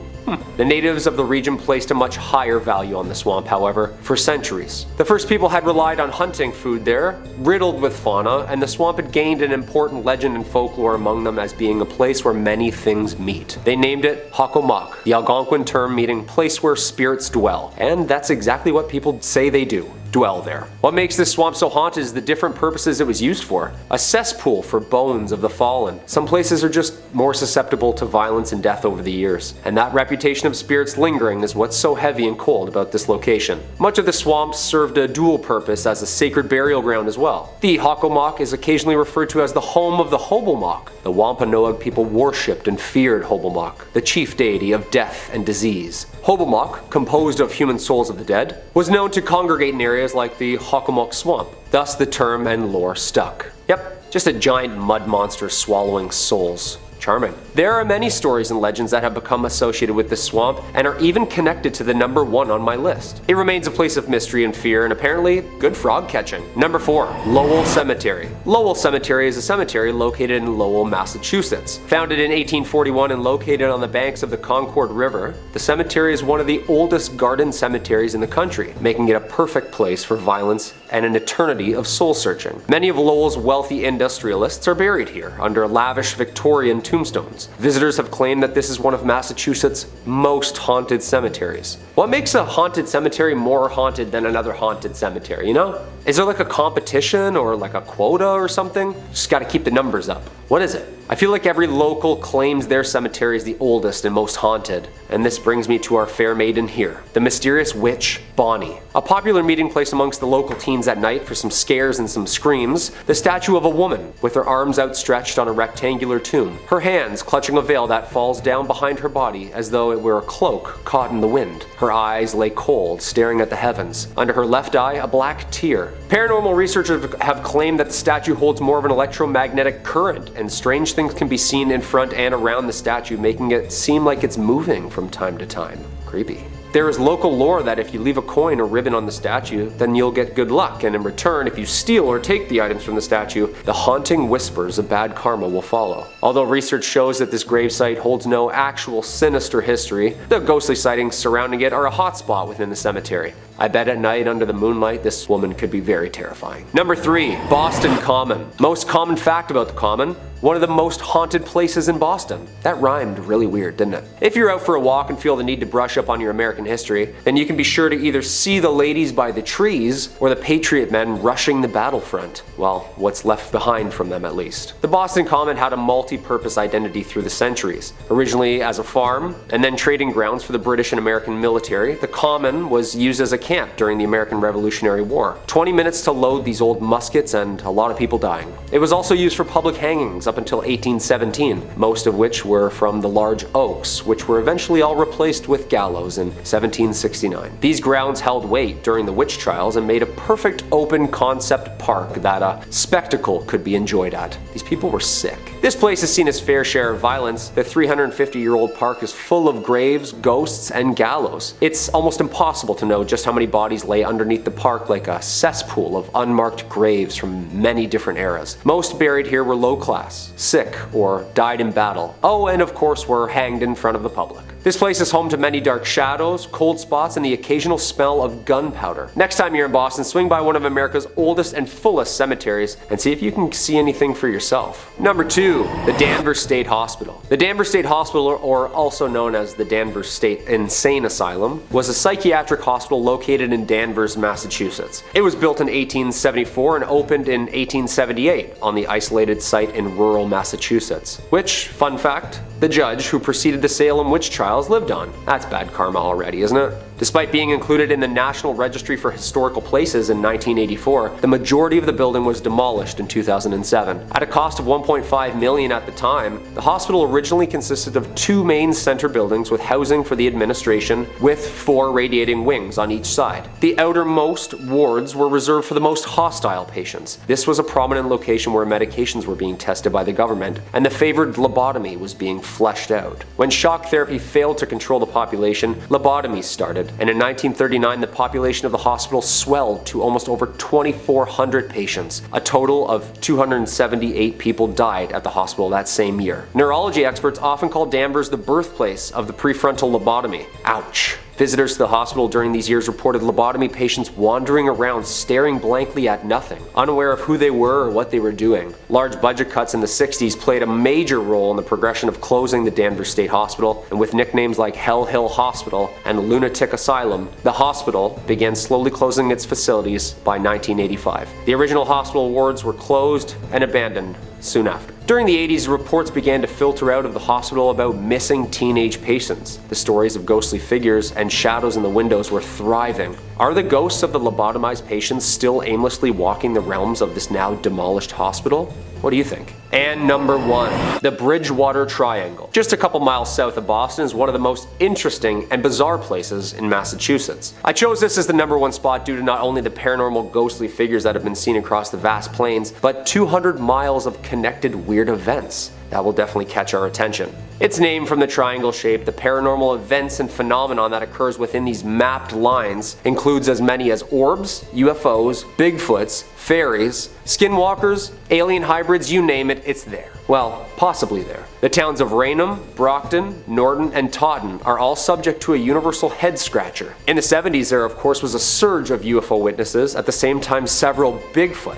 The natives of the region placed a much higher value on the swamp, however, for centuries. The first people had relied on hunting food there, riddled with fauna, and the swamp had gained an important legend and folklore among them as being a place where many things meet. They named it Hockomock, the Algonquin term meaning place where spirits dwell, and that's exactly what people say they do. Dwell there. What makes this swamp so haunted is the different purposes it was used for. A cesspool for bones of the fallen. Some places are just more susceptible to violence and death over the years, and that reputation of spirits lingering is what's so heavy and cold about this location. Much of the swamp served a dual purpose as a sacred burial ground as well. The Hockomock is occasionally referred to as the home of the Hobomok. The Wampanoag people worshipped and feared Hobomok, the chief deity of death and disease. Hobomok, composed of human souls of the dead, was known to congregate in areas like the Hockomock Swamp. Thus the term and lore stuck. Yep, just a giant mud monster swallowing souls. Charming. There are many stories and legends that have become associated with this swamp and are even connected to the number 1 on my list. It remains a place of mystery and fear and apparently good frog catching. Number 4. Lowell Cemetery. Lowell Cemetery is a cemetery located in Lowell, Massachusetts. Founded in 1841 and located on the banks of the Concord River, the cemetery is one of the oldest garden cemeteries in the country, making it a perfect place for violence and an eternity of soul searching. Many of Lowell's wealthy industrialists are buried here under lavish Victorian tombstones. Visitors have claimed that this is one of Massachusetts' most haunted cemeteries. What makes a haunted cemetery more haunted than another haunted cemetery, you know? Is there like a competition or like a quota or something? Just gotta keep the numbers up. What is it? I feel like every local claims their cemetery is the oldest and most haunted, and this brings me to our fair maiden here, the mysterious witch, Bonny. A popular meeting place amongst the local teens at night for some scares and some screams, the statue of a woman with her arms outstretched on a rectangular tomb, her hands clutching a veil that falls down behind her body as though it were a cloak caught in the wind. Her eyes lay cold, staring at the heavens. Under her left eye, a black tear. Paranormal researchers have claimed that the statue holds more of an electromagnetic current, and strange things can be seen in front and around the statue, making it seem like it's moving from time to time. Creepy. There is local lore that if you leave a coin or ribbon on the statue, then you'll get good luck, and in return, if you steal or take the items from the statue, the haunting whispers of bad karma will follow. Although research shows that this gravesite holds no actual sinister history, the ghostly sightings surrounding it are a hotspot within the cemetery. I bet at night under the moonlight, this woman could be very terrifying. Number 3. Boston Common. Most common fact about the Common: one of the most haunted places in Boston. That rhymed really weird, didn't it? If you're out for a walk and feel the need to brush up on your American history, then you can be sure to either see the ladies by the trees or the Patriot men rushing the battlefront. Well, what's left behind from them at least. The Boston Common had a multi-purpose identity through the centuries. Originally as a farm, and then trading grounds for the British and American military, the Common was used as a camp during the American Revolutionary War. 20 minutes to load these old muskets and a lot of people dying. It was also used for public hangings up until 1817, most of which were from the large oaks, which were eventually all replaced with gallows in 1769. These grounds held weight during the witch trials and made a perfect open concept park that a spectacle could be enjoyed at. These people were sick. This place has seen its fair share of violence. The 350-year-old park is full of graves, ghosts, and gallows. It's almost impossible to know just how many bodies lay underneath the park, like a cesspool of unmarked graves from many different eras. Most buried here were low class, sick, or died in battle. Oh, and of course were hanged in front of the public. This place is home to many dark shadows, cold spots, and the occasional smell of gunpowder. Next time you're in Boston, swing by one of America's oldest and fullest cemeteries and see if you can see anything for yourself. Number 2, the Danvers State Hospital. The Danvers State Hospital, or also known as the Danvers State Insane Asylum, was a psychiatric hospital located in Danvers, Massachusetts. It was built in 1874 and opened in 1878 on the isolated site in rural Massachusetts, which, fun fact, the judge who preceded the Salem witch trials lived on. That's bad karma already, isn't it? Despite being included in the National Registry for Historical Places in 1984, the majority of the building was demolished in 2007. At a cost of $1.5 million at the time, the hospital originally consisted of 2 main center buildings with housing for the administration, with 4 radiating wings on each side. The outermost wards were reserved for the most hostile patients. This was a prominent location where medications were being tested by the government, and the favored lobotomy was being fleshed out. When shock therapy failed to control the population, lobotomies started, and in 1939 the population of the hospital swelled to almost over 2,400 patients. A total of 278 people died at the hospital that same year. Neurology experts often call Danvers the birthplace of the prefrontal lobotomy. Ouch. Visitors to the hospital during these years reported lobotomy patients wandering around staring blankly at nothing, unaware of who they were or what they were doing. Large budget cuts in the 60s played a major role in the progression of closing the Danvers State Hospital, and with nicknames like Hell Hill Hospital and Lunatic Asylum, the hospital began slowly closing its facilities by 1985. The original hospital wards were closed and abandoned soon after. During the 80s, reports began to filter out of the hospital about missing teenage patients. The stories of ghostly figures and shadows in the windows were thriving. Are the ghosts of the lobotomized patients still aimlessly walking the realms of this now demolished hospital? What do you think? And number 1, the Bridgewater Triangle. Just a couple miles south of Boston is one of the most interesting and bizarre places in Massachusetts. I chose this as the number 1 spot due to not only the paranormal ghostly figures that have been seen across the vast plains, but 200 miles of connected weird events. That will definitely catch our attention. It's named from the triangle shape. The paranormal events and phenomenon that occurs within these mapped lines includes as many as orbs, UFOs, Bigfoots, fairies, skinwalkers, alien hybrids, you name it, it's there. Well, possibly there. The towns of Raynham, Brockton, Norton, and Taunton are all subject to a universal head scratcher. In the 70s, there of course was a surge of UFO witnesses, at the same time several Bigfoot.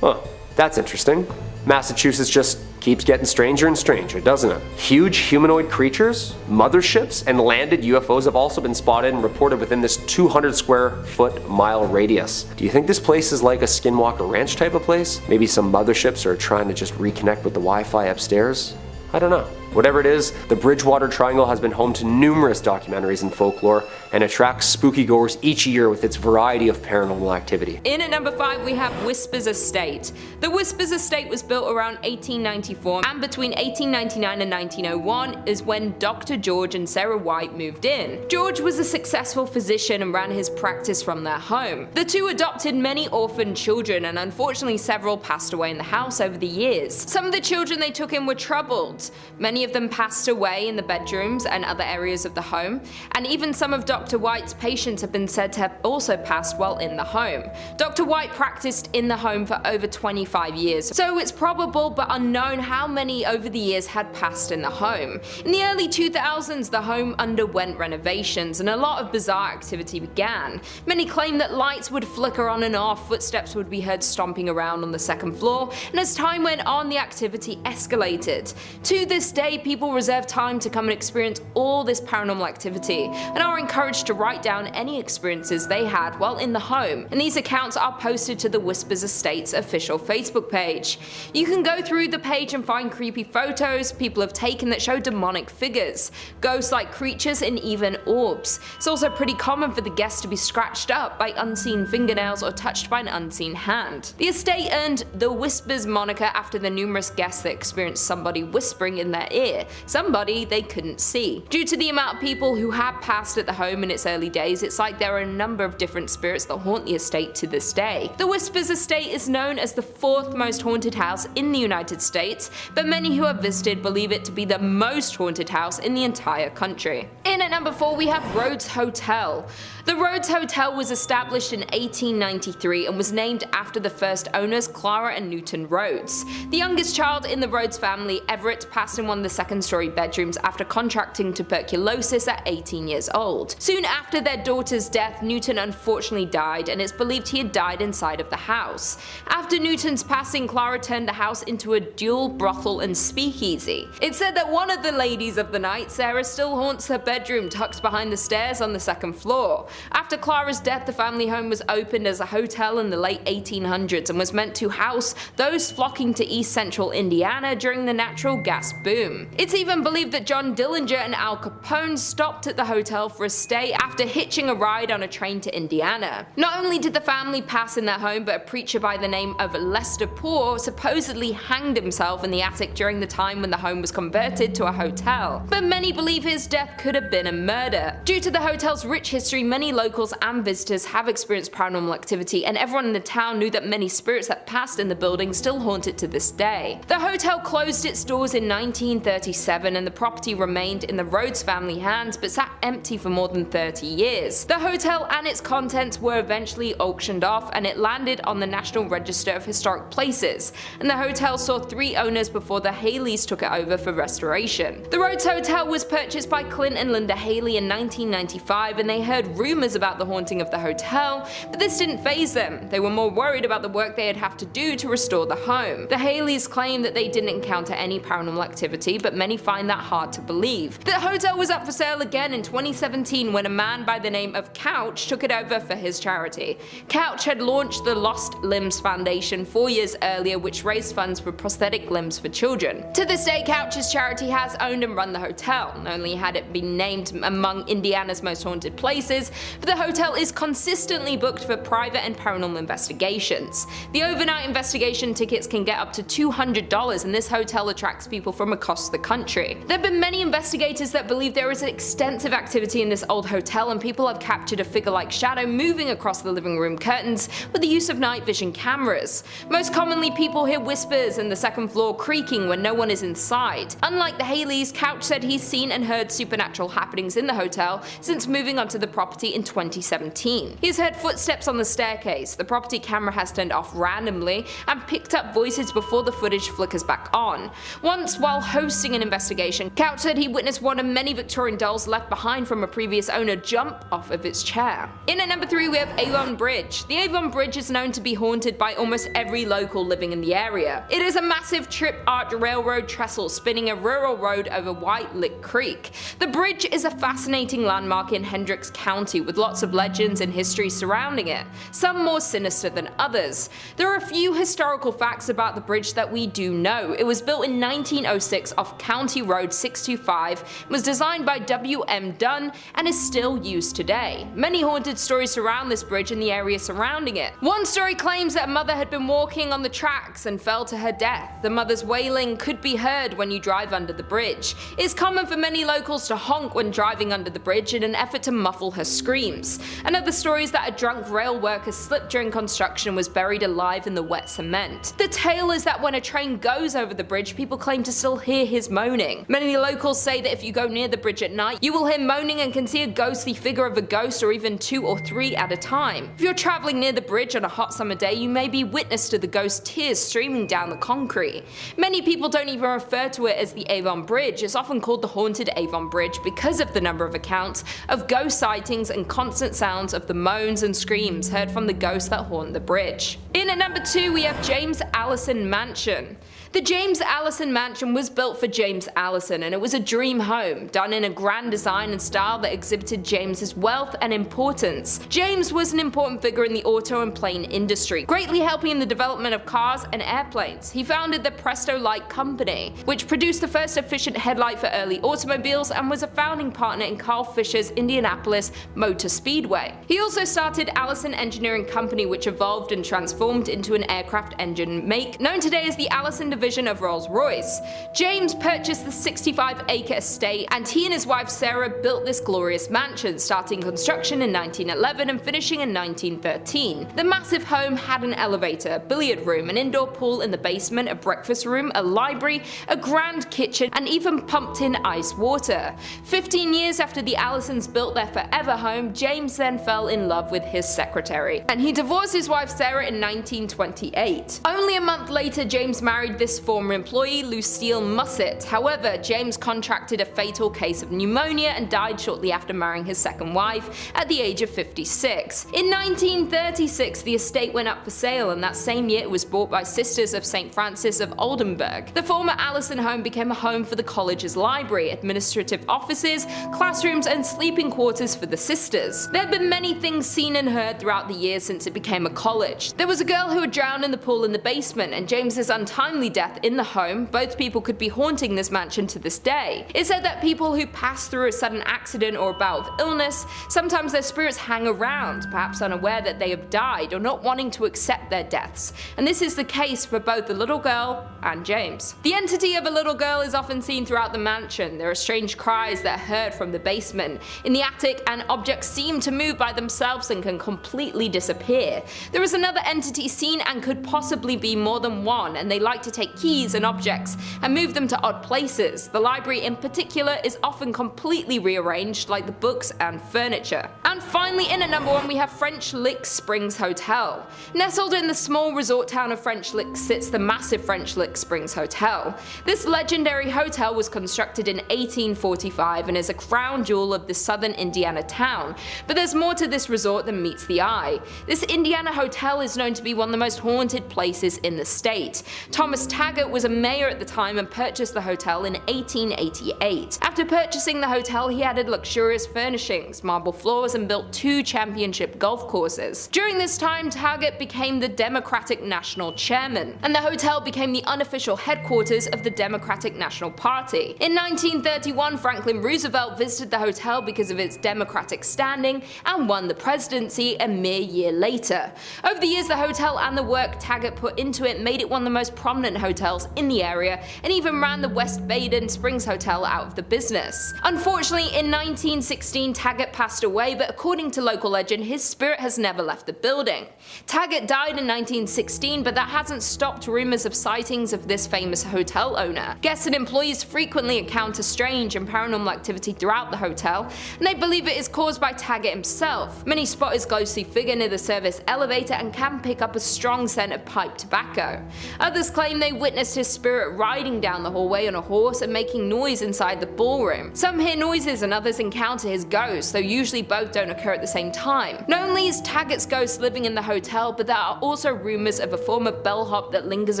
Huh, that's interesting. Massachusetts just keeps getting stranger and stranger, doesn't it? Huge humanoid creatures, motherships, and landed UFOs have also been spotted and reported within this 200 square foot mile radius. Do you think this place is like a Skinwalker Ranch type of place? Maybe some motherships are trying to just reconnect with the Wi-Fi upstairs? I don't know. Whatever it is, the Bridgewater Triangle has been home to numerous documentaries and folklore and attracts spooky goers each year with its variety of paranormal activity. In at number 5 we have Whispers Estate. The Whispers Estate was built around 1894, and between 1899 and 1901 is when Dr. George and Sarah White moved in. George was a successful physician and ran his practice from their home. The two adopted many orphaned children, and unfortunately several passed away in the house over the years. Some of the children they took in were troubled. Many of them passed away in the bedrooms and other areas of the home, and even some of Dr. White's patients have been said to have also passed while in the home. Dr. White practiced in the home for over 25 years, so it's probable but unknown how many over the years had passed in the home. In the early 2000s, the home underwent renovations and a lot of bizarre activity began. Many claim that lights would flicker on and off, footsteps would be heard stomping around on the second floor, and as time went on, the activity escalated. To this day, people reserve time to come and experience all this paranormal activity, and are encouraged to write down any experiences they had while in the home, and these accounts are posted to the Whispers Estates official Facebook page. You can go through the page and find creepy photos people have taken that show demonic figures, ghost-like creatures, and even orbs. It's also pretty common for the guests to be scratched up by unseen fingernails or touched by an unseen hand. The estate earned the Whispers moniker after the numerous guests that experienced somebody whispering in their ear, somebody they couldn't see. Due to the amount of people who have passed at the home in its early days, it's like there are a number of different spirits that haunt the estate to this day. The Whispers Estate is known as the 4th most haunted house in the United States, but many who have visited believe it to be the most haunted house in the entire country. In at number 4 we have Rhodes Hotel. The Rhodes Hotel was established in 1893 and was named after the first owners, Clara and Newton Rhodes. The youngest child in the Rhodes family, Everett, passed in one of the second-story bedrooms after contracting tuberculosis at 18 years old. Soon after their daughter's death, Newton unfortunately died, and it's believed he had died inside of the house. After Newton's passing, Clara turned the house into a dual brothel and speakeasy. It's said that one of the ladies of the night, Sarah, still haunts her bedroom tucked behind the stairs on the second floor. After Clara's death, the family home was opened as a hotel in the late 1800s and was meant to house those flocking to East Central Indiana during the natural gas boom. It's even believed that John Dillinger and Al Capone stopped at the hotel for a stay after hitching a ride on a train to Indiana. Not only did the family pass in their home, but a preacher by the name of Lester Poor supposedly hanged himself in the attic during the time when the home was converted to a hotel. But many believe his death could have been a murder. Due to the hotel's rich history, many locals and visitors have experienced paranormal activity, and everyone in the town knew that many spirits that passed in the building still haunt it to this day. The hotel closed its doors in 1937 and the property remained in the Rhodes family hands but sat empty for more than 30 years. The hotel and its contents were eventually auctioned off and it landed on the National Register of Historic Places, and the hotel saw 3 owners before the Haleys took it over for restoration. The Rhodes Hotel was purchased by Clint and Linda Haley in 1995, and they heard rumors about the haunting of the hotel, but this didn't faze them. They were more worried about the work they'd have to do to restore the home. The Haleys claim that they didn't encounter any paranormal activity, but many find that hard to believe. The hotel was up for sale again in 2017 when a man by the name of Couch took it over for his charity. Couch had launched the Lost Limbs Foundation 4 years earlier, which raised funds for prosthetic limbs for children. To this day, Couch's charity has owned and run the hotel. Not only had it been named among Indiana's most haunted places, but the hotel is consistently booked for private and paranormal investigations. The overnight investigation tickets can get up to $200, and this hotel attracts people from across the country. There have been many investigators that believe there is extensive activity in this old hotel, and people have captured a figure-like shadow moving across the living room curtains with the use of night vision cameras. Most commonly, people hear whispers and the second floor creaking when no one is inside. Unlike the Haleys, Couch said he's seen and heard supernatural happenings in the hotel since moving onto the property in 2017. He's heard footsteps on the staircase, the property camera has turned off randomly, and picked up voices before the footage flickers back on. Once, while hosting an investigation, Couch said he witnessed one of many Victorian dolls left behind from a previous owner jump off of its chair. In at number 3 we have Avon Bridge. The Avon Bridge is known to be haunted by almost every local living in the area. It is a massive trip-arch railroad trestle spinning a rural road over White Lick Creek. The bridge is a fascinating landmark in Hendricks County with lots of legends and history surrounding it, some more sinister than others. There are a few historical facts about the bridge that we do know. It was built in 1906 off County Road 625, was designed by W.M. Dunn, and is still used today. Many haunted stories surround this bridge and the area surrounding it. One story claims that a mother had been walking on the tracks and fell to her death. The mother's wailing could be heard when you drive under the bridge. It's common for many locals to honk when driving under the bridge in an effort to muffle her screams. Another story is that a drunk rail worker slipped during construction and was buried alive in the wet cement. The tale is that when a train goes over the bridge, people claim to still hear his moaning. Many locals say that if you go near the bridge at night, you will hear moaning and can see a ghostly figure of a ghost or even 2 or 3 at a time. If you're traveling near the bridge on a hot summer day, you may be witness to the ghost tears streaming down the concrete. Many people don't even refer to it as the Avon Bridge. It's often called the Haunted Avon Bridge because of the number of accounts of ghost sightings and constant sounds of the moans and screams heard from the ghosts that haunt the bridge. In at number 2 we have James Allison Mansion. The James Allison Mansion was built for James Allison, and it was a dream home, done in a grand design and style that exhibited James's wealth and importance. James was an important figure in the auto and plane industry, greatly helping in the development of cars and airplanes. He founded the Presto Light Company, which produced the first efficient headlight for early automobiles, and was a founding partner in Carl Fisher's Indianapolis Motor Speedway. He also started Allison Engineering Company, which evolved and transformed into an aircraft engine make known today as the Allison division of Rolls-Royce. James purchased the 65-acre estate, and he and his wife Sarah built this glorious mansion, starting construction in 1911 and finishing in 1913. The massive home had an elevator, a billiard room, an indoor pool in the basement, a breakfast room, a library, a grand kitchen, and even pumped-in ice water. 15 years after the Allisons built their forever home, James then fell in love with his secretary, and he divorced his wife Sarah in 1928. Only a month later, James married this former employee, Lucille Musset. However, James contracted a fatal case of pneumonia and died shortly after marrying his second wife at the age of 56. In 1936, the estate went up for sale, and that same year it was bought by Sisters of St. Francis of Oldenburg. The former Allison home became a home for the college's library, administrative offices, classrooms, and sleeping quarters for the sisters. There have been many things seen and heard throughout the years since it became a college. There was a girl who had drowned in the pool in the basement, and James's untimely death in the home. Both people could be haunting this mansion to this day. It's said that people who pass through a sudden accident or a bout of illness, sometimes their spirits hang around, perhaps unaware that they have died or not wanting to accept their deaths, and this is the case for both the little girl and James. The entity of a little girl is often seen throughout the mansion. There are strange cries that are heard from the basement, in the attic, and objects seem to move by themselves and can completely disappear. There is another entity seen and could possibly be more than one, and they like to take keys and objects and move them to odd places. The library in particular is often completely rearranged, like the books and furniture. And finally, in at number 1 we have French Lick Springs Hotel. Nestled in the small resort town of French Lick sits the massive French Lick Springs Hotel. This legendary hotel was constructed in 1845 and is a crown jewel of the southern Indiana town, but there's more to this resort than meets the eye. This Indiana hotel is known to be one of the most haunted places in the state. Thomas Taggart was a mayor at the time and purchased the hotel in 1888. After purchasing the hotel, he added luxurious furnishings, marble floors, and built 2 championship golf courses. During this time, Taggart became the Democratic National Chairman, and the hotel became the unofficial headquarters of the Democratic National Party. In 1931, Franklin Roosevelt visited the hotel because of its Democratic standing and won the presidency a mere year later. Over the years, the hotel and the work Taggart put into it made it one of the most prominent hotels in the area, and even ran the West Baden Springs Hotel out of the business. Unfortunately, in 1916, Taggart passed away, but according to local legend, his spirit has never left the building. Taggart died in 1916, but that hasn't stopped rumors of sightings of this famous hotel owner. Guests and employees frequently encounter strange and paranormal activity throughout the hotel, and they believe it is caused by Taggart himself. Many spot his ghostly figure near the service elevator and can pick up a strong scent of pipe tobacco. Others claim they witnessed his spirit riding down the hallway on a horse and making noise inside the ballroom. Some hear noises and others encounter his ghost, though usually both don't occur at the same time. Not only is Taggart's ghost living in the hotel, but there are also rumors of a former bellhop that lingers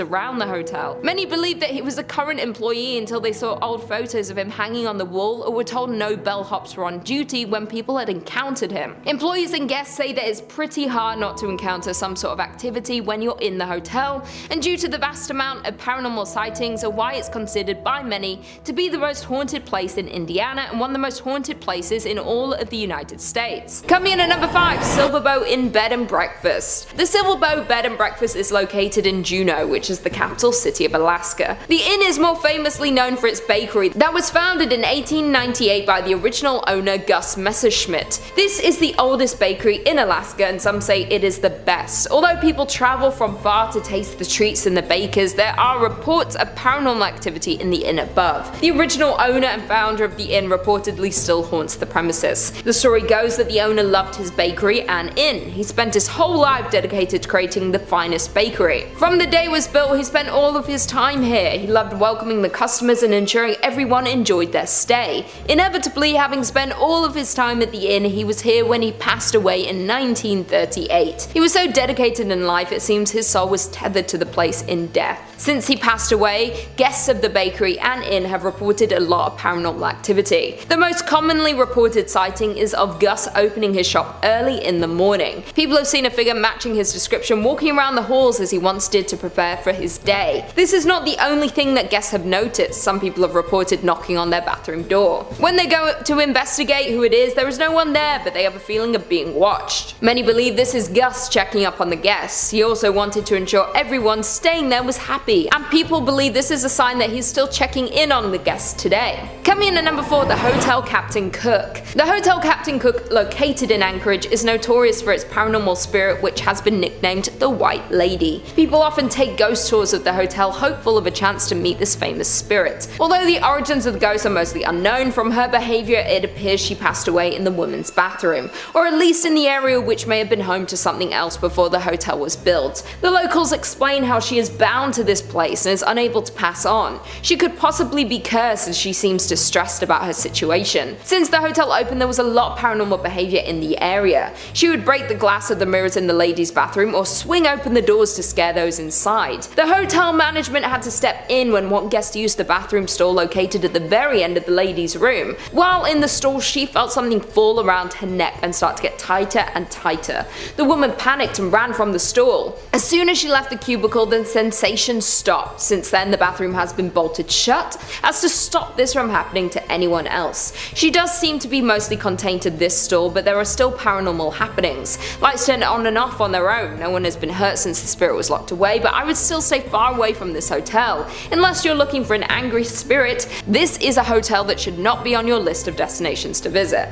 around the hotel. Many believe that he was a current employee until they saw old photos of him hanging on the wall or were told no bellhops were on duty when people had encountered him. Employees and guests say that it's pretty hard not to encounter some sort of activity when you're in the hotel, and due to the vast amount of paranormal sightings are why it's considered by many to be the most haunted place in Indiana and one of the most haunted places in all of the United States. Coming in at number 5, Silverbow Inn Bed and Breakfast. The Silverbow Bed and Breakfast is located in Juneau, which is the capital city of Alaska. The inn is more famously known for its bakery that was founded in 1898 by the original owner Gus Messerschmitt. This is the oldest bakery in Alaska, and some say it is the best. Although people travel from far to taste the treats and the bakers, there are reports of paranormal activity activity in the inn above. The original owner and founder of the inn reportedly still haunts the premises. The story goes that the owner loved his bakery and inn. He spent his whole life dedicated to creating the finest bakery. From the day it was built, he spent all of his time here. He loved welcoming the customers and ensuring everyone enjoyed their stay. Inevitably, having spent all of his time at the inn, he was here when he passed away in 1938. He was so dedicated in life, it seems his soul was tethered to the place in death. Since he passed away, guests of the bakery and inn have reported a lot of paranormal activity. The most commonly reported sighting is of Gus opening his shop early in the morning. People have seen a figure matching his description walking around the halls as he once did to prepare for his day. This is not the only thing that guests have noticed. Some people have reported knocking on their bathroom door. When they go to investigate who it is, there is no one there, but they have a feeling of being watched. Many believe this is Gus checking up on the guests. He also wanted to ensure everyone staying there was happy, and people believe this is a sign that he's still checking in on the guests today. Coming in at number 4, the Hotel Captain Cook. The Hotel Captain Cook, located in Anchorage, is notorious for its paranormal spirit, which has been nicknamed the White Lady. People often take ghost tours of the hotel, hopeful of a chance to meet this famous spirit. Although the origins of the ghost are mostly unknown, from her behavior it appears she passed away in the women's bathroom, or at least in the area which may have been home to something else before the hotel was built. The locals explain how she is bound to this place and is unable to pass on. She could possibly be cursed, as she seems distressed about her situation. Since the hotel opened, there was a lot of paranormal behavior in the area. She would break the glass of the mirrors in the ladies' bathroom or swing open the doors to scare those inside. The hotel management had to step in when one guest used the bathroom stall located at the very end of the ladies' room. While in the stall, she felt something fall around her neck and start to get tighter and tighter. The woman panicked and ran from the stall. As soon as she left the cubicle, the sensation stopped. Since then, the bathroom has been bolted shut as to stop this from happening to anyone else. She does seem to be mostly contained to this stall, but there are still paranormal happenings. Lights turn on and off on their own. No one has been hurt since the spirit was locked away, but I would still stay far away from this hotel. Unless you're looking for an angry spirit, this is a hotel that should not be on your list of destinations to visit.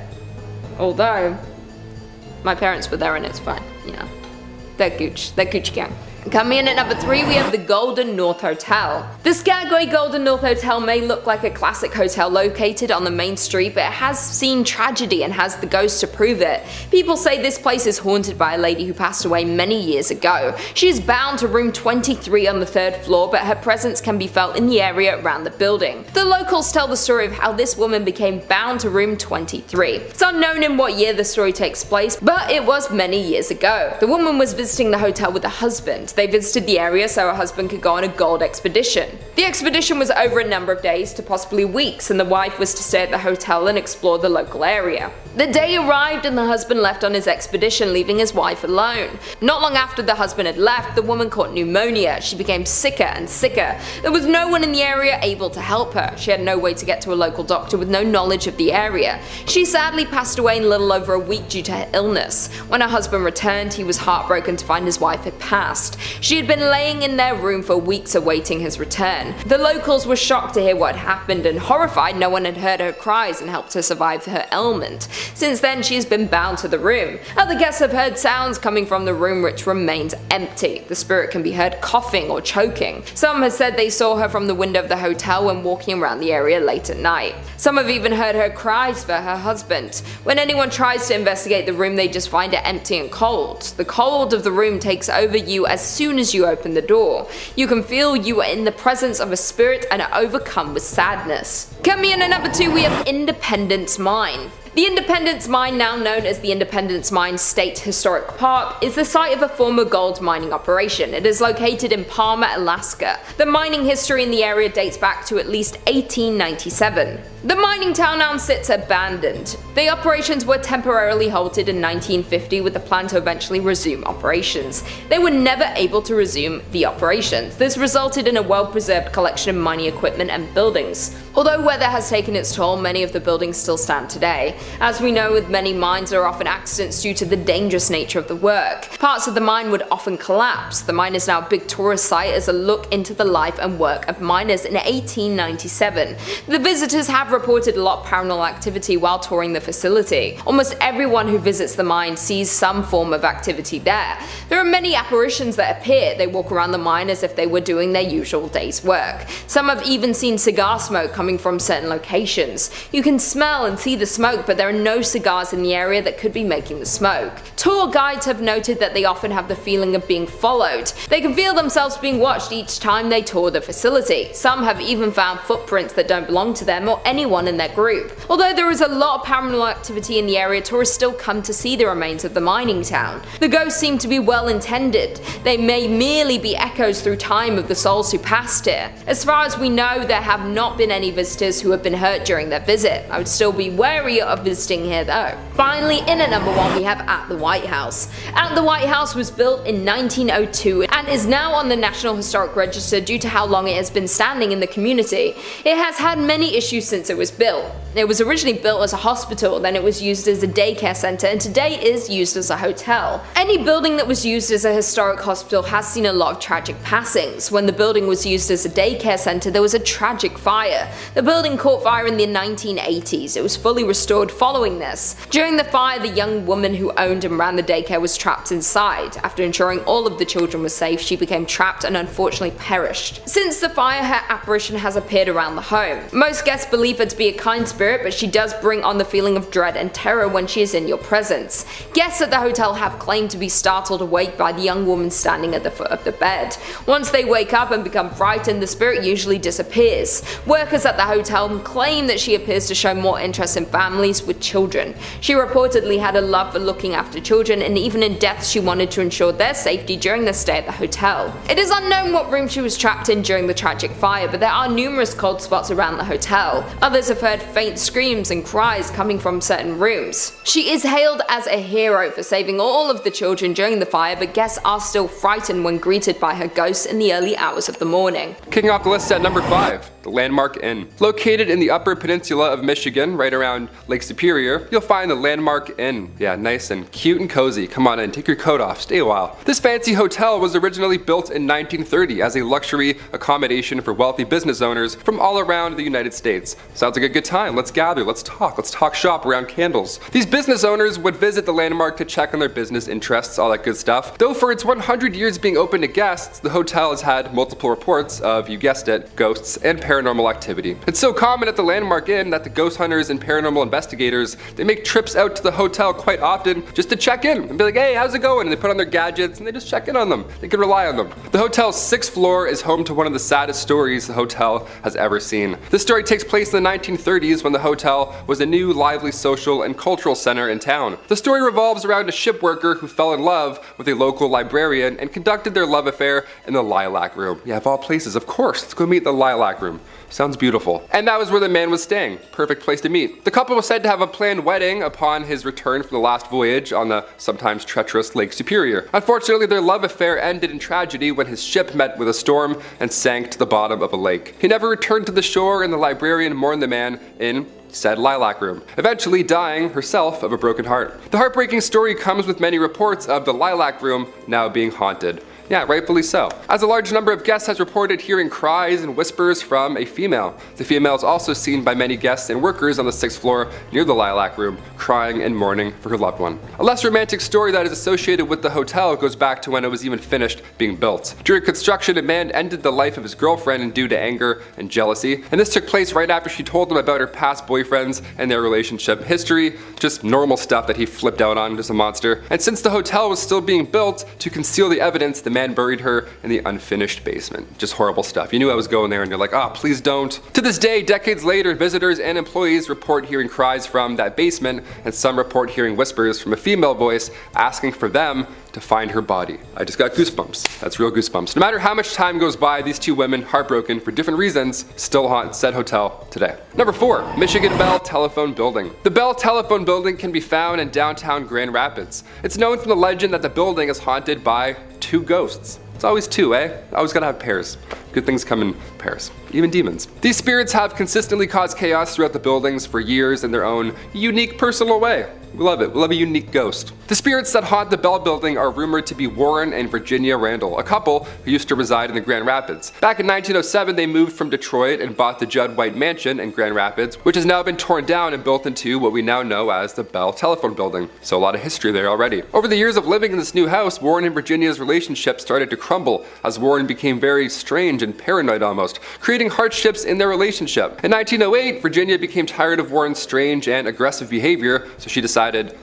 Although, my parents were there and it's fine, you know. They're Gucci gang. Coming in at number 3, we have the Golden North Hotel. The Skagway Golden North Hotel may look like a classic hotel located on the main street, but it has seen tragedy and has the ghosts to prove it. People say this place is haunted by a lady who passed away many years ago. She is bound to room 23 on the 3rd floor, but her presence can be felt in the area around the building. The locals tell the story of how this woman became bound to room 23. It's unknown in what year the story takes place, but it was many years ago. The woman was visiting the hotel with a husband. They visited the area so her husband could go on a gold expedition. The expedition was over a number of days to possibly weeks, and the wife was to stay at the hotel and explore the local area. The day arrived and the husband left on his expedition, leaving his wife alone. Not long after the husband had left, the woman caught pneumonia. She became sicker and sicker. There was no one in the area able to help her. She had no way to get to a local doctor with no knowledge of the area. She sadly passed away in a little over a week due to her illness. When her husband returned, he was heartbroken to find his wife had passed. She had been laying in their room for weeks awaiting his return. The locals were shocked to hear what had happened, and horrified no one had heard her cries and helped her survive her ailment. Since then, she has been bound to the room. Other guests have heard sounds coming from the room which remains empty. The spirit can be heard coughing or choking. Some have said they saw her from the window of the hotel when walking around the area late at night. Some have even heard her cries for her husband. When anyone tries to investigate the room, they just find it empty and cold. The cold of the room takes over you as soon as you open the door. You can feel you are in the presence of a spirit and are overcome with sadness. Coming in at number 2, we have Independence Mine. The Independence Mine, now known as the Independence Mine State Historic Park, is the site of a former gold mining operation. It is located in Palmer, Alaska. The mining history in the area dates back to at least 1897. The mining town now sits abandoned. The operations were temporarily halted in 1950 with the plan to eventually resume operations. They were never able to resume the operations. This resulted in a well-preserved collection of mining equipment and buildings. Although weather has taken its toll, many of the buildings still stand today. As we know, with many mines, there are often accidents due to the dangerous nature of the work. Parts of the mine would often collapse. The mine is now a big tourist site as a look into the life and work of miners in 1897. The visitors have reported a lot of paranormal activity while touring the facility. Almost everyone who visits the mine sees some form of activity there. There are many apparitions that appear. They walk around the mine as if they were doing their usual day's work. Some have even seen cigar smoke coming from certain locations. You can smell and see the smoke, but there are no cigars in the area that could be making the smoke. Tour guides have noted that they often have the feeling of being followed. They can feel themselves being watched each time they tour the facility. Some have even found footprints that don't belong to them or anyone in their group. Although there is a lot of paranormal activity in the area, tourists still come to see the remains of the mining town. The ghosts seem to be well intended. They may merely be echoes through time of the souls who passed here. As far as we know, there have not been any visitors who have been hurt during their visit. I would still be wary of visiting here though. Finally, in at number 1 we have At the White House. At the White House was built in 1902 and is now on the National Historic Register due to how long it has been standing in the community. It has had many issues since it was built. It was originally built as a hospital, then it was used as a daycare center, and today is used as a hotel. Any building that was used as a historic hospital has seen a lot of tragic passings. When the building was used as a daycare center, there was a tragic fire. The building caught fire in the 1980s. It was fully restored following this. During the fire, the young woman who owned and ran the daycare was trapped inside. After ensuring all of the children were safe, she became trapped and unfortunately perished. Since the fire, her apparition has appeared around the home. Most guests believe her to be a kind spirit, but she does bring on the feeling of dread and terror when she is in your presence. Guests at the hotel have claimed to be startled awake by the young woman standing at the foot of the bed. Once they wake up and become frightened, the spirit usually disappears. Workers at the hotel claim that she appears to show more interest in families with children. She reportedly had a love for looking after children, and even in death she wanted to ensure their safety during their stay at the hotel. It is unknown what room she was trapped in during the tragic fire, but there are numerous cold spots around the hotel. Others have heard faint screams and cries coming from certain rooms. She is hailed as a hero for saving all of the children during the fire, but guests are still frightened when greeted by her ghost in the early hours of the morning. Kicking off the list at number 5, the Landmark Inn. Located in the upper peninsula of Michigan, right around Lake Superior, you'll find the Landmark Inn. Yeah, nice and cute and cozy. Come on in, take your coat off, stay a while. This fancy hotel was originally built in 1930 as a luxury accommodation for wealthy business owners from all around the United States. Sounds like a good time. Let's gather, let's talk shop around candles. These business owners would visit the Landmark to check on their business interests, all that good stuff. Though for its 100 years being open to guests, the hotel has had multiple reports of, you guessed it, ghosts and paranormal activity. It's so common at the Landmark Inn that the ghost hunters and paranormal investigators, they make trips out to the hotel quite often just to check in and be like, hey, how's it going? And they put on their gadgets and they just check in on them. They can rely on them. The hotel's 6th floor is home to one of the saddest stories the hotel has ever seen. This story takes place in the 1930s when the hotel was a new, lively social and cultural center in town. The story revolves around a ship worker who fell in love with a local librarian and conducted their love affair in the Lilac Room. Yeah, of all places, of course, let's go meet in the Lilac Room. Sounds beautiful. And that was where the man was staying. Perfect place to meet. The couple was said to have a planned wedding upon his return from the last voyage on the sometimes treacherous Lake Superior. Unfortunately, their love affair ended in tragedy when his ship met with a storm and sank to the bottom of a lake. He never returned to the shore, and the librarian mourned the man in said Lilac Room, eventually dying herself of a broken heart. The heartbreaking story comes with many reports of the Lilac Room now being haunted. Yeah, rightfully so, as a large number of guests has reported hearing cries and whispers from a female. The female is also seen by many guests and workers on the 6th floor near the Lilac Room, crying and mourning for her loved one. A less romantic story that is associated with the hotel goes back to when it was even finished being built. During construction, a man ended the life of his girlfriend due to anger and jealousy, and this took place right after she told him about her past boyfriends and their relationship history, just normal stuff that he flipped out on, just a monster. And since the hotel was still being built, to conceal the evidence, the man buried her in the unfinished basement. Just horrible stuff. You knew I was going there and you're like, oh, please don't. To this day, decades later, visitors and employees report hearing cries from that basement, and some report hearing whispers from a female voice asking for them to find her body. I just got goosebumps. That's real goosebumps. No matter how much time goes by, these two women, heartbroken for different reasons, still haunt said hotel today. Number 4, Michigan Bell Telephone Building. The Bell Telephone Building can be found in downtown Grand Rapids. It's known from the legend that the building is haunted by 2 ghosts. It's always 2, eh? Always gotta have pairs. Good things come in pairs. Even demons. These spirits have consistently caused chaos throughout the buildings for years in their own unique personal way. We love it. We love a unique ghost. The spirits that haunt the Bell Building are rumored to be Warren and Virginia Randall, a couple who used to reside in the Grand Rapids. Back in 1907, they moved from Detroit and bought the Judd White Mansion in Grand Rapids, which has now been torn down and built into what we now know as the Bell Telephone Building. So a lot of history there already. Over the years of living in this new house, Warren and Virginia's relationship started to crumble as Warren became very strange and paranoid almost, creating hardships in their relationship. In 1908, Virginia became tired of Warren's strange and aggressive behavior, so she decided,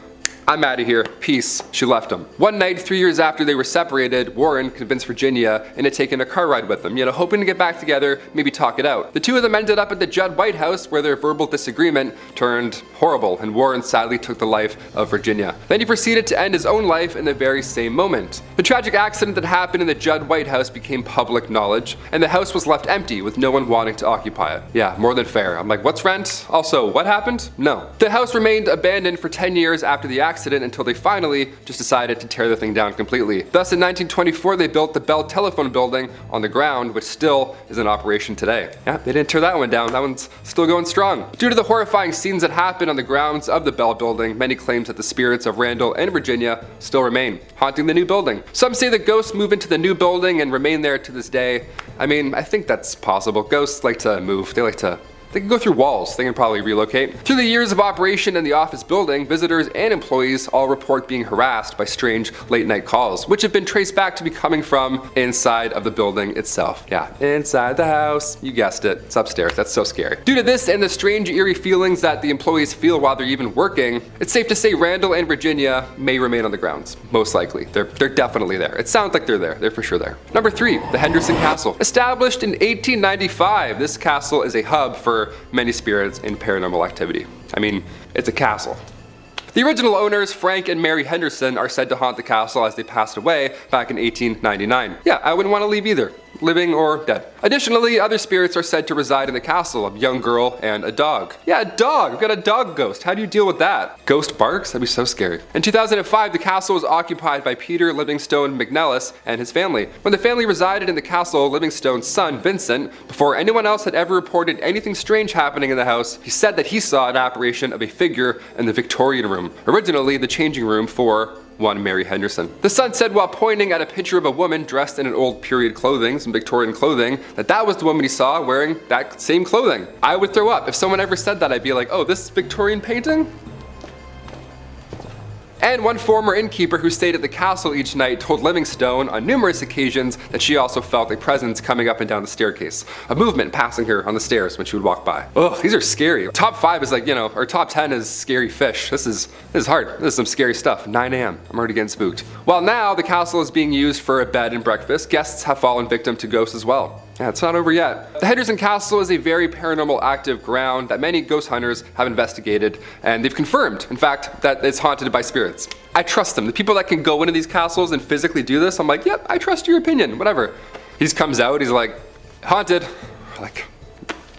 I'm out of here, peace. She left him. One night, 3 years after they were separated, Warren convinced Virginia into taking a car ride with them, hoping to get back together, maybe talk it out. The two of them ended up at the Judd White House where their verbal disagreement turned horrible and Warren sadly took the life of Virginia. Then he proceeded to end his own life in the very same moment. The tragic accident that happened in the Judd White House became public knowledge and the house was left empty with no one wanting to occupy it. Yeah, more than fair. I'm like, what's rent? Also, what happened? No. The house remained abandoned for 10 years after the accident until they finally just decided to tear the thing down completely. Thus in 1924 they built the Bell Telephone Building on the ground, which still is in operation today. Yeah, they didn't tear that one down, that one's still going strong. Due to the horrifying scenes that happened on the grounds of the Bell Building, many claim that the spirits of Randall and Virginia still remain, haunting the new building. Some say that ghosts move into the new building and remain there to this day. I mean, I think that's possible. Ghosts like to move, they can go through walls, they can probably relocate. Through the years of operation in the office building, visitors and employees all report being harassed by strange late night calls, which have been traced back to be coming from inside of the building itself. Yeah, inside the house. You guessed it, it's upstairs, that's so scary. Due to this and the strange eerie feelings that the employees feel while they're even working, it's safe to say Randall and Virginia may remain on the grounds, most likely. They're definitely there. It sounds like they're for sure there. Number 3, the Henderson Castle. Established in 1895, this castle is a hub for many spirits and paranormal activity. I mean, it's a castle. The original owners, Frank and Mary Henderson, are said to haunt the castle as they passed away back in 1899. Yeah, I wouldn't want to leave either, living or dead. Additionally, other spirits are said to reside in the castle, a young girl and a dog. Yeah, a dog! We've got a dog ghost. How do you deal with that? Ghost barks? That'd be so scary. In 2005, the castle was occupied by Peter Livingstone McNellis and his family. When the family resided in the castle, Livingstone's son, Vincent, before anyone else had ever reported anything strange happening in the house, he said that he saw an apparition of a figure in the Victorian room, originally the changing room for one Mary Henderson. The son said while pointing at a picture of a woman dressed in an old period clothing, some Victorian clothing, that was the woman he saw wearing that same clothing. I would throw up. If someone ever said that, I'd be like, oh, this Victorian painting? And one former innkeeper who stayed at the castle each night told Livingstone on numerous occasions that she also felt a presence coming up and down the staircase, a movement passing her on the stairs when she would walk by. Ugh, these are scary. Top 5 is like, or top 10 is scary fish. This is hard. This is some scary stuff. 9 a.m. I'm already getting spooked. While now the castle is being used for a bed and breakfast, guests have fallen victim to ghosts as well. Yeah, it's not over yet. The Henderson Castle is a very paranormal active ground that many ghost hunters have investigated, and they've confirmed, in fact, that it's haunted by spirits. I trust them. The people that can go into these castles and physically do this, I'm like, yep, I trust your opinion, whatever. He just comes out, he's like, haunted. Like,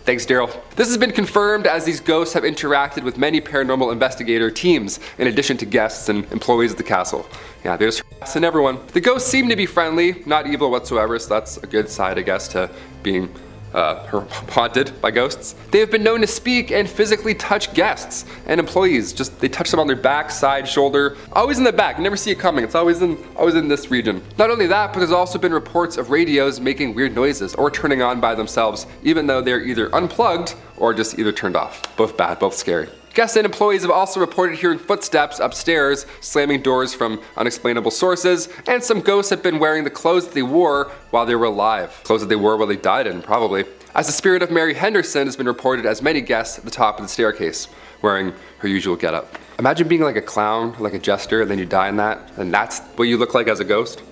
thanks, Daryl. This has been confirmed as these ghosts have interacted with many paranormal investigator teams, in addition to guests and employees of the castle. Yeah, they're just harassing everyone. The ghosts seem to be friendly, not evil whatsoever, so that's a good side, I guess, to being haunted by ghosts. They have been known to speak and physically touch guests and employees. Just they touch them on their back, side, shoulder, always in the back. You never see it coming. It's always in this region. Not only that, but there's also been reports of radios making weird noises or turning on by themselves, even though they're either unplugged or just either turned off. Both bad, both scary. Guests and employees have also reported hearing footsteps upstairs, slamming doors from unexplainable sources, and some ghosts have been wearing the clothes that they wore while they were alive. Clothes that they wore while they died in, probably. As the spirit of Mary Henderson has been reported as many guests at the top of the staircase, wearing her usual getup. Imagine being like a clown, like a jester, and then you die in that, and that's what you look like as a ghost.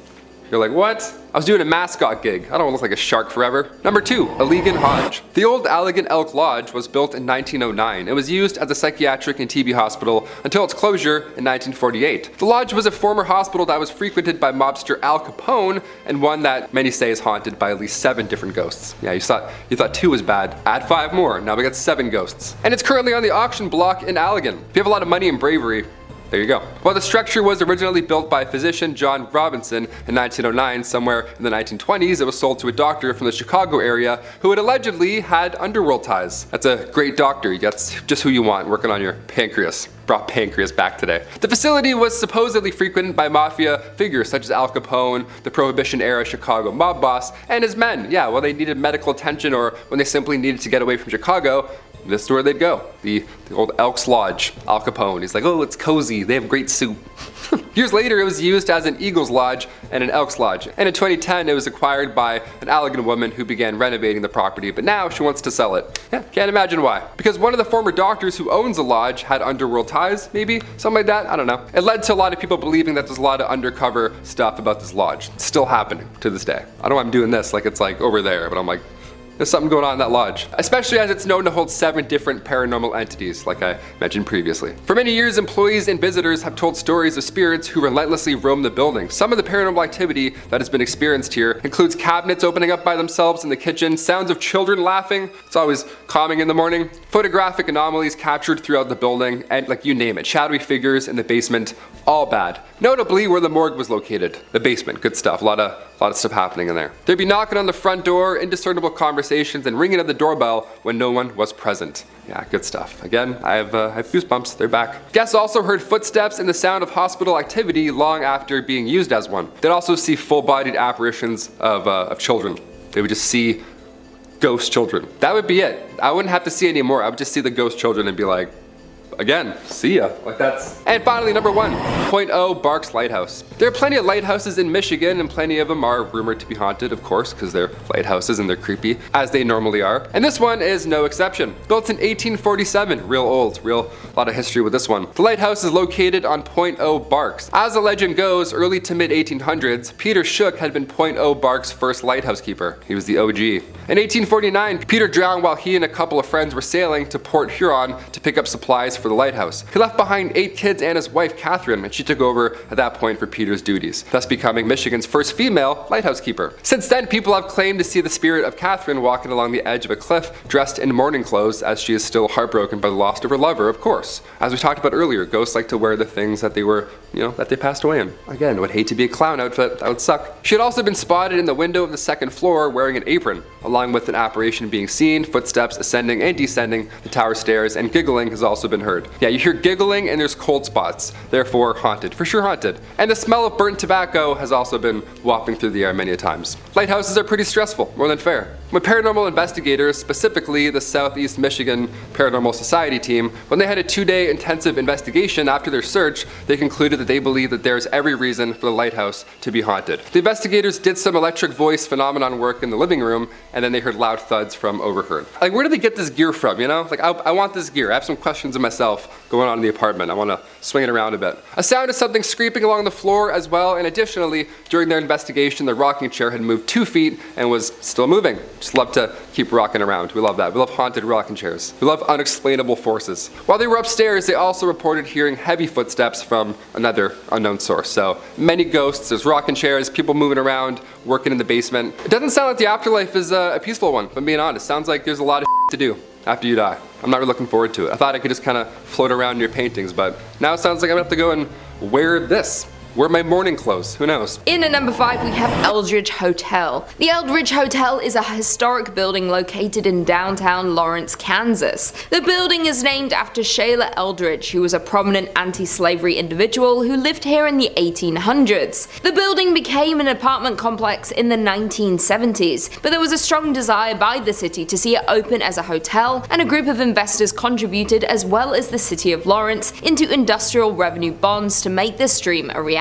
You're like, what? I was doing a mascot gig. I don't want to look like a shark forever. Number 2, Allegan Lodge. The old Allegan Elk Lodge was built in 1909 and was used as a psychiatric and TB hospital until its closure in 1948. The lodge was a former hospital that was frequented by mobster Al Capone, and one that many say is haunted by at least 7 different ghosts. Yeah, you thought 2 was bad. Add 5 more. Now we got 7 ghosts. And it's currently on the auction block in Allegan. If you have a lot of money and bravery, There you go. While the structure was originally built by physician John Robinson in 1909, somewhere in the 1920s, it was sold to a doctor from the Chicago area who had allegedly had underworld ties. That's a great doctor. That's just who you want working on your pancreas. Brought pancreas back today. The facility was supposedly frequented by mafia figures such as Al Capone, the Prohibition-era Chicago mob boss, and his men. Yeah, when they needed medical attention or when they simply needed to get away from Chicago, this is where they'd go. The old Elks Lodge. Al Capone. He's like, oh, it's cozy. They have great soup. Years later, it was used as an Eagles Lodge and an Elks Lodge. And in 2010, it was acquired by an Allegan woman who began renovating the property, but now she wants to sell it. Yeah, can't imagine why. Because one of the former doctors who owns the lodge had underworld ties, maybe? Something like that? I don't know. It led to a lot of people believing that there's a lot of undercover stuff about this lodge. It's still happening to this day. I don't know why I'm doing this like it's like over there, but I'm like, there's something going on in that lodge. Especially as it's known to hold 7 different paranormal entities, like I mentioned previously. For many years, employees and visitors have told stories of spirits who relentlessly roam the building. Some of the paranormal activity that has been experienced here includes cabinets opening up by themselves in the kitchen, sounds of children laughing, it's always calming in the morning, photographic anomalies captured throughout the building, and like you name it, shadowy figures in the basement, all bad. Notably where the morgue was located, the basement, good stuff, a lot of stuff happening in there. They'd be knocking on the front door, indiscernible conversations, and ringing at the doorbell when no one was present. Yeah, good stuff. Again, I have goosebumps, they're back. Guests also heard footsteps and the sound of hospital activity long after being used as one. They'd also see full-bodied apparitions of children. They would just see ghost children. That would be it. I wouldn't have to see any more. I would just see the ghost children and be like, again, see ya. Like that's. And finally, number 1, 0.0 Barks Lighthouse. There are plenty of lighthouses in Michigan, and plenty of them are rumored to be haunted, of course, because they're lighthouses and they're creepy, as they normally are. And this one is no exception. Built in 1847, real old, lot of history with this one. The lighthouse is located on 0.0 Barks. As the legend goes, early to mid 1800s, Peter Shook had been 0.0 Barks' first lighthouse keeper. He was the OG. In 1849, Peter drowned while he and a couple of friends were sailing to Port Huron to pick up supplies for the lighthouse. He left behind 8 kids and his wife Catherine, and she took over at that point for Peter's duties, thus becoming Michigan's first female lighthouse keeper. Since then, people have claimed to see the spirit of Catherine walking along the edge of a cliff dressed in mourning clothes, as she is still heartbroken by the loss of her lover, of course. As we talked about earlier, ghosts like to wear the things that they were, that they passed away in. Again, I would hate to be a clown outfit, that would suck. She had also been spotted in the window of the 2nd floor wearing an apron, along with an apparition being seen, footsteps ascending and descending the tower stairs, and giggling has also been heard. Yeah, you hear giggling and there's cold spots, therefore haunted, for sure haunted. And the smell of burnt tobacco has also been wafting through the air many a times. Lighthouses are pretty stressful, more than fair. When paranormal investigators, specifically the Southeast Michigan Paranormal Society team, when they had a 2-day intensive investigation after their search, they concluded that they believe that there is every reason for the lighthouse to be haunted. The investigators did some electric voice phenomenon work in the living room, and then they heard loud thuds from overheard. Like, where did they get this gear from, Like, I want this gear. I have some questions of myself going on in the apartment. I want to swing it around a bit. A sound of something scraping along the floor as well, and additionally, during their investigation, the rocking chair had moved 2 feet and was still moving. Just love to keep rocking around. We love that. We love haunted rocking chairs. We love unexplainable forces. While they were upstairs, they also reported hearing heavy footsteps from another unknown source. So many ghosts, there's rocking chairs, people moving around, working in the basement. It doesn't sound like the afterlife is a peaceful one, if I'm being honest. Sounds like there's a lot of to do after you die. I'm not really looking forward to it. I thought I could just kind of float around in your paintings, but now it sounds like I'm gonna have to go and wear this. Wear my morning clothes, who knows? In at number 5, we have Eldridge Hotel. The Eldridge Hotel is a historic building located in downtown Lawrence, Kansas. The building is named after Shayla Eldridge, who was a prominent anti-slavery individual who lived here in the 1800s. The building became an apartment complex in the 1970s, but there was a strong desire by the city to see it open as a hotel, and a group of investors contributed, as well as the city of Lawrence, into industrial revenue bonds to make this dream a reality.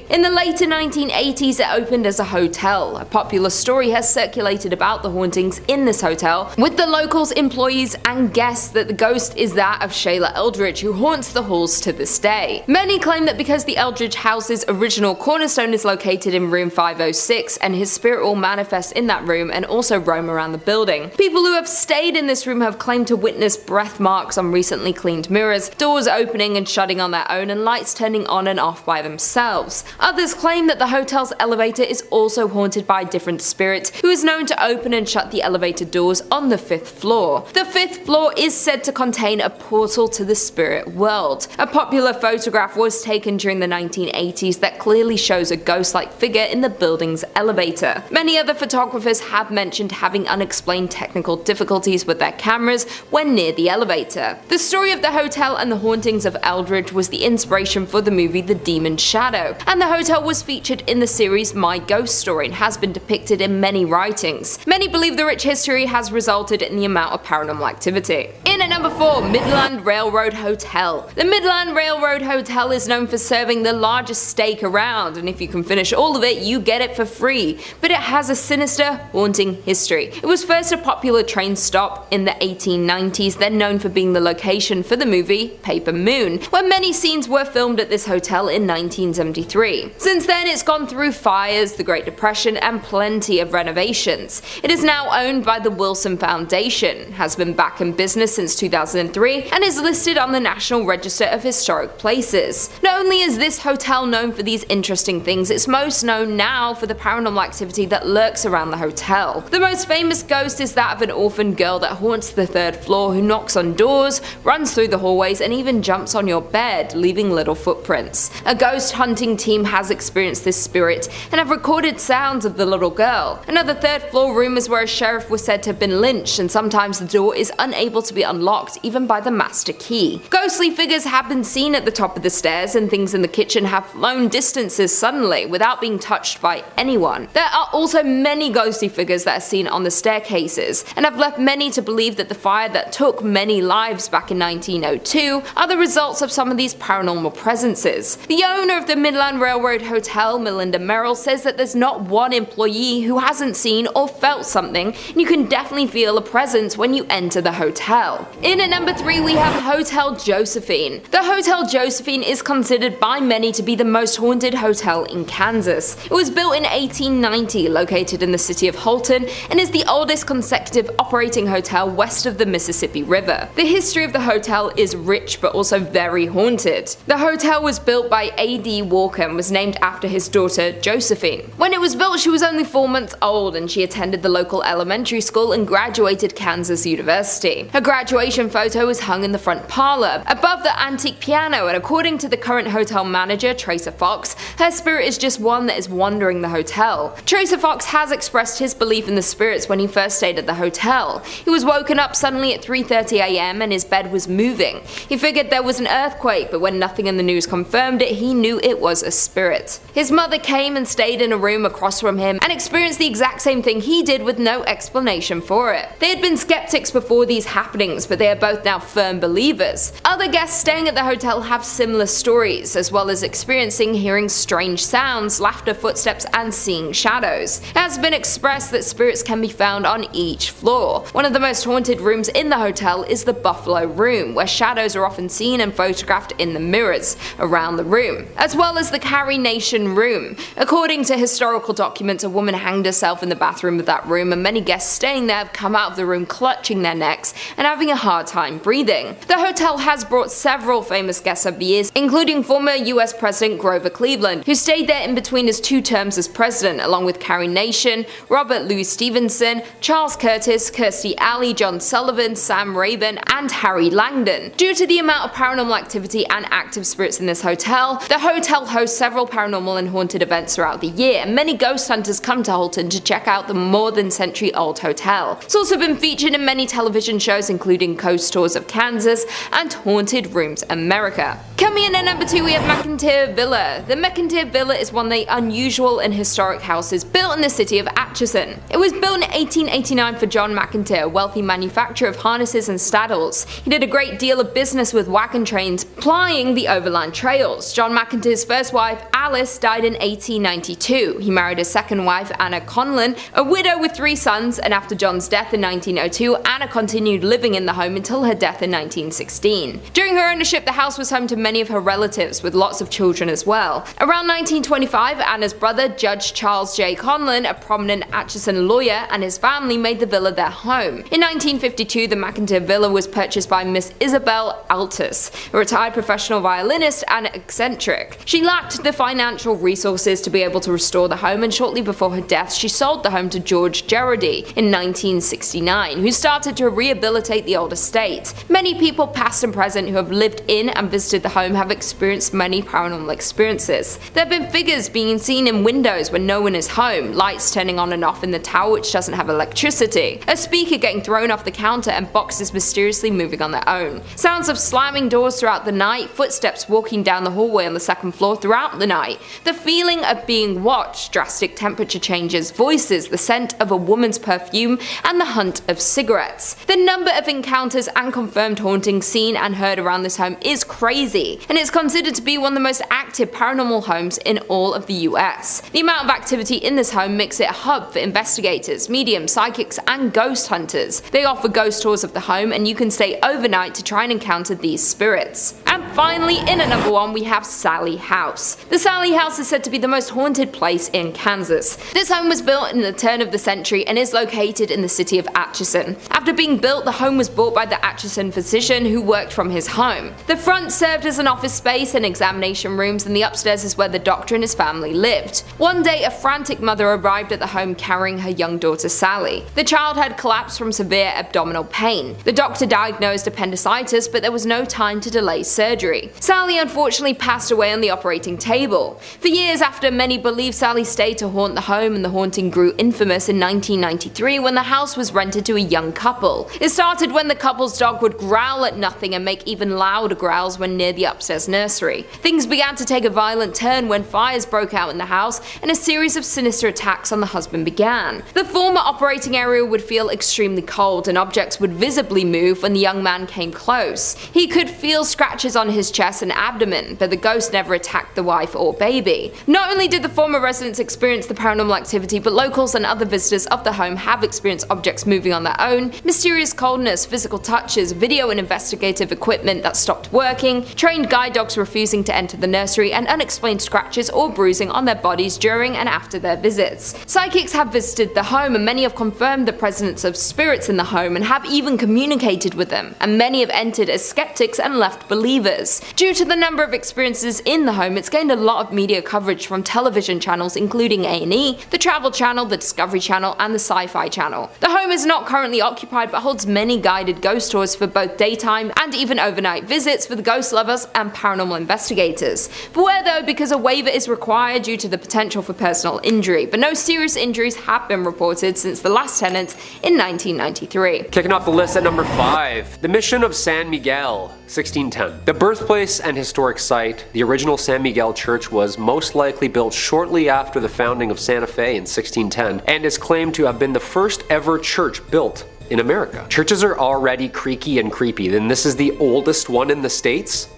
In the later 1980s, it opened as a hotel. A popular story has circulated about the hauntings in this hotel, with the locals, employees, and guests that the ghost is that of Shayla Eldridge, who haunts the halls to this day. Many claim that because the Eldridge house's original cornerstone is located in room 506, and his spirit will manifest in that room and also roam around the building. People who have stayed in this room have claimed to witness breath marks on recently cleaned mirrors, doors opening and shutting on their own, and lights turning on and off by themselves. themselves. Others claim that the hotel's elevator is also haunted by a different spirit who is known to open and shut the elevator doors on the 5th floor. The 5th floor is said to contain a portal to the spirit world. A popular photograph was taken during the 1980s that clearly shows a ghost-like figure in the building's elevator. Many other photographers have mentioned having unexplained technical difficulties with their cameras when near the elevator. The story of the hotel and the hauntings of Eldridge was the inspiration for the movie The Demon's Shadow, and the hotel was featured in the series My Ghost Story and has been depicted in many writings. Many believe the rich history has resulted in the amount of paranormal activity. In at number 4, Midland Railroad Hotel. The Midland Railroad Hotel is known for serving the largest steak around, and if you can finish all of it, you get it for free. But it has a sinister, haunting history. It was first a popular train stop in the 1890s, then known for being the location for the movie Paper Moon, where many scenes were filmed at this hotel in 1973. Since then, it's gone through fires, the Great Depression, and plenty of renovations. It is now owned by the Wilson Foundation, has been back in business since 2003, and is listed on the National Register of Historic Places. Not only is this hotel known for these interesting things, it's most known now for the paranormal activity that lurks around the hotel. The most famous ghost is that of an orphan girl that haunts the 3rd floor, who knocks on doors, runs through the hallways, and even jumps on your bed, leaving little footprints. A ghost hunting team has experienced this spirit and have recorded sounds of the little girl. Another 3rd floor room is where a sheriff was said to have been lynched, and sometimes the door is unable to be unlocked even by the master key. Ghostly figures have been seen at the top of the stairs, and things in the kitchen have flown distances suddenly without being touched by anyone. There are also many ghostly figures that are seen on the staircases, and have left many to believe that the fire that took many lives back in 1902 are the results of some of these paranormal presences. The owner of the Midland Railroad Hotel, Melinda Merrill, says that there's not one employee who hasn't seen or felt something, and you can definitely feel a presence when you enter the hotel. In at number 3, we have Hotel Josephine. The Hotel Josephine is considered by many to be the most haunted hotel in Kansas. It was built in 1890, located in the city of Holton, and is the oldest consecutive operating hotel west of the Mississippi River. The history of the hotel is rich but also very haunted. The hotel was built by A.D. Walker and was named after his daughter Josephine. When it was built, she was only 4 months old, and she attended the local elementary school and graduated Kansas University. Her graduation photo is hung in the front parlor, above the antique piano, and according to the current hotel manager, Tracer Fox, her spirit is just one that is wandering the hotel. Tracer Fox has expressed his belief in the spirits when he first stayed at the hotel. He was woken up suddenly at 3:30 AM and his bed was moving. He figured there was an earthquake, but when nothing in the news confirmed it, he knew it was a spirit. His mother came and stayed in a room across from him and experienced the exact same thing he did with no explanation for it. They had been skeptics before these happenings, but they are both now firm believers. Other guests staying at the hotel have similar stories, as well as experiencing hearing strange sounds, laughter, footsteps, and seeing shadows. It has been expressed that spirits can be found on each floor. One of the most haunted rooms in the hotel is the Buffalo Room, where shadows are often seen and photographed in the mirrors around the room, as well as the Carrie Nation Room. According to historical documents, a woman hanged herself in the bathroom of that room, and many guests staying there have come out of the room clutching their necks and having a hard time breathing. The hotel has brought several famous guests over the years, including former US President Grover Cleveland, who stayed there in between his 2 terms as president, along with Carrie Nation, Robert Louis Stevenson, Charles Curtis, Kirstie Alley, John Sullivan, Sam Rayburn, and Harry Langdon. Due to the amount of paranormal activity and active spirits in this hotel, the hotel hosts several paranormal and haunted events throughout the year, and many ghost hunters come to Holton to check out the more than century-old hotel. It's also been featured in many television shows, including Coast Tours of Kansas and Haunted Rooms America. Coming in at number 2, we have McIntyre Villa. The McIntyre Villa is one of the unusual and historic houses built in the city of Atchison. It was built in 1889 for John McIntyre, a wealthy manufacturer of harnesses and saddles. He did a great deal of business with wagon trains plying the overland trails. John McIntyre's first wife, Alice, died in 1892. He married his second wife, Anna Conlon, a widow with 3 sons, and after John's death in 1902, Anna continued living in the home until her death in 1916. During her ownership, the house was home to many of her relatives, with lots of children as well. Around 1925, Anna's brother, Judge Charles J. Conlon, a prominent Atchison lawyer, and his family made the villa their home. In 1952, the McIntyre Villa was purchased by Miss Isabel Altus, a retired professional violinist and eccentric. She lacked the financial resources to be able to restore the home, and shortly before her death, she sold the home to George Gerardi in 1969, who started to rehabilitate the old estate. Many people, past and present, who have lived in and visited the home have experienced many paranormal experiences. There have been figures being seen in windows when no one is home, lights turning on and off in the tower which doesn't have electricity, a speaker getting thrown off the counter, and boxes mysteriously moving on their own. Sounds of slamming doors throughout the night, footsteps walking down the hallway on the second floor throughout the night, the feeling of being watched, drastic temperature changes, voices, the scent of a woman's perfume, and the hunt of cigarettes. The number of encounters and confirmed hauntings seen and heard around this home is crazy, and it's considered to be one of the most active paranormal homes in all of the US. The amount of activity in this home makes it a hub for investigators, mediums, psychics, and ghost hunters. They offer ghost tours of the home, and you can stay overnight to try and encounter these spirits. And finally, in at number 1, we have Sallie House. The Sallie House is said to be the most haunted place in Kansas. This home was built in the turn of the century and is located in the city of Atchison. After being built, the home was bought by the Atchison physician who worked from his home. The front served as an office space and examination rooms, and the upstairs is where the doctor and his family lived. One day, a frantic mother arrived at the home carrying her young daughter Sally. The child had collapsed from severe abdominal pain. The doctor diagnosed appendicitis, but there was no time to delay surgery. Sally unfortunately passed away on the operating table. For years after, many believe Sally stayed to haunt the home, and the haunting grew infamous in 1993 when the house was rented to a young couple. It started when the couple's dog would growl at nothing and make even louder growls when near the upstairs nursery. Things began to take a violent turn when fires broke out in the house and a series of sinister attacks on the husband began. The former operating area would feel extremely cold, and objects would visibly move when the young man came close. He could feel scratches on his chest and abdomen, but the ghost never attacked the wife or baby. Not only did the former residents experience the paranormal activity, but locals and other visitors of the home have experienced objects moving on their own, mysterious coldness, physical touches, video and investigative equipment that stopped working, trained guide dogs refusing to enter the nursery, and unexplained scratches or bruising on their bodies during and after their visits. Psychics have visited the home, and many have confirmed the presence of spirits in the home and have even communicated with them, and many have entered as skeptics and left believers. Due to the number of experiences in the home, it's gained a lot of media coverage from television channels including A&E, the Travel Channel, the Discovery Channel, and the Sci-Fi Channel. The home is not currently occupied but holds many guided ghost tours for both daytime and even overnight visits for the ghost lovers and paranormal investigators. Beware though, because a waiver is required due to the potential for personal injury, but no serious injuries have been reported since the last tenant in 1993. Kicking off the list at number 5, the Mission of San Miguel, 1610. The birthplace and historic site, the original San Miguel Church was most likely built shortly after the founding of Santa Fe in 1610 and is claimed to have been the first ever church built in America. Churches are already creaky and creepy, then this is the oldest one in the States?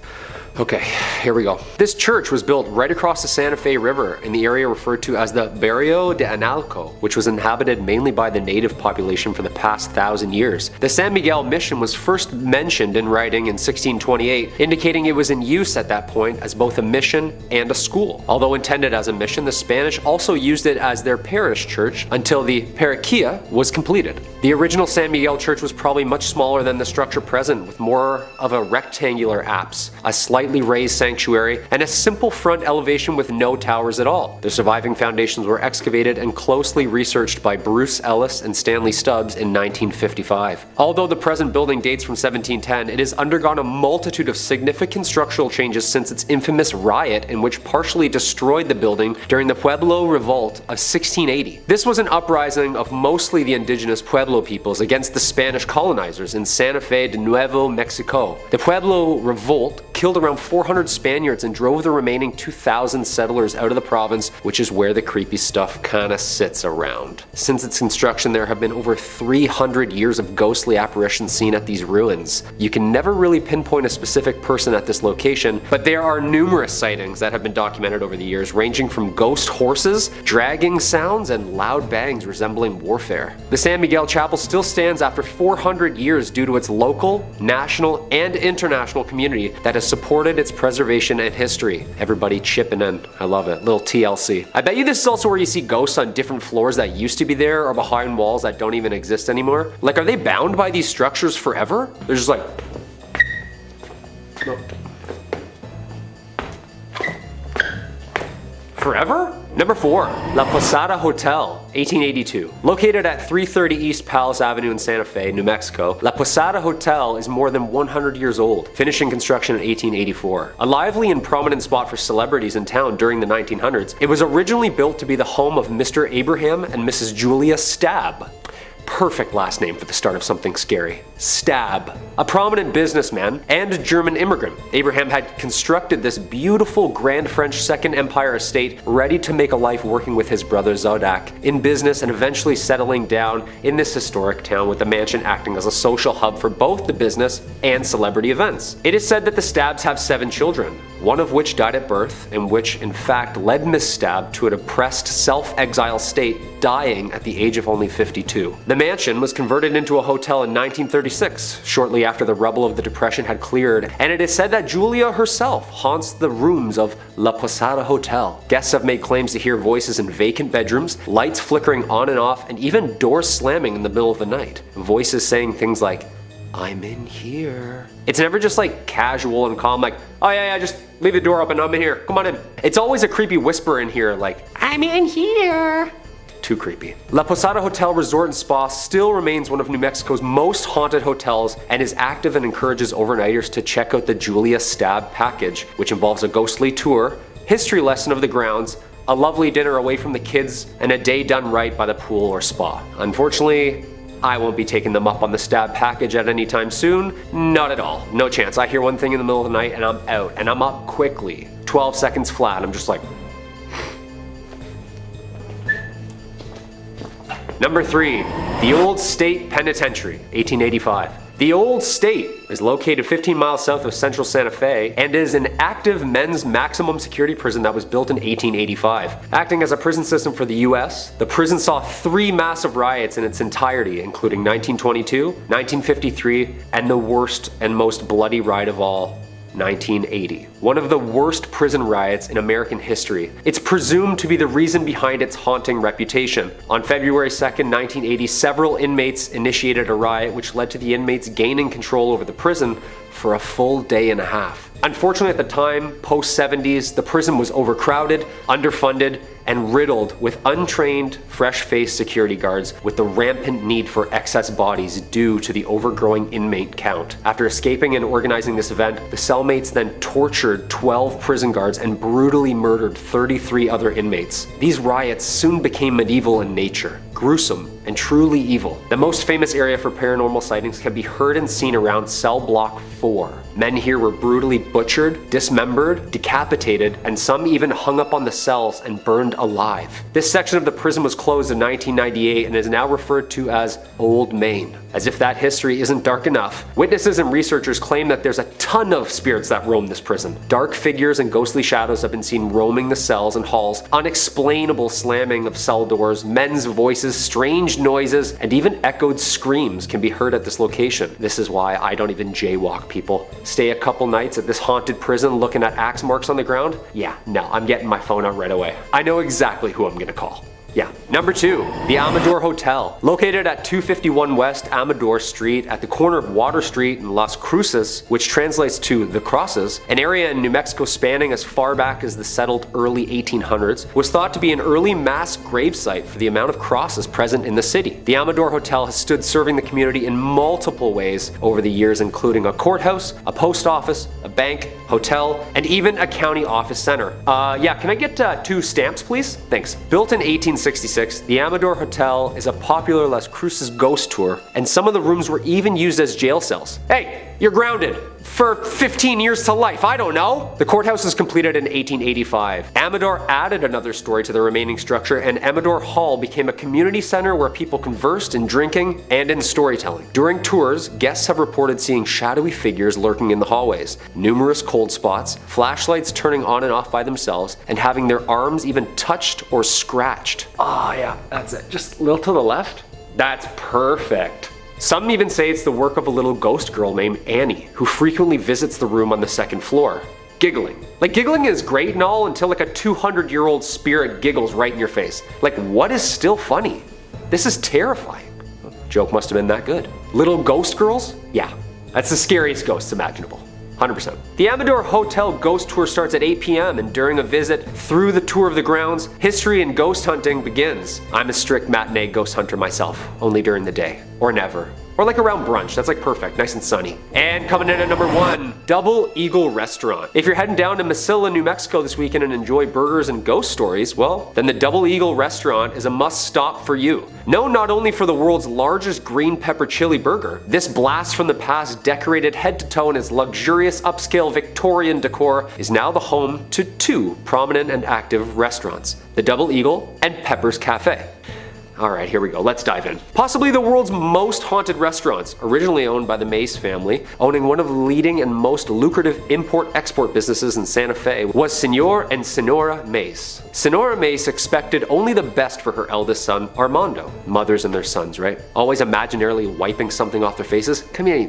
Okay, here we go. This church was built right across the Santa Fe River in the area referred to as the Barrio de Analco, which was inhabited mainly by the native population for the past 1,000 years. The San Miguel mission was first mentioned in writing in 1628, indicating it was in use at that point as both a mission and a school. Although intended as a mission, the Spanish also used it as their parish church until the parroquia was completed. The original San Miguel church was probably much smaller than the structure present, with more of a rectangular apse, a slightly raised sanctuary, and a simple front elevation with no towers at all. The surviving foundations were excavated and closely researched by Bruce Ellis and Stanley Stubbs in 1955. Although the present building dates from 1710, it has undergone a multitude of significant structural changes since its infamous riot in which partially destroyed the building during the Pueblo Revolt of 1680. This was an uprising of mostly the indigenous Pueblo peoples against the Spanish colonizers in Santa Fe de Nuevo Mexico. The Pueblo Revolt killed around 400 Spaniards and drove the remaining 2,000 settlers out of the province, which is where the creepy stuff kinda sits around. Since its construction, there have been over 300 years of ghostly apparitions seen at these ruins. You can never really pinpoint a specific person at this location, but there are numerous sightings that have been documented over the years, ranging from ghost horses, dragging sounds, and loud bangs resembling warfare. The San Miguel Chapel still stands after 400 years due to its local, national, and international community that has supported its preservation and history. Everybody chipping in. I love it. Little TLC. I bet you this is also where you see ghosts on different floors that used to be there or behind walls that don't even exist anymore. Like, are they bound by these structures forever? They're just like... No. Forever? Number 4, La Posada Hotel, 1882. Located at 330 East Palace Avenue in Santa Fe, New Mexico, La Posada Hotel is more than 100 years old, finishing construction in 1884. A lively and prominent spot for celebrities in town during the 1900s, it was originally built to be the home of Mr. Abraham and Mrs. Julia Stabb. Perfect last name for the start of something scary. Stabb. A prominent businessman and a German immigrant, Abraham had constructed this beautiful Grand French Second Empire estate ready to make a life working with his brother Zodak in business and eventually settling down in this historic town, with the mansion acting as a social hub for both the business and celebrity events. It is said that the Stabbs have 7 children, one of which died at birth, and which in fact led Miss Stabb to a depressed self-exile state, dying at the age of only 52. The mansion was converted into a hotel in 1936, shortly after the rubble of the Depression had cleared, and it is said that Julia herself haunts the rooms of La Posada Hotel. Guests have made claims to hear voices in vacant bedrooms, lights flickering on and off, and even doors slamming in the middle of the night. Voices saying things like, "I'm in here." It's never just like casual and calm, like, "Oh yeah, just leave the door open, I'm in here, come on in." It's always a creepy whisper in here, like, "I'm in here." Too creepy. La Posada Hotel Resort and Spa still remains one of New Mexico's most haunted hotels and is active and encourages overnighters to check out the Julia Stabb package, which involves a ghostly tour, history lesson of the grounds, a lovely dinner away from the kids, and a day done right by the pool or spa. Unfortunately, I won't be taking them up on the Stabb package at any time soon. Not at all. No chance. I hear one thing in the middle of the night and I'm out, and I'm up quickly. 12 seconds flat. I'm just like... Number 3, the Old State Penitentiary, 1885. The Old State is located 15 miles south of central Santa Fe and is an active men's maximum security prison that was built in 1885. Acting as a prison system for the US, the prison saw 3 massive riots in its entirety, including 1922, 1953, and the worst and most bloody riot of all, 1980. One of the worst prison riots in American history. It's presumed to be the reason behind its haunting reputation. On February 2nd, 1980, several inmates initiated a riot which led to the inmates gaining control over the prison for a full day and a half. Unfortunately, at the time, post-70s, the prison was overcrowded, underfunded, and riddled with untrained, fresh-faced security guards with the rampant need for excess bodies due to the overgrowing inmate count. After escaping and organizing this event, the cellmates then tortured 12 prison guards and brutally murdered 33 other inmates. These riots soon became medieval in nature, gruesome, and truly evil. The most famous area for paranormal sightings can be heard and seen around cell block 4. Men here were brutally butchered, dismembered, decapitated, and some even hung up on the cells and burned alive. This section of the prison was closed in 1998 and is now referred to as Old Main. As if that history isn't dark enough, witnesses and researchers claim that there's a ton of spirits that roam this prison. Dark figures and ghostly shadows have been seen roaming the cells and halls, unexplainable slamming of cell doors, men's voices, strange noises, and even echoed screams can be heard at this location. This is why I don't even jaywalk, people. Stay a couple nights at this haunted prison looking at axe marks on the ground? Yeah, no, I'm getting my phone out right away. I know exactly who I'm gonna call. Yeah. Number 2, the Amador Hotel. Located at 251 West Amador Street at the corner of Water Street and Las Cruces, which translates to the Crosses, an area in New Mexico spanning as far back as the settled early 1800s, was thought to be an early mass gravesite for the amount of crosses present in the city. The Amador Hotel has stood serving the community in multiple ways over the years, including a courthouse, a post office, a bank, hotel, and even a county office center. Yeah, can I get 2 stamps, please? Thanks. Built in 1866, the Amador Hotel is a popular Las Cruces ghost tour, and some of the rooms were even used as jail cells. Hey, you're grounded for 15 years to life, I don't know. The courthouse was completed in 1885. Amador added another story to the remaining structure, and Amador Hall became a community center where people conversed in drinking and in storytelling. During tours, guests have reported seeing shadowy figures lurking in the hallways, numerous cold spots, flashlights turning on and off by themselves, and having their arms even touched or scratched. Oh yeah, that's it. Just a little to the left. That's perfect. Some even say it's the work of a little ghost girl named Annie, who frequently visits the room on the second floor, giggling. Like, giggling is great and all until like a 200-year-old spirit giggles right in your face. Like, what is still funny? This is terrifying. Joke must have been that good. Little ghost girls? Yeah, that's the scariest ghosts imaginable. 100%. The Amador Hotel ghost tour starts at 8 p.m. and during a visit through the tour of the grounds, history and ghost hunting begins. I'm a strict matinee ghost hunter myself, only during the day, or never. Or like around brunch, that's like perfect, nice and sunny. And coming in at number 1, Double Eagle Restaurant. If you're heading down to Mesilla, New Mexico this weekend and enjoy burgers and ghost stories, well, then the Double Eagle Restaurant is a must stop for you. Known not only for the world's largest green pepper chili burger, this blast from the past decorated head to toe in its luxurious upscale Victorian decor is now the home to 2 prominent and active restaurants, the Double Eagle and Pepper's Cafe. Alright, here we go, let's dive in. Possibly the world's most haunted restaurants, originally owned by the Mace family, owning one of the leading and most lucrative import-export businesses in Santa Fe, was Senor and Senora Mace. Senora Mace expected only the best for her eldest son, Armando. Mothers and their sons, right? Always imaginarily wiping something off their faces. Come here,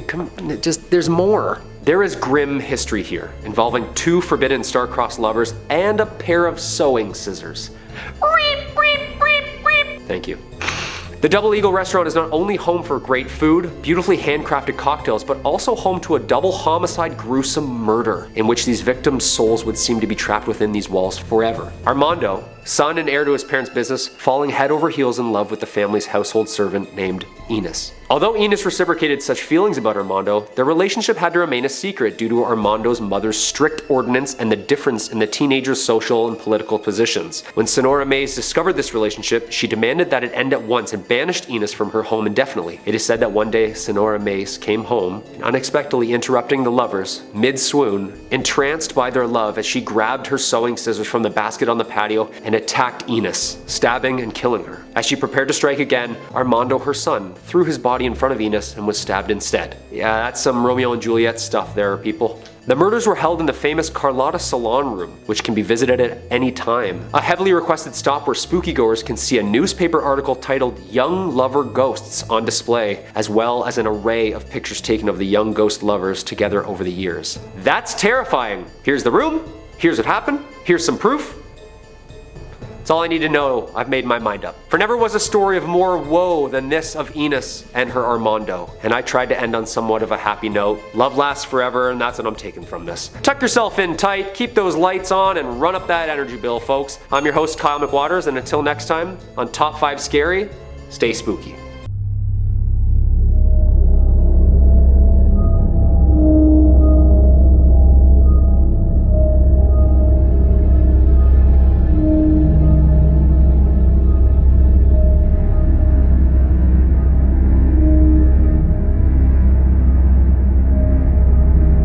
there's more. There is grim history here, involving 2 forbidden star-crossed lovers and a pair of sewing scissors. Thank you. The Double Eagle Restaurant is not only home for great food, beautifully handcrafted cocktails, but also home to a double homicide gruesome murder, in which these victims' souls would seem to be trapped within these walls forever. Armando, son and heir to his parents' business, falling head over heels in love with the family's household servant named Enos. Although Enos reciprocated such feelings about Armando, their relationship had to remain a secret due to Armando's mother's strict ordinance and the difference in the teenager's social and political positions. When Senora Mace discovered this relationship, she demanded that it end at once and banished Enos from her home indefinitely. It is said that one day Senora Mace came home, unexpectedly interrupting the lovers, mid-swoon, entranced by their love as she grabbed her sewing scissors from the basket on the patio and attacked Enos, stabbing and killing her. As she prepared to strike again, Armando, her son, threw his body in front of Enos and was stabbed instead. Yeah, that's some Romeo and Juliet stuff there, people. The murders were held in the famous Carlotta Salon Room, which can be visited at any time. A heavily requested stop where spooky goers can see a newspaper article titled Young Lover Ghosts on display, as well as an array of pictures taken of the young ghost lovers together over the years. That's terrifying! Here's the room, here's what happened, here's some proof. That's all I need to know. I've made my mind up. For never was a story of more woe than this of Enos and her Armando, and I tried to end on somewhat of a happy note. Love lasts forever, and that's what I'm taking from this. Tuck yourself in tight, keep those lights on, and run up that energy bill, folks. I'm your host, Kyle McWaters, and until next time, on Top 5 Scary, stay spooky.